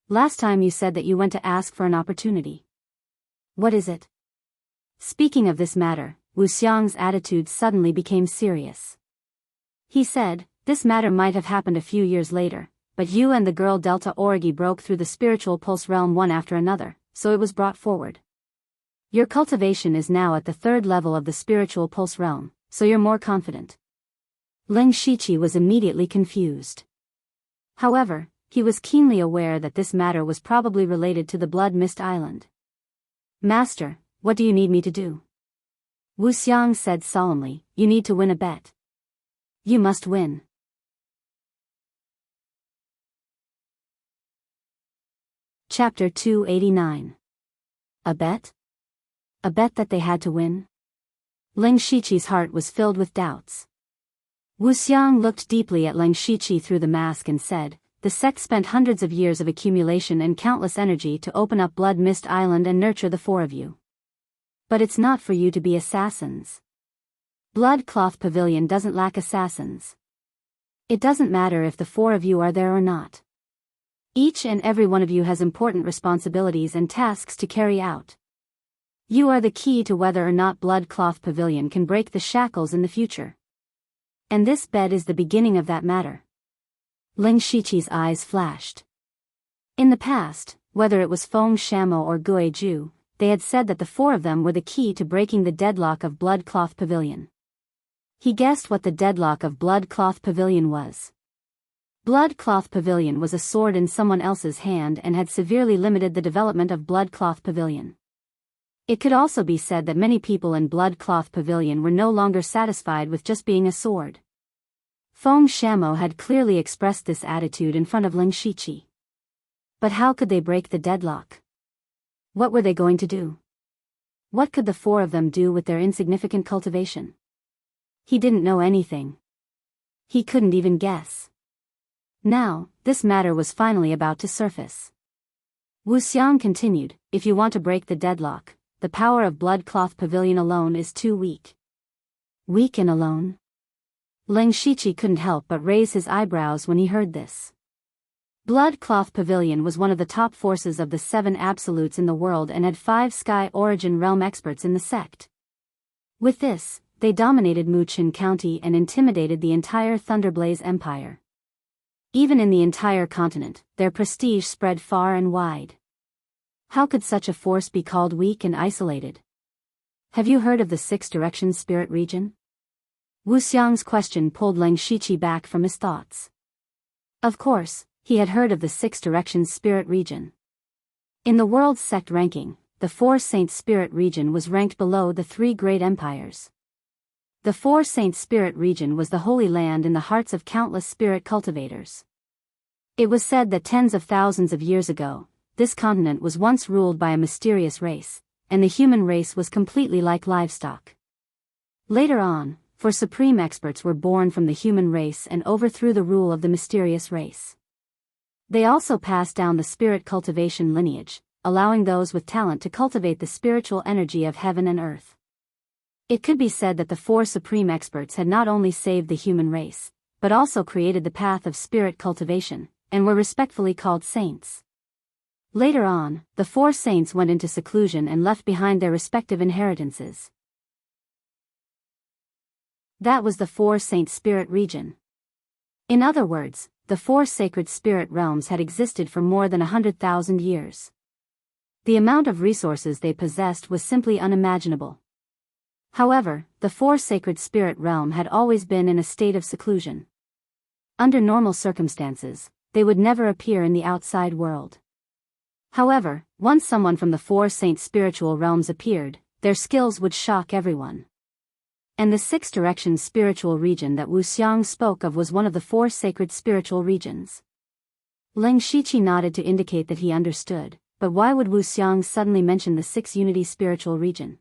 Last time you said that you went to ask for an opportunity. What is it?" Speaking of this matter, Wu Xiang's attitude suddenly became serious. He said, "This matter might have happened a few years later, but you and the girl Delta Origi broke through the spiritual pulse realm one after another, so it was brought forward. Your cultivation is now at the 3rd level of the spiritual pulse realm, so you're more confident." Leng Shiqi was immediately confused. However, he was keenly aware that this matter was probably related to the Blood Mist Island. "Master, what do you need me to do?" Wu Xiang said solemnly, "You need to win a bet. You must win." Chapter 289. A bet? A bet that they had to win? Leng Shiqi's heart was filled with doubts. Wu Xiang looked deeply at Leng Shiqi through the mask and said, "The sect spent hundreds of years of accumulation and countless energy to open up Blood Mist Island and nurture the 4 of you. But it's not for you to be assassins. Blood Cloth Pavilion doesn't lack assassins. It doesn't matter if the 4 of you are there or not. Each and every one of you has important responsibilities and tasks to carry out. You are the key to whether or not Blood Cloth Pavilion can break the shackles in the future. And this bet is the beginning of that matter." Leng Shiqi's eyes flashed. In the past, whether it was Feng Shamo or Gui Ju, they had said that the 4 of them were the key to breaking the deadlock of Blood Cloth Pavilion. He guessed what the deadlock of Blood Cloth Pavilion was. Blood Cloth Pavilion was a sword in someone else's hand and had severely limited the development of Blood Cloth Pavilion. It could also be said that many people in Blood Cloth Pavilion were no longer satisfied with just being a sword. Feng Shamo had clearly expressed this attitude in front of Leng Shiqi. But how could they break the deadlock? What were they going to do? What could the 4 of them do with their insignificant cultivation? He didn't know anything. He couldn't even guess. Now, this matter was finally about to surface. Wu Xiang continued, "If you want to break the deadlock, the power of Blood Cloth Pavilion alone is too weak." Weak and alone? Leng Shiqi couldn't help but raise his eyebrows when he heard this. Blood Cloth Pavilion was one of the top forces of the 7 absolutes in the world and had 5 Sky Origin Realm experts in the sect. With this, they dominated Muqin County and intimidated the entire Thunderblaze Empire. Even in the entire continent, their prestige spread far and wide. How could such a force be called weak and isolated? Have you heard of the 6 Directions Spirit Region? Wu Xiang's question pulled Leng Shiqi back from his thoughts. Of course, he had heard of the 6 Directions Spirit Region. In the world's sect ranking, the 4 Saints Spirit Region was ranked below the 3 Great Empires. The 4 Saints Spirit Region was the holy land in the hearts of countless spirit cultivators. It was said that tens of thousands of years ago, this continent was once ruled by a mysterious race, and the human race was completely like livestock. Later on, 4 supreme experts were born from the human race and overthrew the rule of the mysterious race. They also passed down the spirit cultivation lineage, allowing those with talent to cultivate the spiritual energy of heaven and earth. It could be said that the 4 supreme experts had not only saved the human race, but also created the path of spirit cultivation, and were respectfully called saints. Later on, the four saints went into seclusion and left behind their respective inheritances. That was the four saint spirit region. In other words, the four sacred spirit realms had existed for more than 100,000 years. The amount of resources they possessed was simply unimaginable. However, the four sacred spirit realm had always been in a state of seclusion. Under normal circumstances, they would never appear in the outside world. However, once someone from the four saint spiritual realms appeared, their skills would shock everyone. And the six direction spiritual region that Wu Xiang spoke of was one of the four sacred spiritual regions. Leng Shiqi nodded to indicate that he understood, but why would Wu Xiang suddenly mention the six unity spiritual region?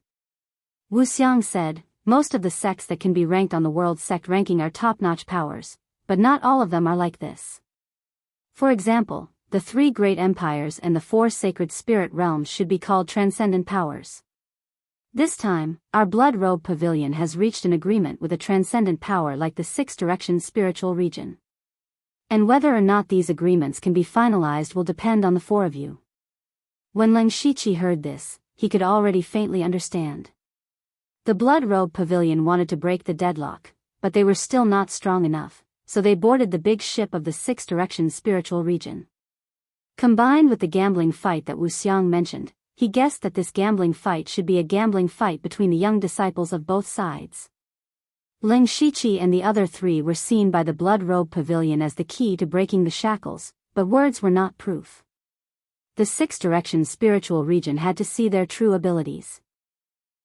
Wu Xiang said, most of the sects that can be ranked on the world sect ranking are top-notch powers, but not all of them are like this. For example, the three great empires and the four sacred spirit realms should be called transcendent powers. This time, our blood robe pavilion has reached an agreement with a transcendent power like the six direction spiritual region. And whether or not these agreements can be finalized will depend on the four of you. When Leng Shiqi heard this, he could already faintly understand. The blood robe pavilion wanted to break the deadlock, but they were still not strong enough, so they boarded the big ship of the six direction spiritual region. Combined with the gambling fight that Wu Xiang mentioned, he guessed that this gambling fight should be a gambling fight between the young disciples of both sides. Leng Shiqi and the other three were seen by the blood robe pavilion as the key to breaking the shackles, but words were not proof. The six direction spiritual region had to see their true abilities.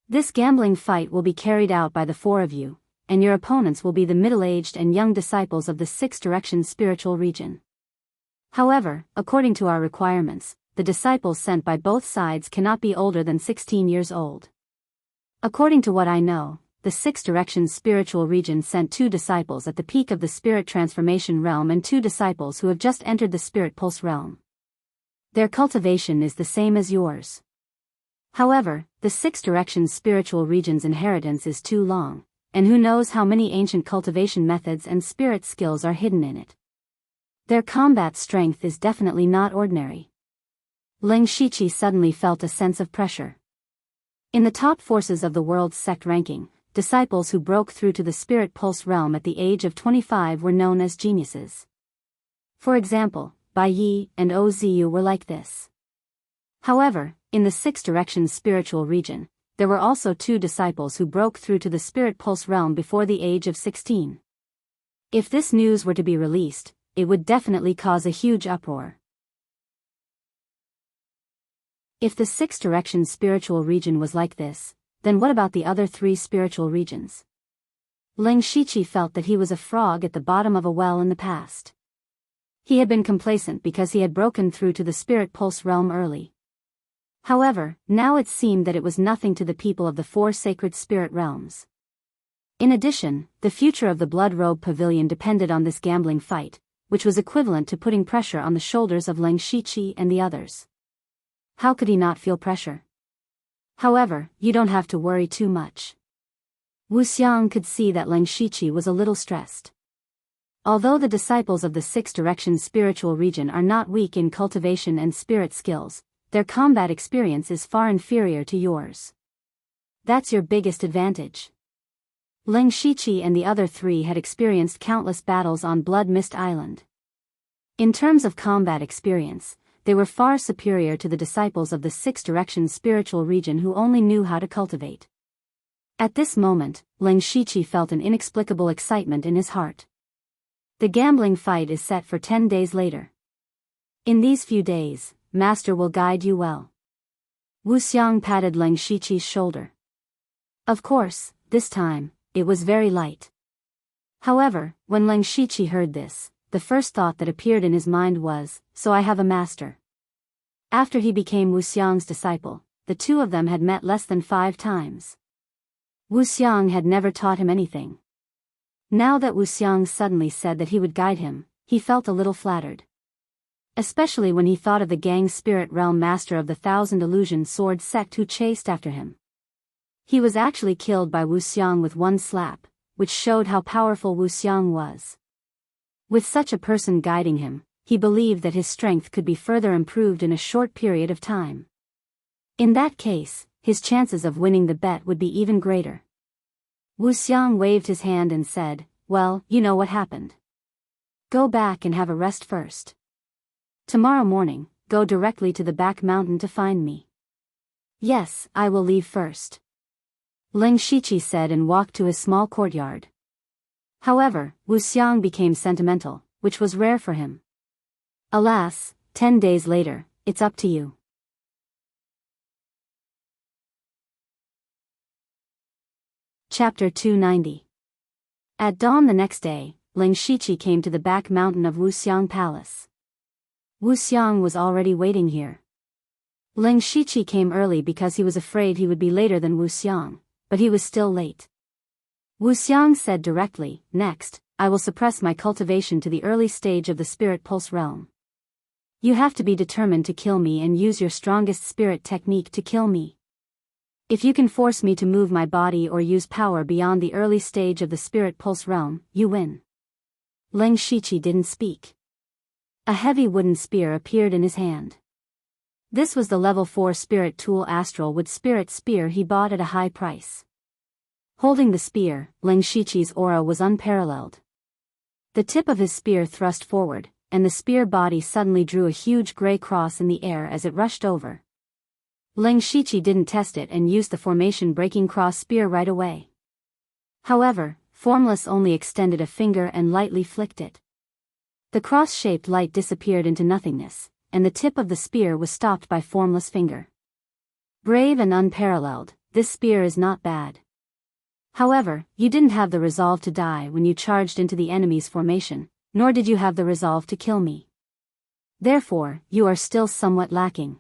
This gambling fight will be carried out by the four of you, and your opponents will be the middle-aged and young disciples of the six direction spiritual region. However, according to our requirements, the disciples sent by both sides cannot be older than 16 years old. According to what I know, the six direction spiritual region sent 2 disciples at the peak of the spirit transformation realm and 2 disciples who have just entered the spirit pulse realm. Their cultivation is the same as yours. However, the six direction spiritual region's inheritance is too long, and who knows how many ancient cultivation methods and spirit skills are hidden in it. Their combat strength is definitely not ordinary. Leng Shiqi suddenly felt a sense of pressure. In the top forces of the world's sect ranking, disciples who broke through to the spirit pulse realm at the age of 25 were known as geniuses. For example, Bai Yi and Oziu were like this. However, in the six direction spiritual region, there were also 2 disciples who broke through to the spirit pulse realm before the age of 16. If this news were to be released, it would definitely cause a huge uproar. If the six direction spiritual region was like this, then what about the other 3 spiritual regions? Leng Shiqi felt that he was a frog at the bottom of a well in the past. He had been complacent because he had broken through to the spirit pulse realm early. However, now it seemed that it was nothing to the people of the 4 sacred spirit realms. In addition, the future of the blood robe pavilion depended on this gambling fight, which was equivalent to putting pressure on the shoulders of Leng Shiqi and the others. How could he not feel pressure? However, you don't have to worry too much. Wu Xiang could see that Leng Shiqi was a little stressed. Although the disciples of the six direction spiritual region are not weak in cultivation and spirit skills, their combat experience is far inferior to yours. That's your biggest advantage. Leng Shiqi and the other 3 had experienced countless battles on Blood Mist Island. In terms of combat experience, they were far superior to the disciples of the six direction spiritual region who only knew how to cultivate. At this moment, Leng Shiqi felt an inexplicable excitement in his heart. The gambling fight is set for 10 days later. In these few days, Master will guide you well. Wu Xiang patted Leng Shiqi's shoulder. Of course, this time, it was very light. However, when Leng Shiqi heard this, the first thought that appeared in his mind was, so I have a master. After he became Wu Xiang's disciple, the 2 of them had met less than 5 times. Wu Xiang had never taught him anything. Now that Wu Xiang suddenly said that he would guide him, he felt a little flattered. Especially when he thought of the gang spirit realm master of the Thousand Illusion Sword sect who chased after him. He was actually killed by Wu Xiang with one slap, which showed how powerful Wu Xiang was. With such a person guiding him, he believed that his strength could be further improved in a short period of time. In that case, his chances of winning the bet would be even greater. Wu Xiang waved his hand and said, "Well, you know what happened. Go back and have a rest first. Tomorrow morning, go directly to the back mountain to find me." "Yes, I will leave first," Ling Shiqi said and walked to his small courtyard. However, Wu Xiang became sentimental, which was rare for him. Alas, 10 days later, it's up to you. Chapter 290. At dawn the next day, Ling Shiqi came to the back mountain of Wu Xiang Palace. Wu Xiang was already waiting here. Ling Shiqi came early because he was afraid he would be later than Wu Xiang, but he was still late. Wu Xiang said directly, "Next, I will suppress my cultivation to the early stage of the spirit pulse realm. You have to be determined to kill me and use your strongest spirit technique to kill me. If you can force me to move my body or use power beyond the early stage of the spirit pulse realm, you win." Ling Shiqi didn't speak. A heavy wooden spear appeared in his hand. This was the level 4 spirit tool astral wood spirit spear he bought at a high price. Holding the spear, Ling Shiqi's aura was unparalleled. The tip of his spear thrust forward, and the spear body suddenly drew a huge gray cross in the air as it rushed over. Ling Shiqi didn't test it and used the formation-breaking cross spear right away. However, Formless only extended a finger and lightly flicked it. The cross-shaped light disappeared into nothingness, and the tip of the spear was stopped by Formless' finger. Brave and unparalleled, this spear is not bad. However, you didn't have the resolve to die when you charged into the enemy's formation, nor did you have the resolve to kill me. Therefore, you are still somewhat lacking.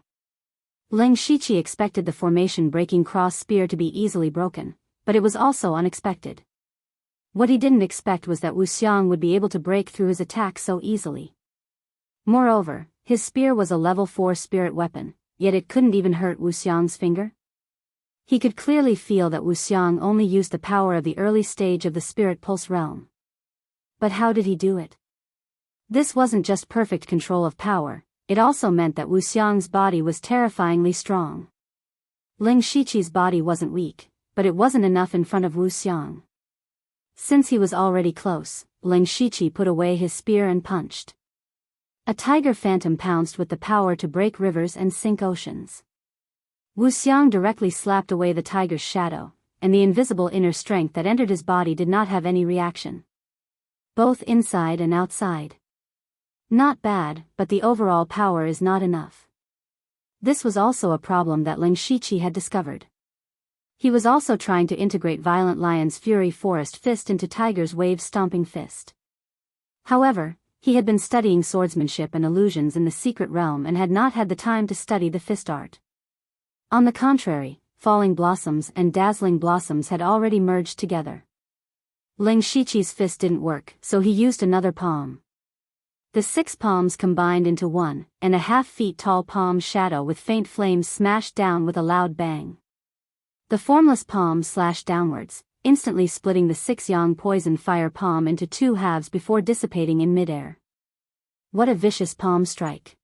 Ling Shiqi expected the formation-breaking cross spear to be easily broken, but it was also unexpected. What he didn't expect was that Wu Xiang would be able to break through his attack so easily. Moreover, his spear was a level 4 spirit weapon, yet it couldn't even hurt Wu Xiang's finger. He could clearly feel that Wu Xiang only used the power of the early stage of the spirit pulse realm. But how did he do it? This wasn't just perfect control of power, it also meant that Wu Xiang's body was terrifyingly strong. Ling Shiqi's body wasn't weak, but it wasn't enough in front of Wu Xiang. Since he was already close, Ling Shiqi put away his spear and punched. A tiger phantom pounced with the power to break rivers and sink oceans. Wu Xiang directly slapped away the tiger's shadow, and the invisible inner strength that entered his body did not have any reaction. Both inside and outside. Not bad, but the overall power is not enough. This was also a problem that Ling Shiqi had discovered. He was also trying to integrate Violent Lion's Fury Forest Fist into Tiger's Wave-Stomping Fist. However, he had been studying swordsmanship and illusions in the secret realm and had not had the time to study the fist art. On the contrary, Falling Blossoms and Dazzling Blossoms had already merged together. Ling Shiqi's fist didn't work, so he used another palm. The 6 palms combined into one, and a half-feet-tall palm shadow with faint flames smashed down with a loud bang. The formless palm slashed downwards, instantly splitting the 6-yang poison fire palm into 2 halves before dissipating in midair. What a vicious palm strike.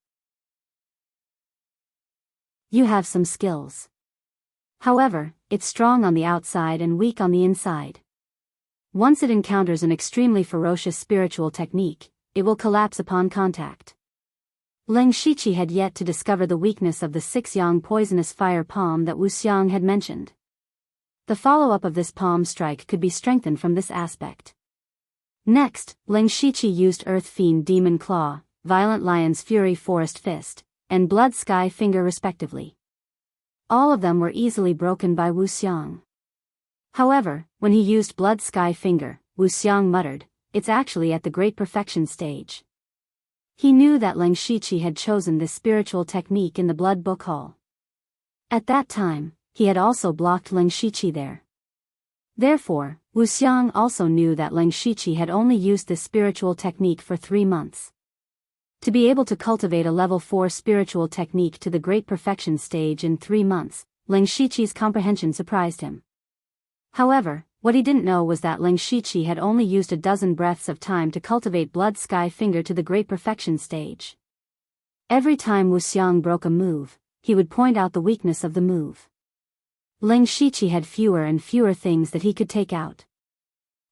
You have some skills. However, it's strong on the outside and weak on the inside. Once it encounters an extremely ferocious spiritual technique, it will collapse upon contact. Ling Shiqi had yet to discover the weakness of the 6-yang poisonous fire palm that Wu Xiang had mentioned. The follow-up of this palm strike could be strengthened from this aspect. Next, Ling Shiqi used Earth Fiend Demon Claw, Violent Lion's Fury Forest Fist, and Blood Sky Finger respectively. All of them were easily broken by Wu Xiang. However, when he used Blood Sky Finger, Wu Xiang muttered, "It's actually at the Great Perfection stage." He knew that Ling Shiqi had chosen this spiritual technique in the Blood Book Hall. At that time, he had also blocked Ling Shiqi there. Therefore, Wu Xiang also knew that Ling Shiqi had only used this spiritual technique for 3 months. To be able to cultivate a level 4 spiritual technique to the Great Perfection stage in 3 months, Ling Shiqi's comprehension surprised him. However, what he didn't know was that Ling Shiqi had only used a dozen breaths of time to cultivate Blood Sky Finger to the great perfection stage. Every time Wu Xiang broke a move, he would point out the weakness of the move. Ling Shiqi had fewer and fewer things that he could take out.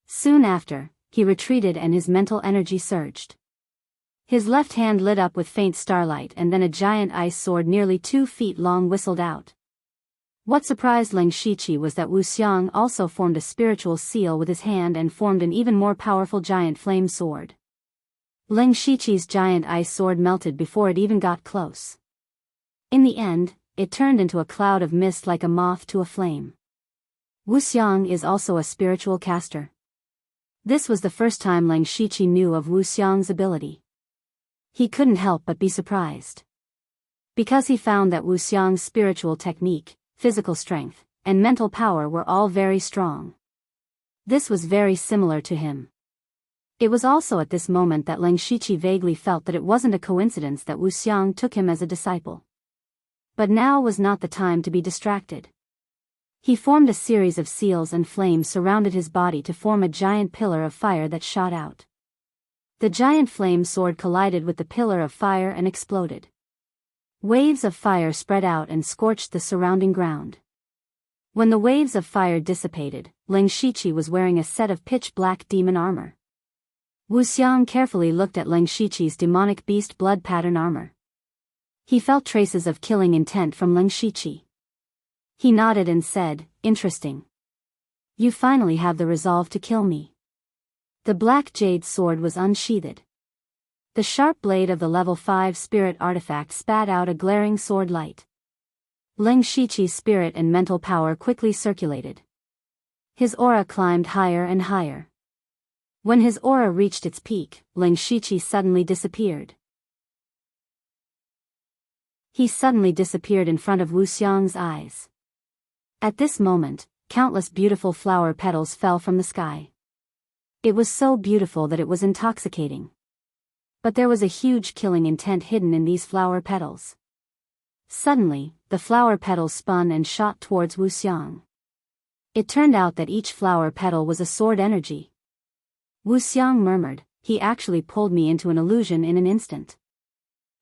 Soon after, he retreated and his mental energy surged. His left hand lit up with faint starlight and then a giant ice sword nearly 2 feet long whistled out. What surprised Ling Shiqi was that Wu Xiang also formed a spiritual seal with his hand and formed an even more powerful giant flame sword. Ling Shiqi's giant ice sword melted before it even got close. In the end, it turned into a cloud of mist like a moth to a flame. Wu Xiang is also a spiritual caster. This was the first time Ling Shiqi knew of Wu Xiang's ability. He couldn't help but be surprised. Because he found that Wu Xiang's spiritual technique, physical strength, and mental power were all very strong. This was very similar to him. It was also at this moment that Ling Shiqi vaguely felt that it wasn't a coincidence that Wu Xiang took him as a disciple. But now was not the time to be distracted. He formed a series of seals and flames surrounded his body to form a giant pillar of fire that shot out. The giant flame sword collided with the pillar of fire and exploded. Waves of fire spread out and scorched the surrounding ground. When the waves of fire dissipated, Ling Shiqi was wearing a set of pitch-black demon armor. Wu Xiang carefully looked at Ling Shiqi's demonic beast blood pattern armor. He felt traces of killing intent from Ling Shiqi. He nodded and said, "Interesting. You finally have the resolve to kill me." The black jade sword was unsheathed. The sharp blade of the level 5 spirit artifact spat out a glaring sword light. Ling Shiqi's spirit and mental power quickly circulated. His aura climbed higher and higher. When his aura reached its peak, Ling Shiqi suddenly disappeared. He suddenly disappeared in front of Wu Xiang's eyes. At this moment, countless beautiful flower petals fell from the sky. It was so beautiful that it was intoxicating. But there was a huge killing intent hidden in these flower petals. Suddenly, the flower petals spun and shot towards Wu Xiang. It turned out that each flower petal was a sword energy. Wu Xiang murmured, "He actually pulled me into an illusion in an instant.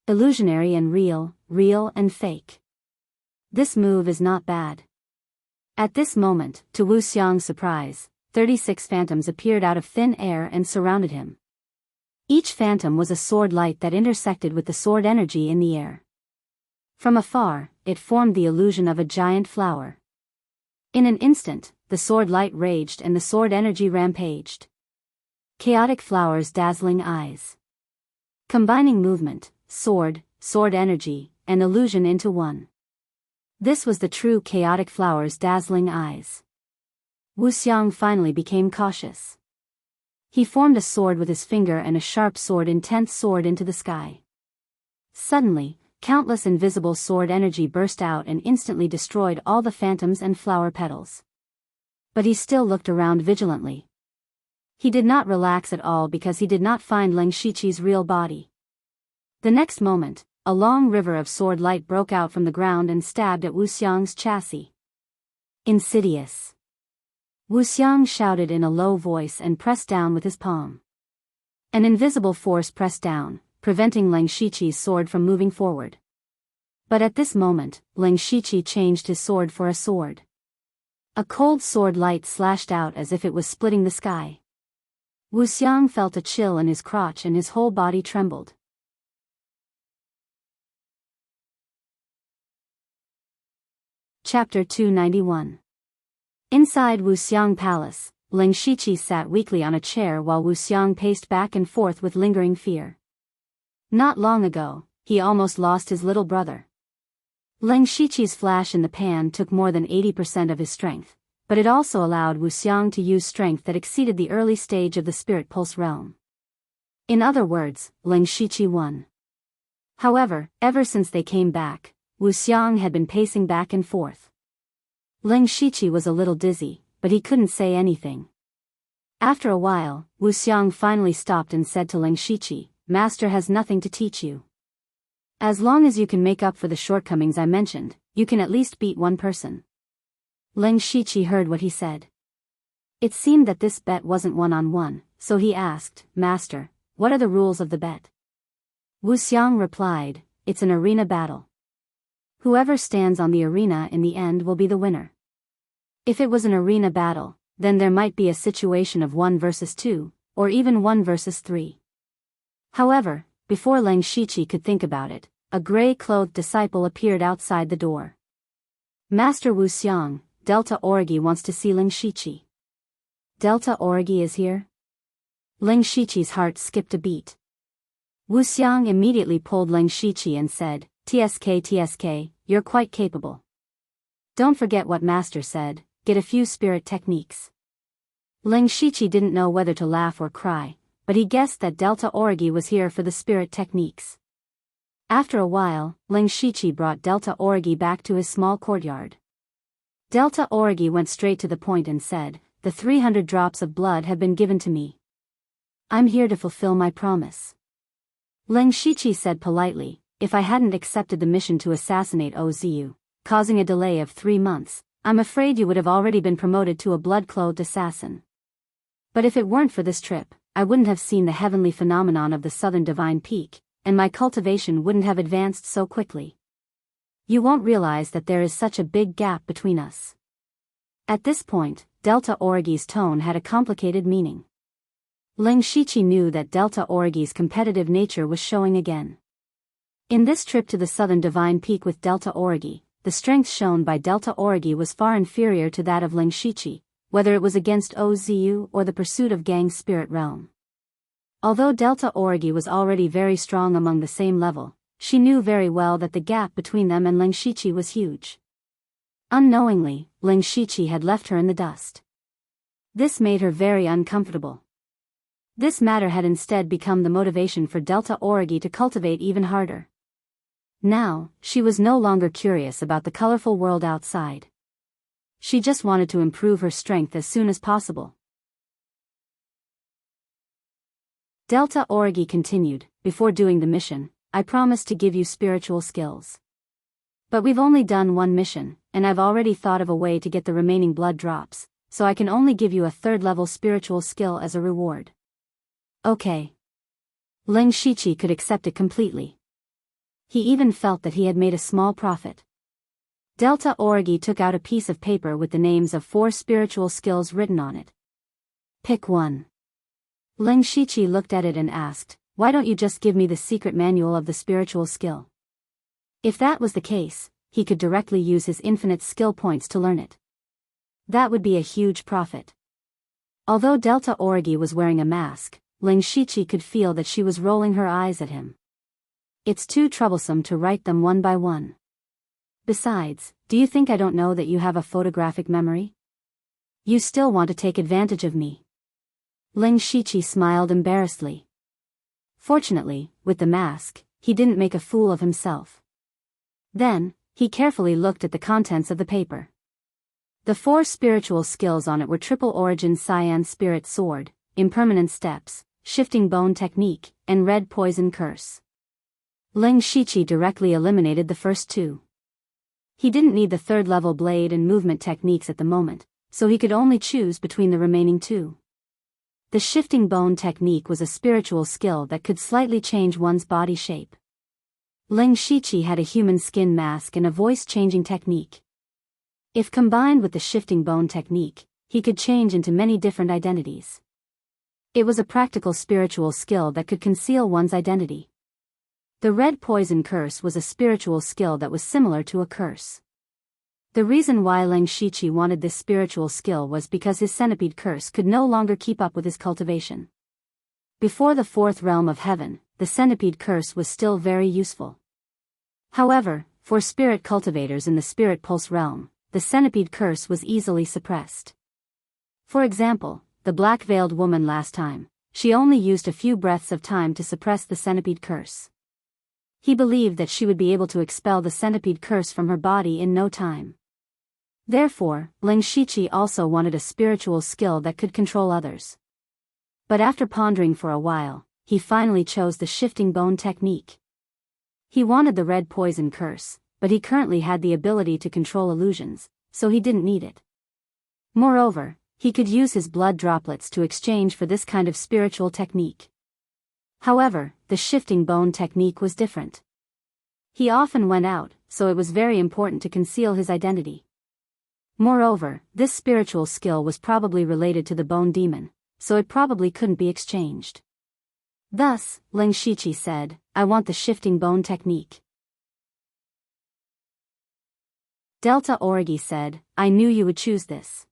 Illusionary and real, real and fake. This move is not bad." At this moment, to Wu Xiang's surprise, 36 phantoms appeared out of thin air and surrounded him. Each phantom was a sword light that intersected with the sword energy in the air. From afar, it formed the illusion of a giant flower. In an instant, the sword light raged and the sword energy rampaged. Chaotic flowers, dazzling eyes. Combining movement, sword energy, and illusion into one. This was the true chaotic flower's dazzling eyes. Wu Xiang finally became cautious. He formed a sword with his finger and a sharp sword, intense sword into the sky. Suddenly, countless invisible sword energy burst out and instantly destroyed all the phantoms and flower petals. But he still looked around vigilantly. He did not relax at all because he did not find Ling Shiqi's real body. The next moment, a long river of sword light broke out from the ground and stabbed at Wu Xiang's chassis. Insidious. Wu Xiang shouted in a low voice and pressed down with his palm. An invisible force pressed down, preventing Ling Shiqi's sword from moving forward. But at this moment, Ling Shiqi changed his sword for a sword. A cold sword light slashed out as if it was splitting the sky. Wu Xiang felt a chill in his crotch and his whole body trembled. Chapter 291. Inside Wu Xiang Palace, Ling Shiqi sat weakly on a chair while Wu Xiang paced back and forth with lingering fear. Not long ago, he almost lost his little brother. Ling Shiqi's flash in the pan took more than 80% of his strength, but it also allowed Wu Xiang to use strength that exceeded the early stage of the Spirit Pulse realm. In other words, Ling Shiqi won. However, ever since they came back, Wu Xiang had been pacing back and forth. Ling Shiqi was a little dizzy, but he couldn't say anything. After a while, Wu Xiang finally stopped and said to Ling Shiqi, "Master has nothing to teach you. As long as you can make up for the shortcomings I mentioned, you can at least beat one person." Ling Shiqi heard what he said. It seemed that this bet wasn't one-on-one, so he asked, "Master, what are the rules of the bet?" Wu Xiang replied, "It's an arena battle. Whoever stands on the arena in the end will be the winner." If it was an arena battle, then there might be a situation of 1 versus 2, or even 1 versus 3. However, before Leng Shiqi could think about it, a gray-clothed disciple appeared outside the door. "Master Wu Xiang, Delta Origi wants to see Leng Shiqi." "Delta Origi is here?" Leng Shiqi's heart skipped a beat. Wu Xiang immediately pulled Leng Shiqi and said, TSK, you're quite capable. Don't forget what Master said, get a few spirit techniques." Leng Shiqi didn't know whether to laugh or cry, but he guessed that Delta Origi was here for the spirit techniques. After a while, Leng Shiqi brought Delta Origi back to his small courtyard. Delta Origi went straight to the point and said, "The 300 drops of blood have been given to me. I'm here to fulfill my promise." Leng Shiqi said politely, "If I hadn't accepted the mission to assassinate Ozu, causing a delay of 3 months, I'm afraid you would have already been promoted to a blood-clothed assassin. But if it weren't for this trip, I wouldn't have seen the heavenly phenomenon of the southern divine peak, and my cultivation wouldn't have advanced so quickly. You won't realize that there is such a big gap between us." At this point, Delta Origi's tone had a complicated meaning. Leng Shiqi knew that Delta Origi's competitive nature was showing again. In this trip to the southern divine peak with Delta Origi, the strength shown by Delta Origi was far inferior to that of Leng Shiqi, whether it was against Ozu or the pursuit of Gang's spirit realm. Although Delta Origi was already very strong among the same level, she knew very well that the gap between them and Leng Shiqi was huge. Unknowingly, Leng Shiqi had left her in the dust. This made her very uncomfortable. This matter had instead become the motivation for Delta Origi to cultivate even harder. Now, she was no longer curious about the colorful world outside. She just wanted to improve her strength as soon as possible. Delta Origi continued, "Before doing the mission, I promised to give you spiritual skills. But we've only done one mission, and I've already thought of a way to get the remaining blood drops, so I can only give you a 3rd-level spiritual skill as a reward." Okay. Leng Shiqi could accept it completely. He even felt that he had made a small profit. Delta Origi took out a piece of paper with the names of 4 spiritual skills written on it. "Pick one." Leng Shiqi looked at it and asked, "Why don't you just give me the secret manual of the spiritual skill?" If that was the case, he could directly use his infinite skill points to learn it. That would be a huge profit. Although Delta Origi was wearing a mask, Leng Shiqi could feel that she was rolling her eyes at him. It's too troublesome to write them one by one. Besides, do you think I don't know that you have a photographic memory? You still want to take advantage of me. Leng Shiqi smiled embarrassedly. Fortunately, with the mask, he didn't make a fool of himself. Then, he carefully looked at the contents of the paper. The 4 spiritual skills on it were Triple Origin Cyan Spirit Sword, Impermanent Steps, Shifting Bone Technique, and Red Poison Curse. Leng Shiqi directly eliminated the first 2. He didn't need the 3rd-level blade and movement techniques at the moment, so he could only choose between the remaining 2. The Shifting Bone Technique was a spiritual skill that could slightly change one's body shape. Leng Shiqi had a human skin mask and a voice-changing technique. If combined with the Shifting Bone Technique, he could change into many different identities. It was a practical spiritual skill that could conceal one's identity. The Red Poison Curse was a spiritual skill that was similar to a curse. The reason why Leng Shiqi wanted this spiritual skill was because his centipede curse could no longer keep up with his cultivation. Before the 4th realm of heaven, the centipede curse was still very useful. However, for spirit cultivators in the spirit pulse realm, the centipede curse was easily suppressed. For example, the black-veiled woman last time, she only used a few breaths of time to suppress the centipede curse. He believed that she would be able to expel the centipede curse from her body in no time. Therefore, Leng Shiqi also wanted a spiritual skill that could control others. But after pondering for a while, he finally chose the Shifting Bone Technique. He wanted the Red Poison Curse, but he currently had the ability to control illusions, so he didn't need it. Moreover, He could use his blood droplets to exchange for this kind of spiritual technique. However, the shifting bone technique was different. He often went out, so it was very important to conceal his identity. Moreover, this spiritual skill was probably related to the bone demon, so it probably couldn't be exchanged. Thus, Ling Shiqi said, "I want the shifting bone technique." Delta Origi said, "I knew you would choose this.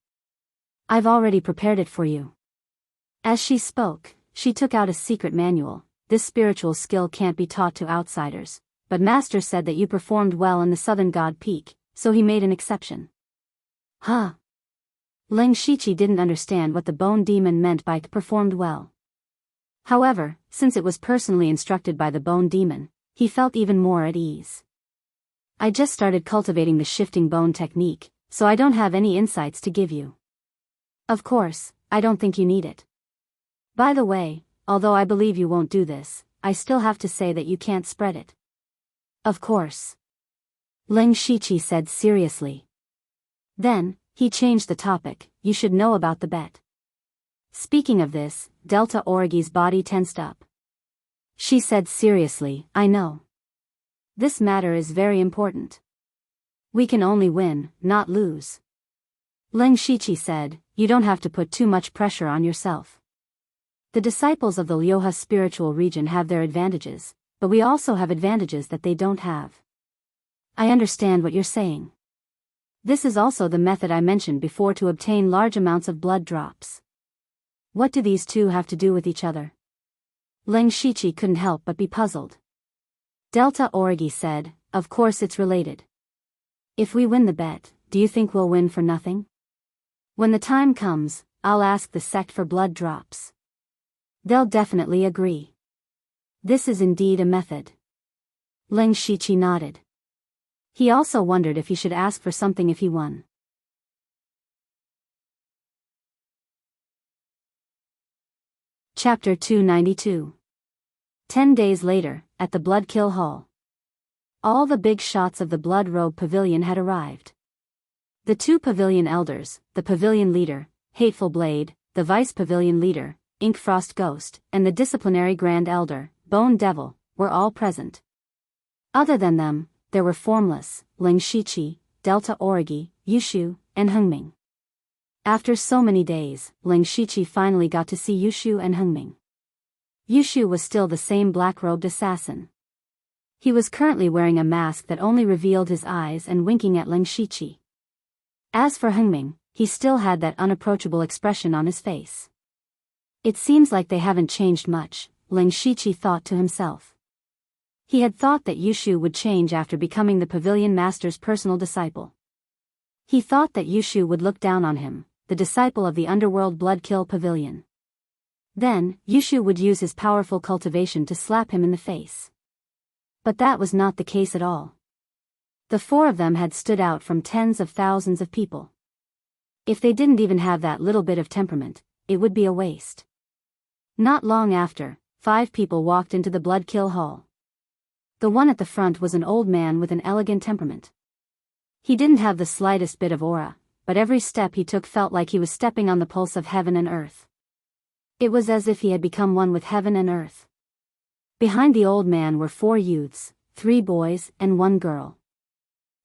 I've already prepared it for you." As she spoke, she took out a secret manual. "This spiritual skill can't be taught to outsiders, but Master said that you performed well in the Southern God Peak, so he made an exception." Huh? Ling Shiqi didn't understand what the bone demon meant by performed well. However, since it was personally instructed by the bone demon, he felt even more at ease. "I just started cultivating the shifting bone technique, so I don't have any insights to give you. Of course, I don't think you need it. By the way, although I believe you won't do this, I still have to say that you can't spread it." "Of course," Ling Shiqi said seriously. Then, he changed the topic. "You should know about the bet." Speaking of this, Delta Origi's body tensed up. She said seriously, "I know. This matter is very important. We can only win, not lose." Ling Shiqi said, "You don't have to put too much pressure on yourself. The disciples of the Lyoha spiritual region have their advantages, but we also have advantages that they don't have. I understand what you're saying. This is also the method I mentioned before to obtain large amounts of blood drops. What do these two have to do with each other?" Ling Shiqi couldn't help but be puzzled. Delta Origi said, "Of course it's related. If we win the bet, do you think we'll win for nothing? When the time comes, I'll ask the sect for blood drops. They'll definitely agree. This is indeed a method." Ling Shiqi nodded. He also wondered if he should ask for something if he won. Chapter 292. 10 days later, at the Bloodkill Hall. All the big shots of the Blood Robe Pavilion had arrived. The two pavilion elders, the pavilion leader, Hateful Blade, the vice pavilion leader, Inkfrost Ghost, and the disciplinary Grand Elder, Bone Devil, were all present. Other than them, there were Formless, Ling Shiqi, Delta Origi, Yushu, and Hengming. After so many days, Ling Shiqi finally got to see Yushu and Hengming. Yushu was still the same black-robed assassin. He was currently wearing a mask that only revealed his eyes and winking at Ling Shiqi. As for Hengming, he still had that unapproachable expression on his face. It seems like they haven't changed much, Ling Shiqi thought to himself. He had thought that Yushu would change after becoming the pavilion master's personal disciple. He thought that Yushu would look down on him, the disciple of the underworld Bloodkill Pavilion. Then, Yushu would use his powerful cultivation to slap him in the face. But that was not the case at all. The four of them had stood out from tens of thousands of people. If they didn't even have that little bit of temperament, it would be a waste. Not long after, 5 people walked into the Bloodkill Hall. The one at the front was an old man with an elegant temperament. He didn't have the slightest bit of aura, but every step he took felt like he was stepping on the pulse of heaven and earth. It was as if he had become one with heaven and earth. Behind the old man were 4 youths, 3 boys and 1 girl.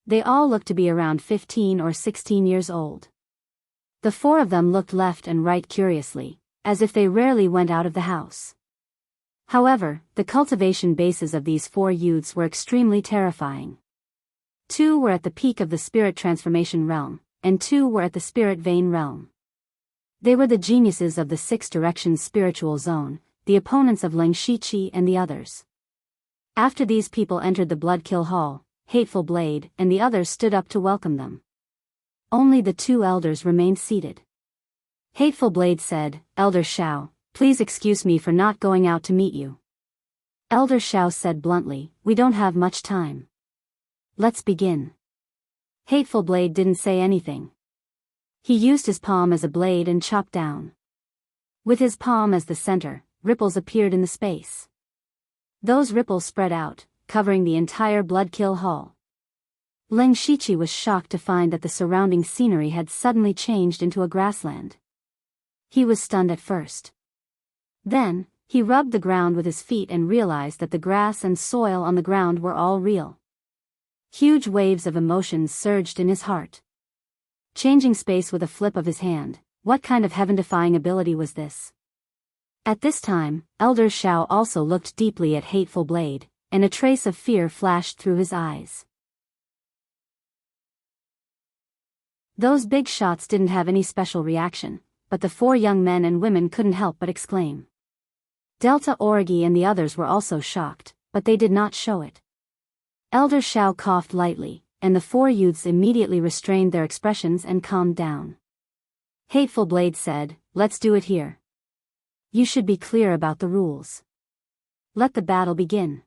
They all looked to be around 15 or 16 years old. The 4 of them looked left and right curiously, as if they rarely went out of the house. However, the cultivation bases of these 4 youths were extremely terrifying. 2 were at the peak of the spirit transformation realm, and 2 were at the spirit vein realm. They were the geniuses of the 6 directions spiritual zone, the opponents of Ling Shiqi and the others. After these people entered the Bloodkill Hall, Hateful Blade and the others stood up to welcome them. Only the 2 elders remained seated. Hateful Blade said, "Elder Shao, please excuse me for not going out to meet you." Elder Shao said bluntly, "We don't have much time. Let's begin." Hateful Blade didn't say anything. He used his palm as a blade and chopped down. With his palm as the center, ripples appeared in the space. Those ripples spread out, covering the entire Bloodkill Hall. Ling Shiqi was shocked to find that the surrounding scenery had suddenly changed into a grassland. He was stunned at first. Then, he rubbed the ground with his feet and realized that the grass and soil on the ground were all real. Huge waves of emotions surged in his heart. Changing space with a flip of his hand, what kind of heaven-defying ability was this? At this time, Elder Shao also looked deeply at Hateful Blade, and a trace of fear flashed through his eyes. Those big shots didn't have any special reaction, but the 4 young men and women couldn't help but exclaim. Delta Origi and the others were also shocked, but they did not show it. Elder Shao coughed lightly, and the 4 youths immediately restrained their expressions and calmed down. Hateful Blade said, "Let's do it here. You should be clear about the rules. Let the battle begin."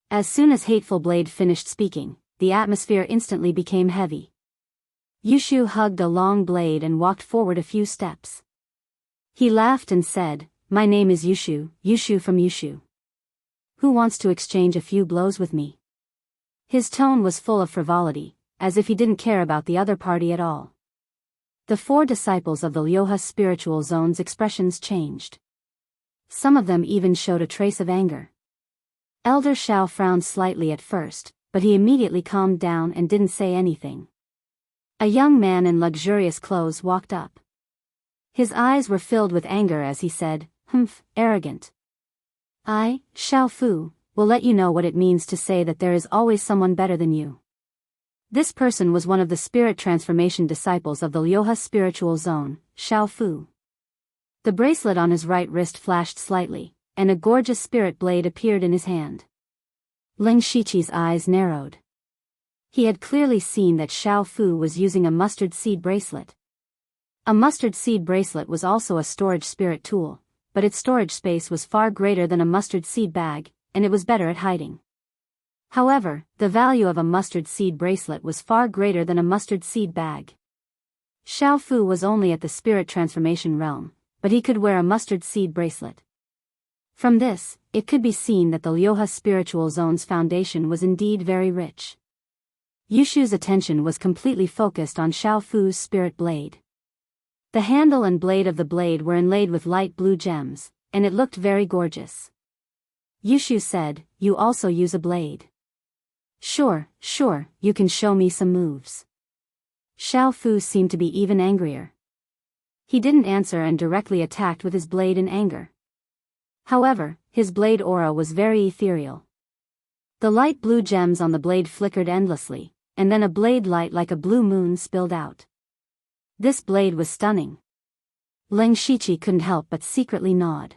As soon as Hateful Blade finished speaking, the atmosphere instantly became heavy. Yushu hugged a long blade and walked forward a few steps. He laughed and said, "My name is Yushu, Yushu from Yushu. Who wants to exchange a few blows with me?" His tone was full of frivolity, as if he didn't care about the other party at all. The 4 disciples of the Lyoha spiritual zone's expressions changed. Some of them even showed a trace of anger. Elder Shao frowned slightly at first, but he immediately calmed down and didn't say anything. A young man in luxurious clothes walked up. His eyes were filled with anger as he said, "Humph, arrogant. I, Shao Fu, will let you know what it means to say that there is always someone better than you." This person was one of the spirit transformation disciples of the Lyoha spiritual zone, Shao Fu. The bracelet on his right wrist flashed slightly, and a gorgeous spirit blade appeared in his hand. Ling Shiqi's eyes narrowed. He had clearly seen that Shao Fu was using a mustard seed bracelet. A mustard seed bracelet was also a storage spirit tool, but its storage space was far greater than a mustard seed bag, and it was better at hiding. However, the value of a mustard seed bracelet was far greater than a mustard seed bag. Shao Fu was only at the spirit transformation realm, but he could wear a mustard seed bracelet. From this, it could be seen that the Lyoha spiritual zone's foundation was indeed very rich. Yushu's attention was completely focused on Shao Fu's spirit blade. The handle and blade of the blade were inlaid with light blue gems, and it looked very gorgeous. Yushu said, "You also use a blade?" Sure, you can show me some moves." Shao Fu seemed to be even angrier. He didn't answer and directly attacked with his blade in anger. However, his blade aura was very ethereal. The light blue gems on the blade flickered endlessly, and then a blade light like a blue moon spilled out. This blade was stunning. Ling Shiqi couldn't help but secretly nod.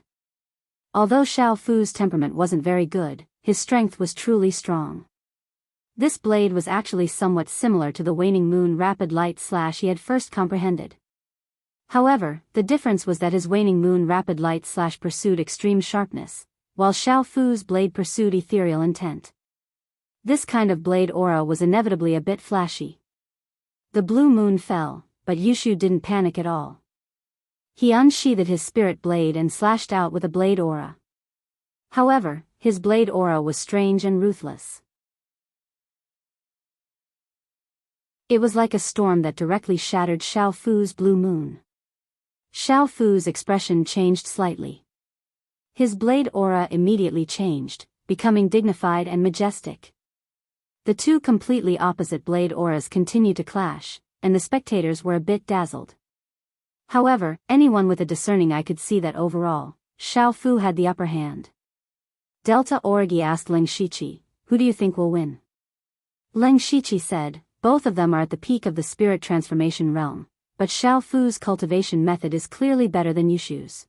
Although Shao Fu's temperament wasn't very good, his strength was truly strong. This blade was actually somewhat similar to the waning moon rapid light slash he had first comprehended. However, the difference was that his waning moon rapid light slash pursued extreme sharpness, while Shao Fu's blade pursued ethereal intent. This kind of blade aura was inevitably a bit flashy. The blue moon fell, but Yushu didn't panic at all. He unsheathed his spirit blade and slashed out with a blade aura. However, his blade aura was strange and ruthless. It was like a storm that directly shattered Shao Fu's blue moon. Shao Fu's expression changed slightly. His blade aura immediately changed, becoming dignified and majestic. The 2 completely opposite blade auras continued to clash, and the spectators were a bit dazzled. However, anyone with a discerning eye could see that overall, Shao Fu had the upper hand. Delta Origi asked Ling Shiqi, "Who do you think will win?" Ling Shiqi said, "Both of them are at the peak of the spirit transformation realm, but Shao Fu's cultivation method is clearly better than Yushu's.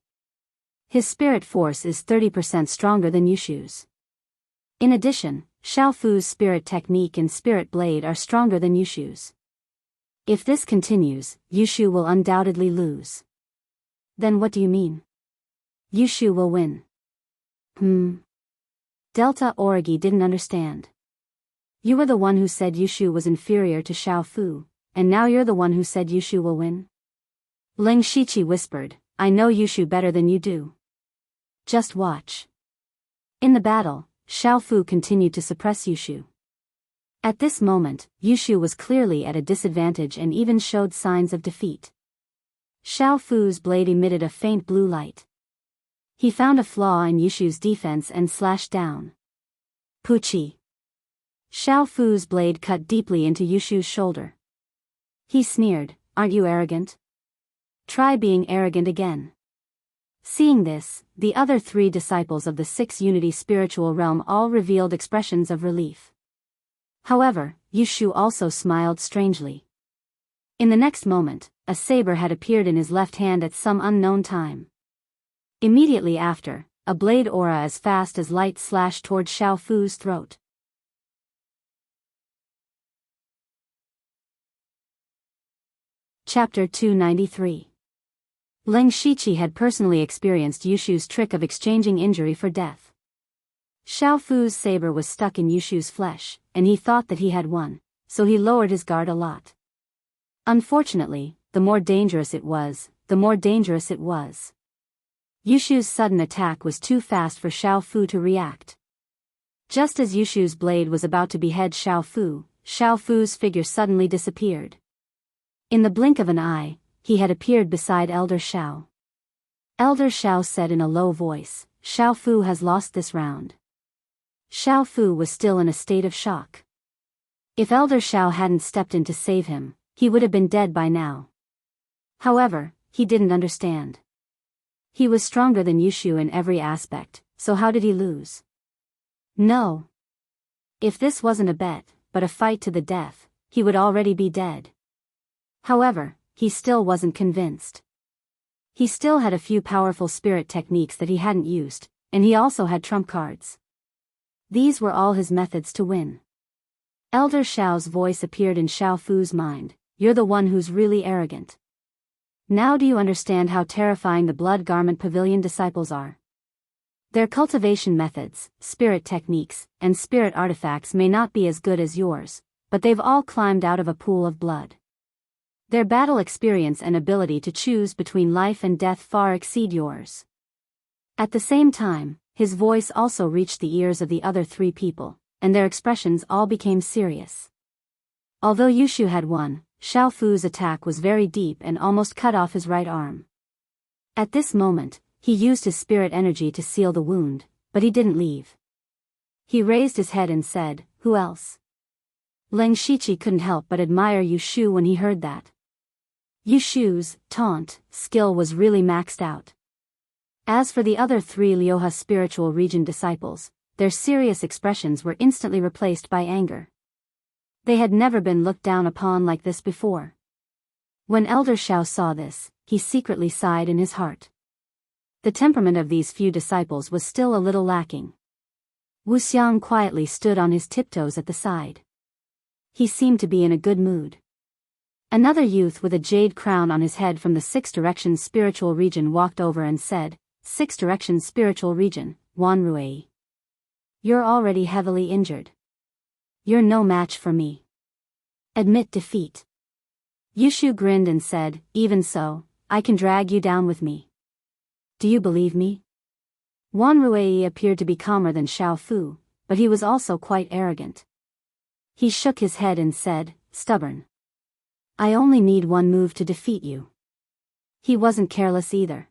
His spirit force is 30% stronger than Yushu's. In addition, Shao Fu's spirit technique and spirit blade are stronger than Yushu's. If this continues, Yushu will undoubtedly lose." "Then what do you mean?" "Yushu will win." Delta Origi didn't understand. "You were the one who said Yushu was inferior to Shao Fu, and now you're the one who said Yushu will win?" Ling Shiqi whispered, "I know Yushu better than you do. Just watch." In the battle, Shao Fu continued to suppress Yushu. At this moment, Yushu was clearly at a disadvantage and even showed signs of defeat. Xiao Fu's blade emitted a faint blue light. He found a flaw in Yushu's defense and slashed down. Puchi. Xiao Fu's blade cut deeply into Yushu's shoulder. He sneered, "Aren't you arrogant? Try being arrogant again." Seeing this, the other 3 disciples of the 6 Unity spiritual realm all revealed expressions of relief. However, Yushu also smiled strangely. In the next moment, a saber had appeared in his left hand at some unknown time. Immediately after, a blade aura as fast as light slashed toward Xiao Fu's throat. Chapter 293. Leng Shiqi had personally experienced Yushu's trick of exchanging injury for death. Xiao Fu's saber was stuck in Yushu's flesh, and he thought that he had won, so he lowered his guard a lot. Unfortunately, the more dangerous it was, the more dangerous it was. Yushu's sudden attack was too fast for Xiao Fu to react. Just as Yushu's blade was about to behead Xiao Fu's figure suddenly disappeared. In the blink of an eye, he had appeared beside Elder Xiao. Elder Xiao said in a low voice, "Xiao Fu has lost this round." Xiao Fu was still in a state of shock. If Elder Xiao hadn't stepped in to save him, he would have been dead by now. However, he didn't understand. He was stronger than Yushu in every aspect, so how did he lose? No. If this wasn't a bet, but a fight to the death, he would already be dead. However, he still wasn't convinced. He still had a few powerful spirit techniques that he hadn't used, and he also had trump cards. These were all his methods to win. Elder Xiao's voice appeared in Xiao Fu's mind, "You're the one who's really arrogant. Now do you understand how terrifying the Blood Garment Pavilion disciples are? Their cultivation methods, spirit techniques, and spirit artifacts may not be as good as yours, but they've all climbed out of a pool of blood. Their battle experience and ability to choose between life and death far exceed yours." At the same time, his voice also reached the ears of the other 3 people, and their expressions all became serious. Although Yushu had won, Xiao Fu's attack was very deep and almost cut off his right arm. At this moment, he used his spirit energy to seal the wound, but he didn't leave. He raised his head and said, "Who else?" Leng Shiqi couldn't help but admire Yushu when he heard that. Yushu's taunt skill was really maxed out. As for the other 3 Lioha spiritual region disciples, their serious expressions were instantly replaced by anger. They had never been looked down upon like this before. When Elder Xiao saw this, he secretly sighed in his heart. The temperament of these few disciples was still a little lacking. Wu Xiang quietly stood on his tiptoes at the side. He seemed to be in a good mood. Another youth with a jade crown on his head from the 6 Directions spiritual region walked over and said, 6 Directions spiritual region, Wanruei. You're already heavily injured. You're no match for me. Admit defeat. Yushu grinned and said, "Even so, I can drag you down with me. Do you believe me?" Wanruei appeared to be calmer than Xiao Fu, but he was also quite arrogant. He shook his head and said, "Stubborn. I only need one move to defeat you." He wasn't careless either.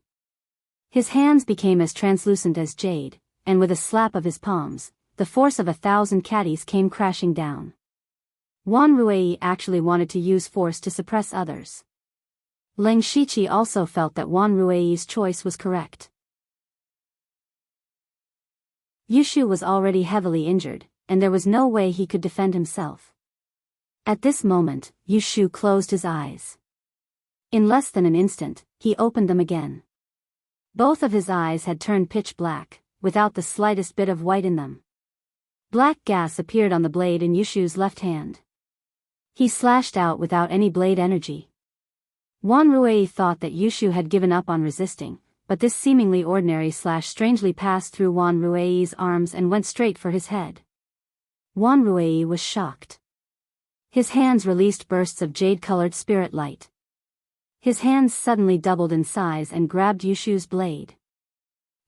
His hands became as translucent as jade, and with a slap of his palms, the force of 1,000 caddies came crashing down. Wanruei actually wanted to use force to suppress others. Leng Shiqi also felt that Wanruei's choice was correct. Yushu was already heavily injured, and there was no way he could defend himself. At this moment, Yushu closed his eyes. In less than an instant, he opened them again. Both of his eyes had turned pitch black, without the slightest bit of white in them. Black gas appeared on the blade in Yushu's left hand. He slashed out without any blade energy. Wanruei thought that Yushu had given up on resisting, but this seemingly ordinary slash strangely passed through Wanruei's arms and went straight for his head. Wanruei was shocked. His hands released bursts of jade-colored spirit light. His hands suddenly doubled in size and grabbed Yushu's blade.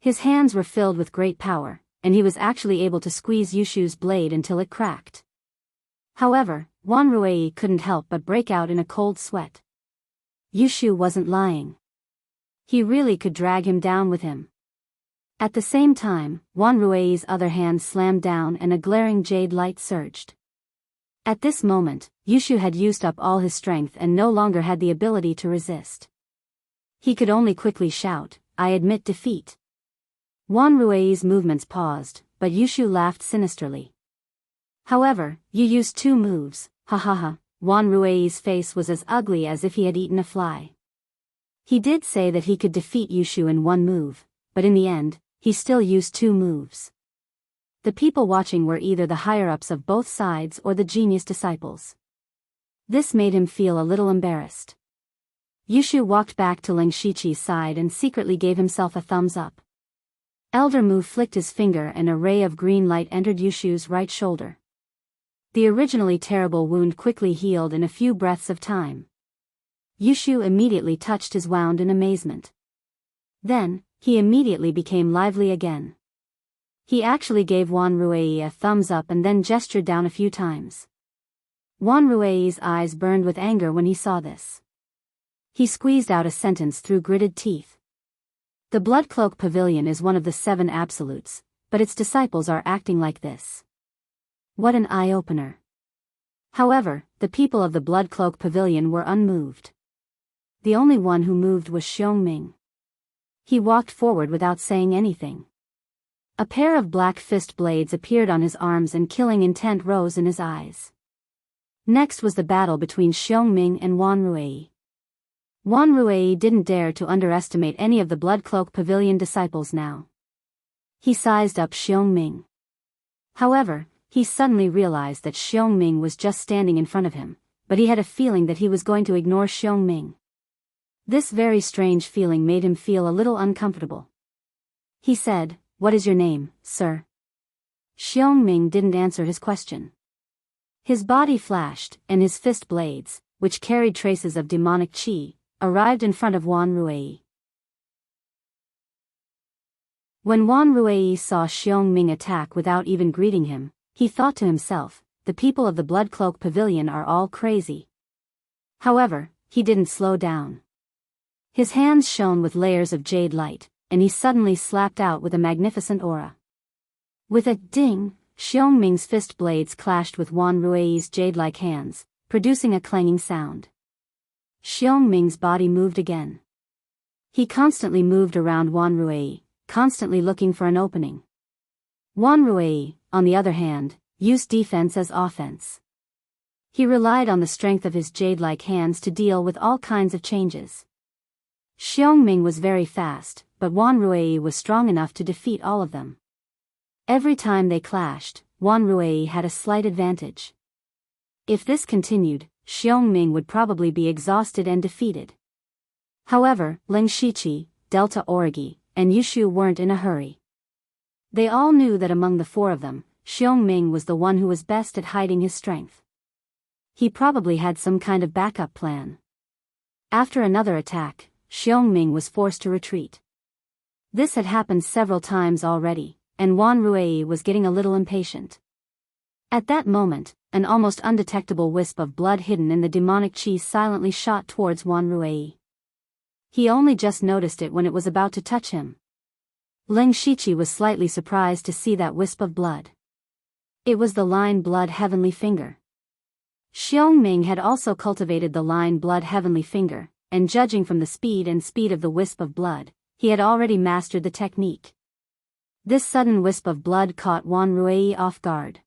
His hands were filled with great power, and he was actually able to squeeze Yushu's blade until it cracked. However, Wanruei couldn't help but break out in a cold sweat. Yushu wasn't lying. He really could drag him down with him. At the same time, Wanruei's other hand slammed down and a glaring jade light surged. At this moment, Yushu had used up all his strength and no longer had the ability to resist. He could only quickly shout, "I admit defeat." Wanruei's movements paused, but Yushu laughed sinisterly. "However, you used 2 moves, ha ha ha." Wanruei's face was as ugly as if he had eaten a fly. He did say that he could defeat Yushu in 1 move, but in the end, he still used 2 moves. The people watching were either the higher-ups of both sides or the genius disciples. This made him feel a little embarrassed. Yushu walked back to Ling Shiqi's side and secretly gave himself a thumbs up. Elder Mu flicked his finger and a ray of green light entered Yushu's right shoulder. The originally terrible wound quickly healed in a few breaths of time. Yushu immediately touched his wound in amazement. Then, he immediately became lively again. He actually gave Wanruei a thumbs up and then gestured down a few times. Wanruei's eyes burned with anger when he saw this. He squeezed out a sentence through gritted teeth. The Blood Cloak Pavilion is one of the 7 absolutes, but its disciples are acting like this. What an eye-opener. However, the people of the Blood Cloak Pavilion were unmoved. The only one who moved was Xiongming. He walked forward without saying anything. A pair of black fist blades appeared on his arms and killing intent rose in his eyes. Next was the battle between Xiongming and Wanruei. Wanruei didn't dare to underestimate any of the Blood Cloak Pavilion disciples now. He sized up Xiongming. However, he suddenly realized that Xiongming was just standing in front of him, but he had a feeling that he was going to ignore Xiongming. This very strange feeling made him feel a little uncomfortable. He said, "What is your name, sir?" Xiongming didn't answer his question. His body flashed, and his fist blades, which carried traces of demonic qi, arrived in front of Wanruei. When Wanruei saw Xiongming attack without even greeting him, he thought to himself, the people of the Blood Cloak Pavilion are all crazy. However, he didn't slow down. His hands shone with layers of jade light, and he suddenly slapped out with a magnificent aura. With a ding, Xiongming's fist blades clashed with Wanruei's jade-like hands, producing a clanging sound. Xiongming's body moved again. He constantly moved around Wanruei, constantly looking for an opening. Wanruei, on the other hand, used defense as offense. He relied on the strength of his jade-like hands to deal with all kinds of changes. Xiongming was very fast, but Wanruei was strong enough to defeat all of them. Every time they clashed, Wanruei had a slight advantage. If this continued, Xiongming would probably be exhausted and defeated. However, Ling Shiqi, Delta Origi, and Yushu weren't in a hurry. They all knew that among the 4 of them, Xiongming was the one who was best at hiding his strength. He probably had some kind of backup plan. After another attack, Xiongming was forced to retreat. This had happened several times already, and Wanruei was getting a little impatient. At that moment, an almost undetectable wisp of blood hidden in the demonic qi silently shot towards Wanruei. He only just noticed it when it was about to touch him. Ling Shiqi was slightly surprised to see that wisp of blood. It was the Line Blood Heavenly Finger. Xiongming had also cultivated the Line Blood Heavenly Finger, and judging from the speed of the wisp of blood, he had already mastered the technique. This sudden wisp of blood caught Wanruei off guard.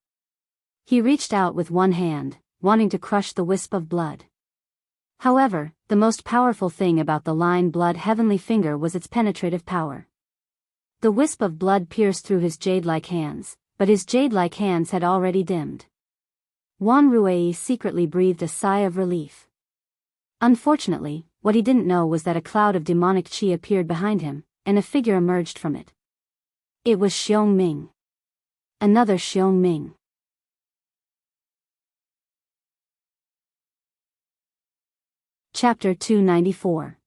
He reached out with one hand, wanting to crush the wisp of blood. However, the most powerful thing about the Line Blood Heavenly Finger was its penetrative power. The wisp of blood pierced through his jade-like hands, but his jade-like hands had already dimmed. Wanruei secretly breathed a sigh of relief. Unfortunately, what he didn't know was that a cloud of demonic qi appeared behind him, and a figure emerged from it. It was Xiongming. Another Xiongming. Chapter 294.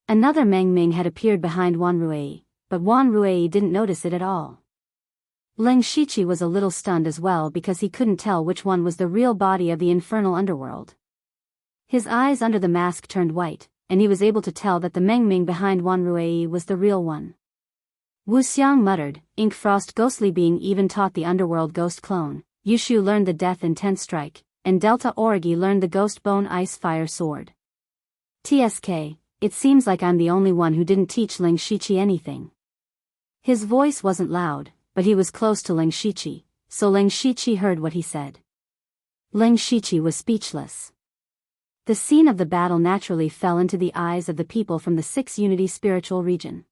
Another Mengming had appeared behind Wanruei, but Wanruei didn't notice it at all. Ling Shiqi was a little stunned as well because he couldn't tell which one was the real body of the infernal underworld. His eyes under the mask turned white, and he was able to tell that the Mengming behind Wanruei was the real one. Wu Xiang muttered, Ink Frost ghostly being even taught the underworld ghost clone, Yushu learned the death intent strike, and Delta Origi learned the ghost bone ice fire sword. TSK, it seems like I'm the only one who didn't teach Ling Shiqi anything. His voice wasn't loud, but he was close to Ling Shiqi, so Ling Shiqi heard what he said. Ling Shiqi was speechless. The scene of the battle naturally fell into the eyes of the people from the 6 Unity spiritual region.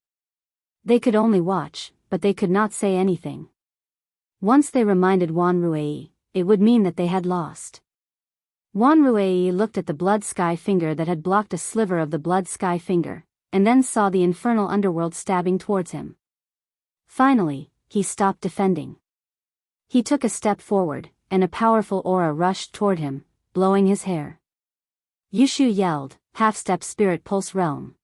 They could only watch, but they could not say anything. Once they reminded Wanruei, it would mean that they had lost. Wanruei looked at the blood sky finger that had blocked a sliver of the blood sky finger, and then saw the infernal underworld stabbing towards him. Finally, he stopped defending. He took a step forward, and a powerful aura rushed toward him, blowing his hair. Yushu yelled, half-step spirit pulse realm.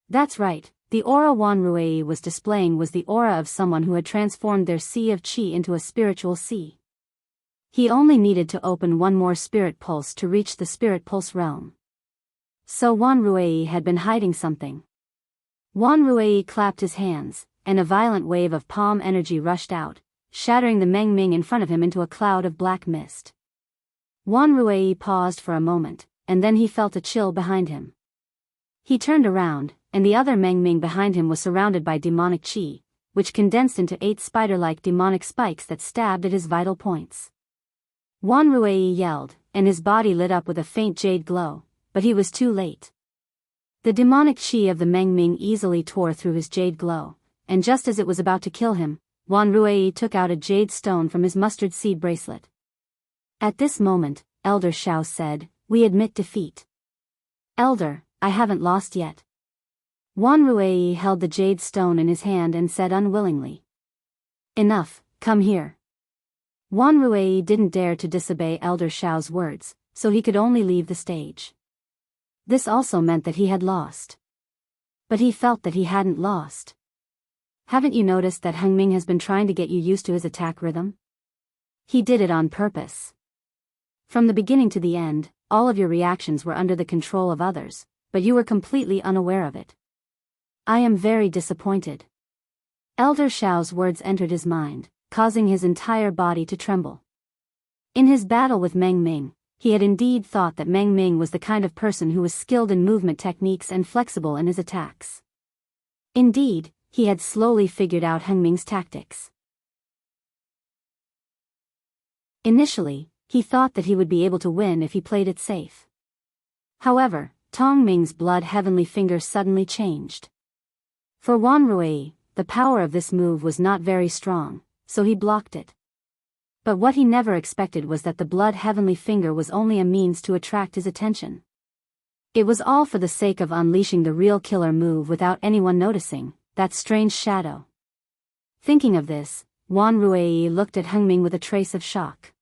That's right, the aura Wanruei was displaying was the aura of someone who had transformed their sea of qi into a spiritual sea. He only needed to open one more spirit pulse to reach the spirit pulse realm. So Wanruei had been hiding something. Wanruei clapped his hands, and a violent wave of palm energy rushed out, shattering the Mengming in front of him into a cloud of black mist. Wanruei paused for a moment, and then he felt a chill behind him. He turned around, and the other Mengming behind him was surrounded by demonic qi, which condensed into 8 spider-like demonic spikes that stabbed at his vital points. Wanruei yelled, and his body lit up with a faint jade glow, but he was too late. The demonic qi of the Mengming easily tore through his jade glow, and just as it was about to kill him, Wanruei took out a jade stone from his mustard seed bracelet. At this moment, Elder Shao said, "We admit defeat." "Elder, I haven't lost yet." Wanruei held the jade stone in his hand and said unwillingly. "Enough, come here." Wanruei didn't dare to disobey Elder Shao's words, so he could only leave the stage. This also meant that he had lost. But he felt that he hadn't lost. Haven't you noticed that Hengming has been trying to get you used to his attack rhythm? He did it on purpose. From the beginning to the end, all of your reactions were under the control of others, but you were completely unaware of it. I am very disappointed. Elder Shao's words entered his mind, causing his entire body to tremble. In his battle with Meng Ming, he had indeed thought that Meng Ming was the kind of person who was skilled in movement techniques and flexible in his attacks. Indeed, he had slowly figured out Hengming's tactics. Initially, he thought that he would be able to win if he played it safe. However, Tong Ming's blood heavenly finger suddenly changed. For Wanruei, the power of this move was not very strong, so he blocked it. But what he never expected was that the blood heavenly finger was only a means to attract his attention. It was all for the sake of unleashing the real killer move without anyone noticing, that strange shadow. Thinking of this, Wanruei looked at Hengming with a trace of shock.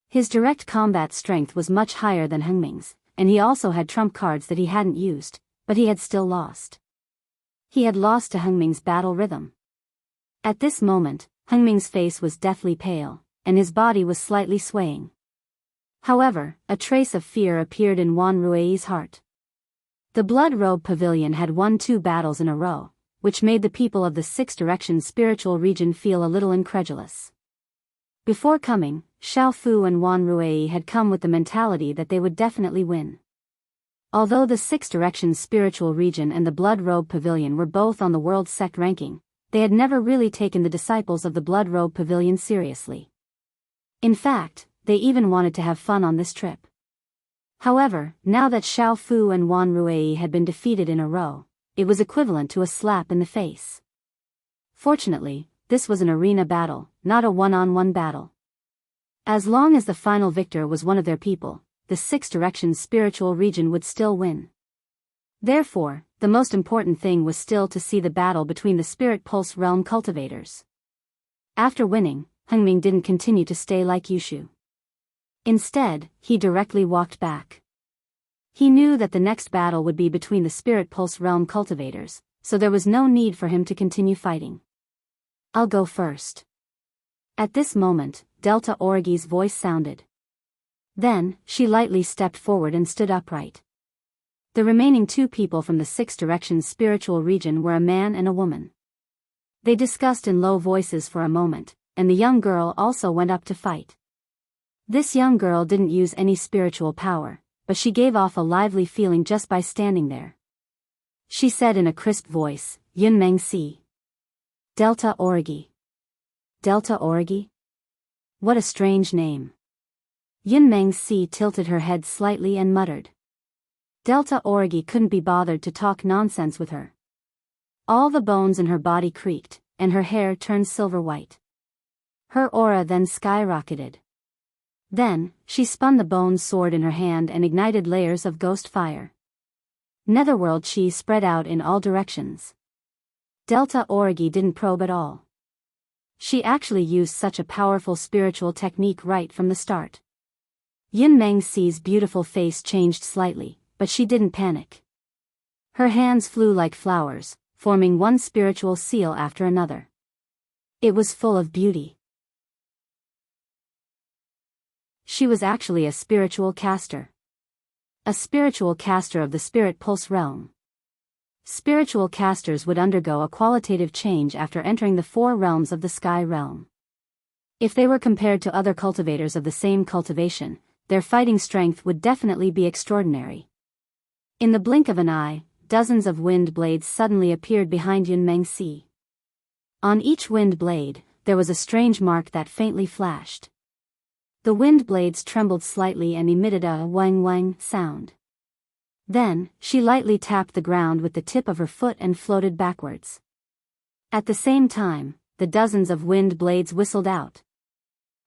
His direct combat strength was much higher than Hengming's, and he also had trump cards that he hadn't used, but he had still lost. He had lost to Hengming's battle rhythm. At this moment, Hengming's face was deathly pale, and his body was slightly swaying. However, a trace of fear appeared in Wanruei's heart. The Blood Robe Pavilion had won 2 battles in a row, which made the people of the 6 Directions spiritual region feel a little incredulous. Before coming, Xiao Fu and Wanruei had come with the mentality that they would definitely win. Although the 6 Directions spiritual region and the Blood Robe Pavilion were both on the world sect ranking, they had never really taken the disciples of the Blood Robe Pavilion seriously. In fact, they even wanted to have fun on this trip. However, now that Xiao Fu and Wanruei had been defeated in a row, it was equivalent to a slap in the face. Fortunately, this was an arena battle, not a one-on-one battle. As long as the final victor was one of their people, the 6 Directions spiritual region would still win. Therefore, the most important thing was still to see the battle between the Spirit Pulse Realm cultivators. After winning, Hengming didn't continue to stay like Yushu. Instead, he directly walked back. He knew that the next battle would be between the Spirit Pulse Realm cultivators, so there was no need for him to continue fighting. I'll go first. At this moment, Delta Origi's voice sounded. Then, she lightly stepped forward and stood upright. The remaining two people from the Six Directions spiritual region were a man and a woman. They discussed in low voices for a moment, and the young girl also went up to fight. This young girl didn't use any spiritual power, but she gave off a lively feeling just by standing there. She said in a crisp voice, "Yunmeng Si. Delta Origi." Delta Origi? What a strange name. Yunmeng Si tilted her head slightly and muttered. Delta Origi couldn't be bothered to talk nonsense with her. All the bones in her body creaked, and her hair turned silver white. Her aura then skyrocketed. Then, she spun the bone sword in her hand and ignited layers of ghost fire. Netherworld chi spread out in all directions. Delta Origi didn't probe at all. She actually used such a powerful spiritual technique right from the start. Yunmeng Si's beautiful face changed slightly, but she didn't panic. Her hands flew like flowers, forming one spiritual seal after another. It was full of beauty. She was actually a spiritual caster. A spiritual caster of the Spirit Pulse realm. Spiritual casters would undergo a qualitative change after entering the four realms of the sky realm. If they were compared to other cultivators of the same cultivation, their fighting strength would definitely be extraordinary. In the blink of an eye, dozens of wind blades suddenly appeared behind Yunmeng Si. On each wind blade, there was a strange mark that faintly flashed. The wind blades trembled slightly and emitted a wang wang sound. Then, she lightly tapped the ground with the tip of her foot and floated backwards. At the same time, the dozens of wind blades whistled out.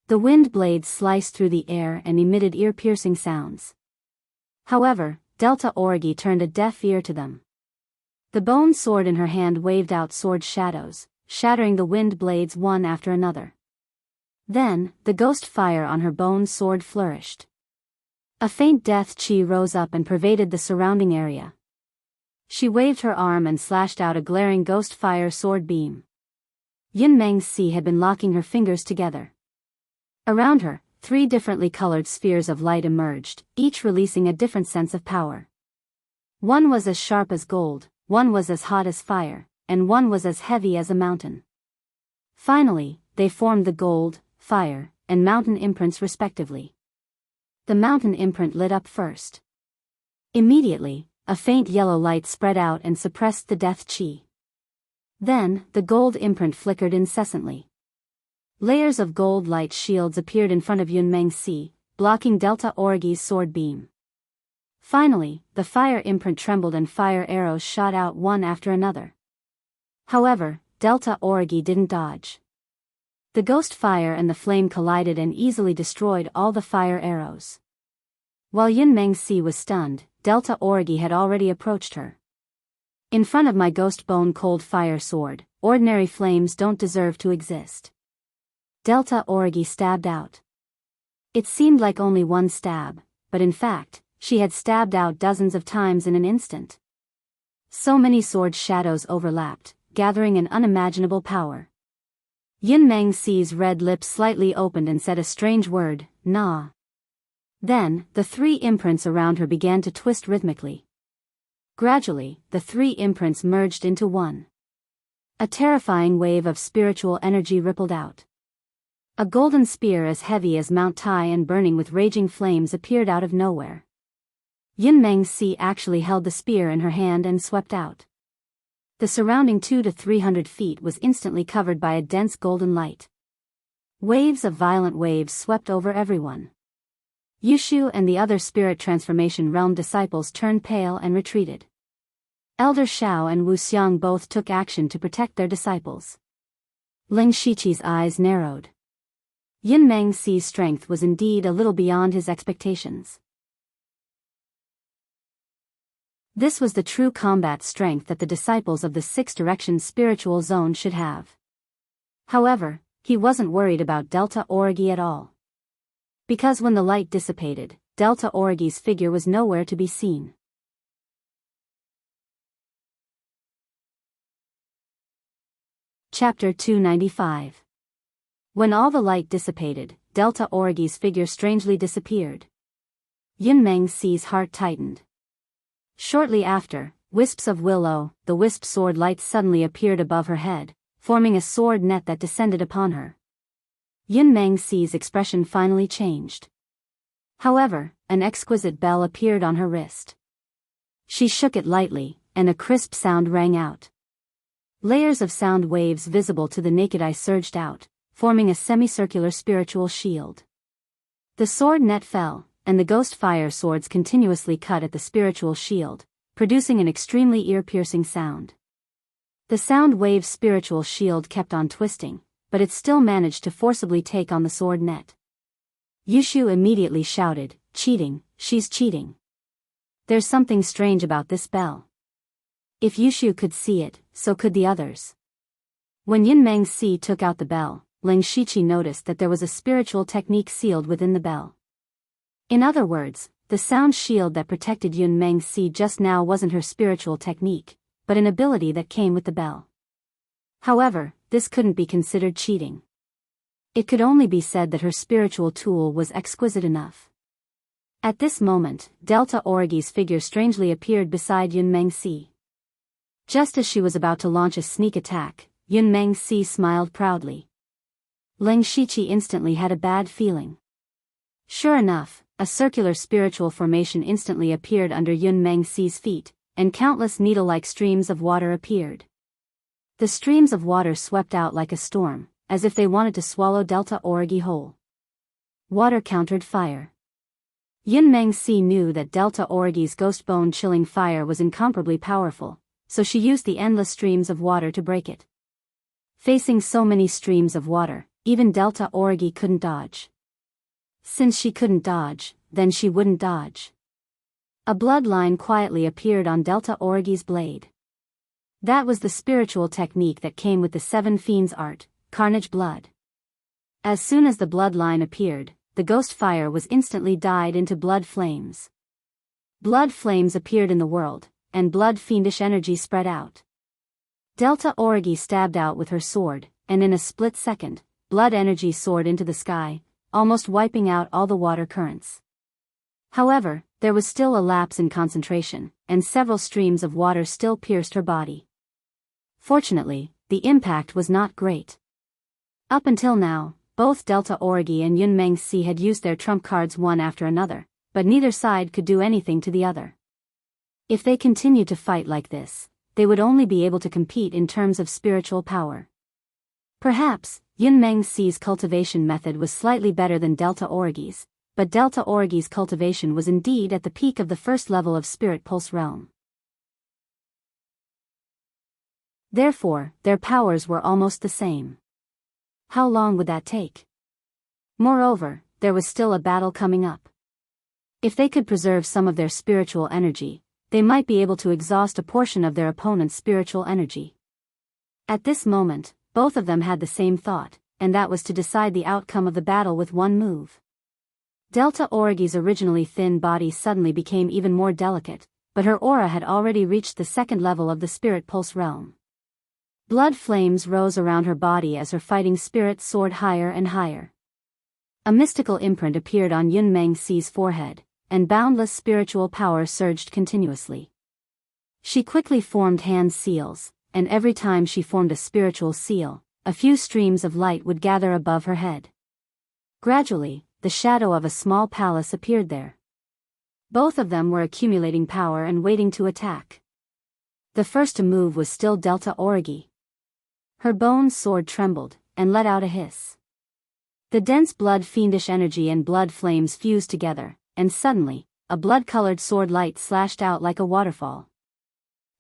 The wind blades sliced through the air and emitted ear-piercing sounds. However, Delta Origi turned a deaf ear to them. The bone sword in her hand waved out sword shadows, shattering the wind blades one after another. Then, the ghost fire on her bone sword flourished. A faint death chi rose up and pervaded the surrounding area. She waved her arm and slashed out a glaring ghost fire sword beam. Yunmeng Si had been locking her fingers together. Around her, 3 differently colored spheres of light emerged, each releasing a different sense of power. One was as sharp as gold, one was as hot as fire, and one was as heavy as a mountain. Finally, they formed the gold, fire, and mountain imprints respectively. The mountain imprint lit up first. Immediately, a faint yellow light spread out and suppressed the death chi. Then, the gold imprint flickered incessantly. Layers of gold light shields appeared in front of Yunmeng Si, blocking Delta Origi's sword beam. Finally, the fire imprint trembled and fire arrows shot out one after another. However, Delta Origi didn't dodge. The ghost fire and the flame collided and easily destroyed all the fire arrows. While Yunmeng Si was stunned, Delta Origi had already approached her. In front of my ghost bone cold fire sword, ordinary flames don't deserve to exist. Delta Origi stabbed out. It seemed like only one stab, but in fact, she had stabbed out dozens of times in an instant. So many sword shadows overlapped, gathering an unimaginable power. Yunmeng Si's red lips slightly opened and said a strange word, "Nah." Then, the 3 imprints around her began to twist rhythmically. Gradually, the 3 imprints merged into one. A terrifying wave of spiritual energy rippled out. A golden spear as heavy as Mount Tai and burning with raging flames appeared out of nowhere. Yunmeng Si actually held the spear in her hand and swept out. The surrounding 200 to 300 feet was instantly covered by a dense golden light. Waves of violent waves swept over everyone. Yushu and the other spirit transformation realm disciples turned pale and retreated. Elder Shao and Wu Xiang both took action to protect their disciples. Ling Shiqi's eyes narrowed. Yunmeng Si's strength was indeed a little beyond his expectations. This was the true combat strength that the disciples of the Six Directions spiritual zone should have. However, he wasn't worried about Delta Origi at all. Because when the light dissipated, Delta Origi's figure was nowhere to be seen. Chapter 295. When all the light dissipated, Delta Origi's figure strangely disappeared. Yunmeng Si's heart tightened. Shortly after, wisps of will-o'-the-wisp sword lights suddenly appeared above her head, forming a sword net that descended upon her. Yunmeng Si's expression finally changed. However, an exquisite bell appeared on her wrist. She shook it lightly, and a crisp sound rang out. Layers of sound waves visible to the naked eye surged out, forming a semicircular spiritual shield. The sword net fell, and the ghost fire swords continuously cut at the spiritual shield, producing an extremely ear-piercing sound. The sound wave's spiritual shield kept on twisting, but it still managed to forcibly take on the sword net. Yushu immediately shouted, "Cheating, she's cheating. There's something strange about this bell." If Yushu could see it, so could the others. When Yunmeng Si took out the bell, Ling Shiqi noticed that there was a spiritual technique sealed within the bell. In other words, the sound shield that protected Yunmeng Si just now wasn't her spiritual technique, but an ability that came with the bell. However, this couldn't be considered cheating. It could only be said that her spiritual tool was exquisite enough. At this moment, Delta Origi's figure strangely appeared beside Yunmeng Si. Just as she was about to launch a sneak attack, Yunmeng Si smiled proudly. Ling Shiqi instantly had a bad feeling. Sure enough, a circular spiritual formation instantly appeared under Yunmeng Si's feet, and countless needle-like streams of water appeared. The streams of water swept out like a storm, as if they wanted to swallow Delta Origi whole. Water countered fire. Yunmeng Si knew that Delta Origi's ghost bone-chilling fire was incomparably powerful, so she used the endless streams of water to break it. Facing so many streams of water, even Delta Origi couldn't dodge. Since she couldn't dodge, then she wouldn't dodge. A bloodline quietly appeared on Delta Origi's blade. That was the spiritual technique that came with the Seven Fiends art, Carnage Blood. As soon as the bloodline appeared, the ghost fire was instantly dyed into blood flames. Blood flames appeared in the world, and blood fiendish energy spread out. Delta Origi stabbed out with her sword, and in a split second, blood energy soared into the sky, almost wiping out all the water currents. However, there was still a lapse in concentration, and several streams of water still pierced her body. Fortunately, the impact was not great. Up until now, both Delta Origi and Yunmeng Si had used their trump cards one after another, but neither side could do anything to the other. If they continued to fight like this, they would only be able to compete in terms of spiritual power. Perhaps, Yunmeng Si's cultivation method was slightly better than Delta Origi's, but Delta Origi's cultivation was indeed at the peak of the first level of Spirit Pulse realm. Therefore, their powers were almost the same. How long would that take? Moreover, there was still a battle coming up. If they could preserve some of their spiritual energy, they might be able to exhaust a portion of their opponent's spiritual energy. At this moment, both of them had the same thought, and that was to decide the outcome of the battle with one move. Delta Origi's originally thin body suddenly became even more delicate, but her aura had already reached the second level of the Spirit Pulse realm. Blood flames rose around her body as her fighting spirit soared higher and higher. A mystical imprint appeared on Yunmeng Si's forehead, and boundless spiritual power surged continuously. She quickly formed hand seals, and every time she formed a spiritual seal, a few streams of light would gather above her head. Gradually, the shadow of a small palace appeared there. Both of them were accumulating power and waiting to attack. The first to move was still Delta Origi. Her bone sword trembled, and let out a hiss. The dense blood fiendish energy and blood flames fused together, and suddenly, a blood-colored sword light slashed out like a waterfall.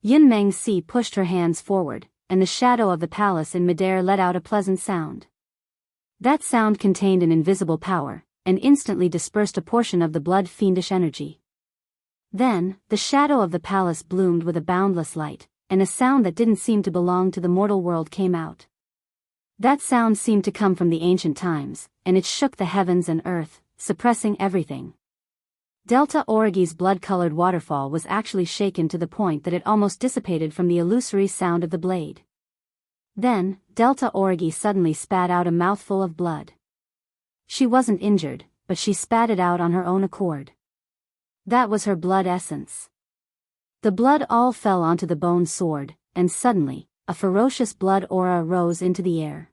Yunmeng Si pushed her hands forward, and the shadow of the palace in midair let out a pleasant sound. That sound contained an invisible power, and instantly dispersed a portion of the blood fiendish energy. Then, the shadow of the palace bloomed with a boundless light, and a sound that didn't seem to belong to the mortal world came out. That sound seemed to come from the ancient times, and it shook the heavens and earth, suppressing everything. Delta Origi's blood-colored waterfall was actually shaken to the point that it almost dissipated from the illusory sound of the blade. Then, Delta Origi suddenly spat out a mouthful of blood. She wasn't injured, but she spat it out on her own accord. That was her blood essence. The blood all fell onto the bone sword, and suddenly, a ferocious blood aura rose into the air.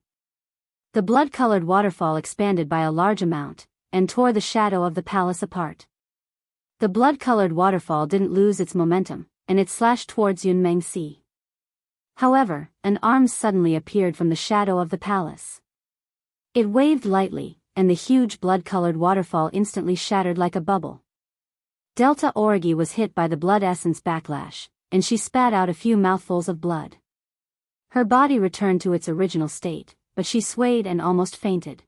The blood-colored waterfall expanded by a large amount, and tore the shadow of the palace apart. The blood-colored waterfall didn't lose its momentum, and it slashed towards Yun Mengsi. However, an arm suddenly appeared from the shadow of the palace. It waved lightly, and the huge blood-colored waterfall instantly shattered like a bubble. Delta Origi was hit by the blood essence backlash, and she spat out a few mouthfuls of blood. Her body returned to its original state, but she swayed and almost fainted.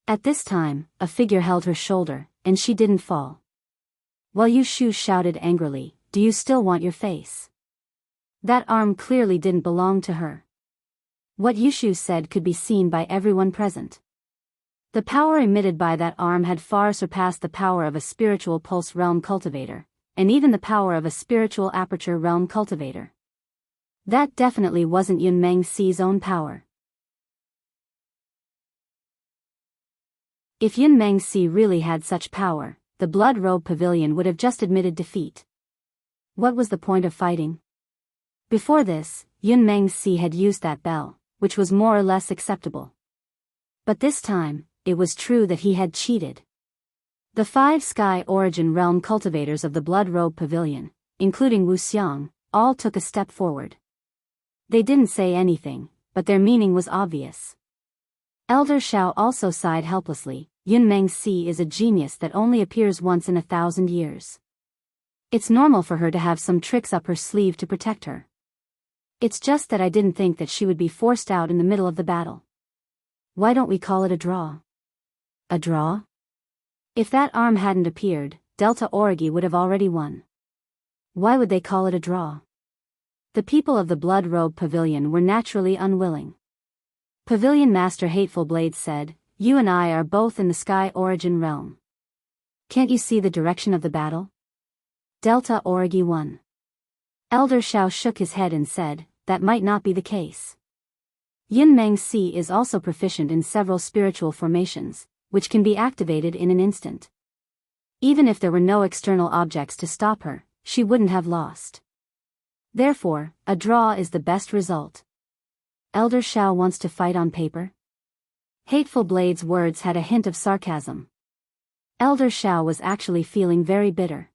At this time, a figure held her shoulder, and she didn't fall. While Yushu shouted angrily, "Do you still want your face?" That arm clearly didn't belong to her. What Yushu said could be seen by everyone present. The power emitted by that arm had far surpassed the power of a spiritual pulse realm cultivator, and even the power of a spiritual aperture realm cultivator. That definitely wasn't Yun Mengxi's own power. If Yun Mengxi really had such power, the Blood Robe Pavilion would have just admitted defeat. What was the point of fighting? Before this, Yun Mengxi had used that bell, which was more or less acceptable. But this time, it was true that he had cheated. The 5 Sky Origin Realm cultivators of the Blood Robe Pavilion, including Wu Xiang, all took a step forward. They didn't say anything, but their meaning was obvious. Elder Shao also sighed helplessly. Yun Mengxi is a genius that only appears once in 1,000 years. It's normal for her to have some tricks up her sleeve to protect her. It's just that I didn't think that she would be forced out in the middle of the battle. Why don't we call it a draw? A draw? If that arm hadn't appeared, Delta Origi would have already won. Why would they call it a draw? The people of the Blood Robe Pavilion were naturally unwilling. Pavilion Master Hateful Blade said, "You and I are both in the Sky Origin realm. Can't you see the direction of the battle?" Delta Origi won. Elder Shao shook his head and said, "That might not be the case. Yun Mengxi is also proficient in several spiritual formations, which can be activated in an instant. Even if there were no external objects to stop her, she wouldn't have lost. Therefore, a draw is the best result." Elder Shao wants to fight on paper? Hateful Blade's words had a hint of sarcasm. Elder Shao was actually feeling very bitter.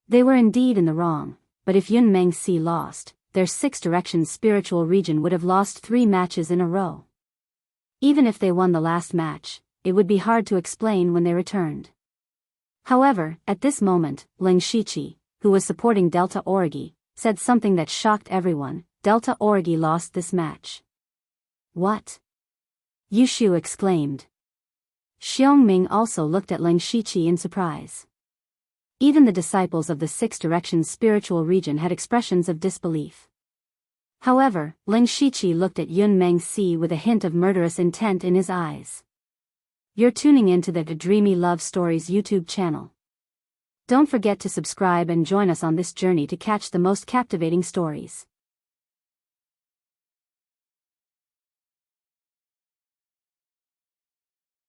They were indeed in the wrong, but if Yun Mengxi lost, their 6 Directions spiritual region would have lost 3 matches in a row. Even if they won the last match, it would be hard to explain when they returned. However, at this moment, Ling Shiqi, who was supporting Delta Origi, said something that shocked everyone. Delta Origi lost this match. What? Yushu exclaimed. Xiongming also looked at Ling Shiqi in surprise. Even the disciples of the 6 Directions spiritual region had expressions of disbelief. However, Ling Shiqi looked at Yun Mengxi with a hint of murderous intent in his eyes. You're tuning into the Dreamy Love Stories YouTube channel. Don't forget to subscribe and join us on this journey to catch the most captivating stories.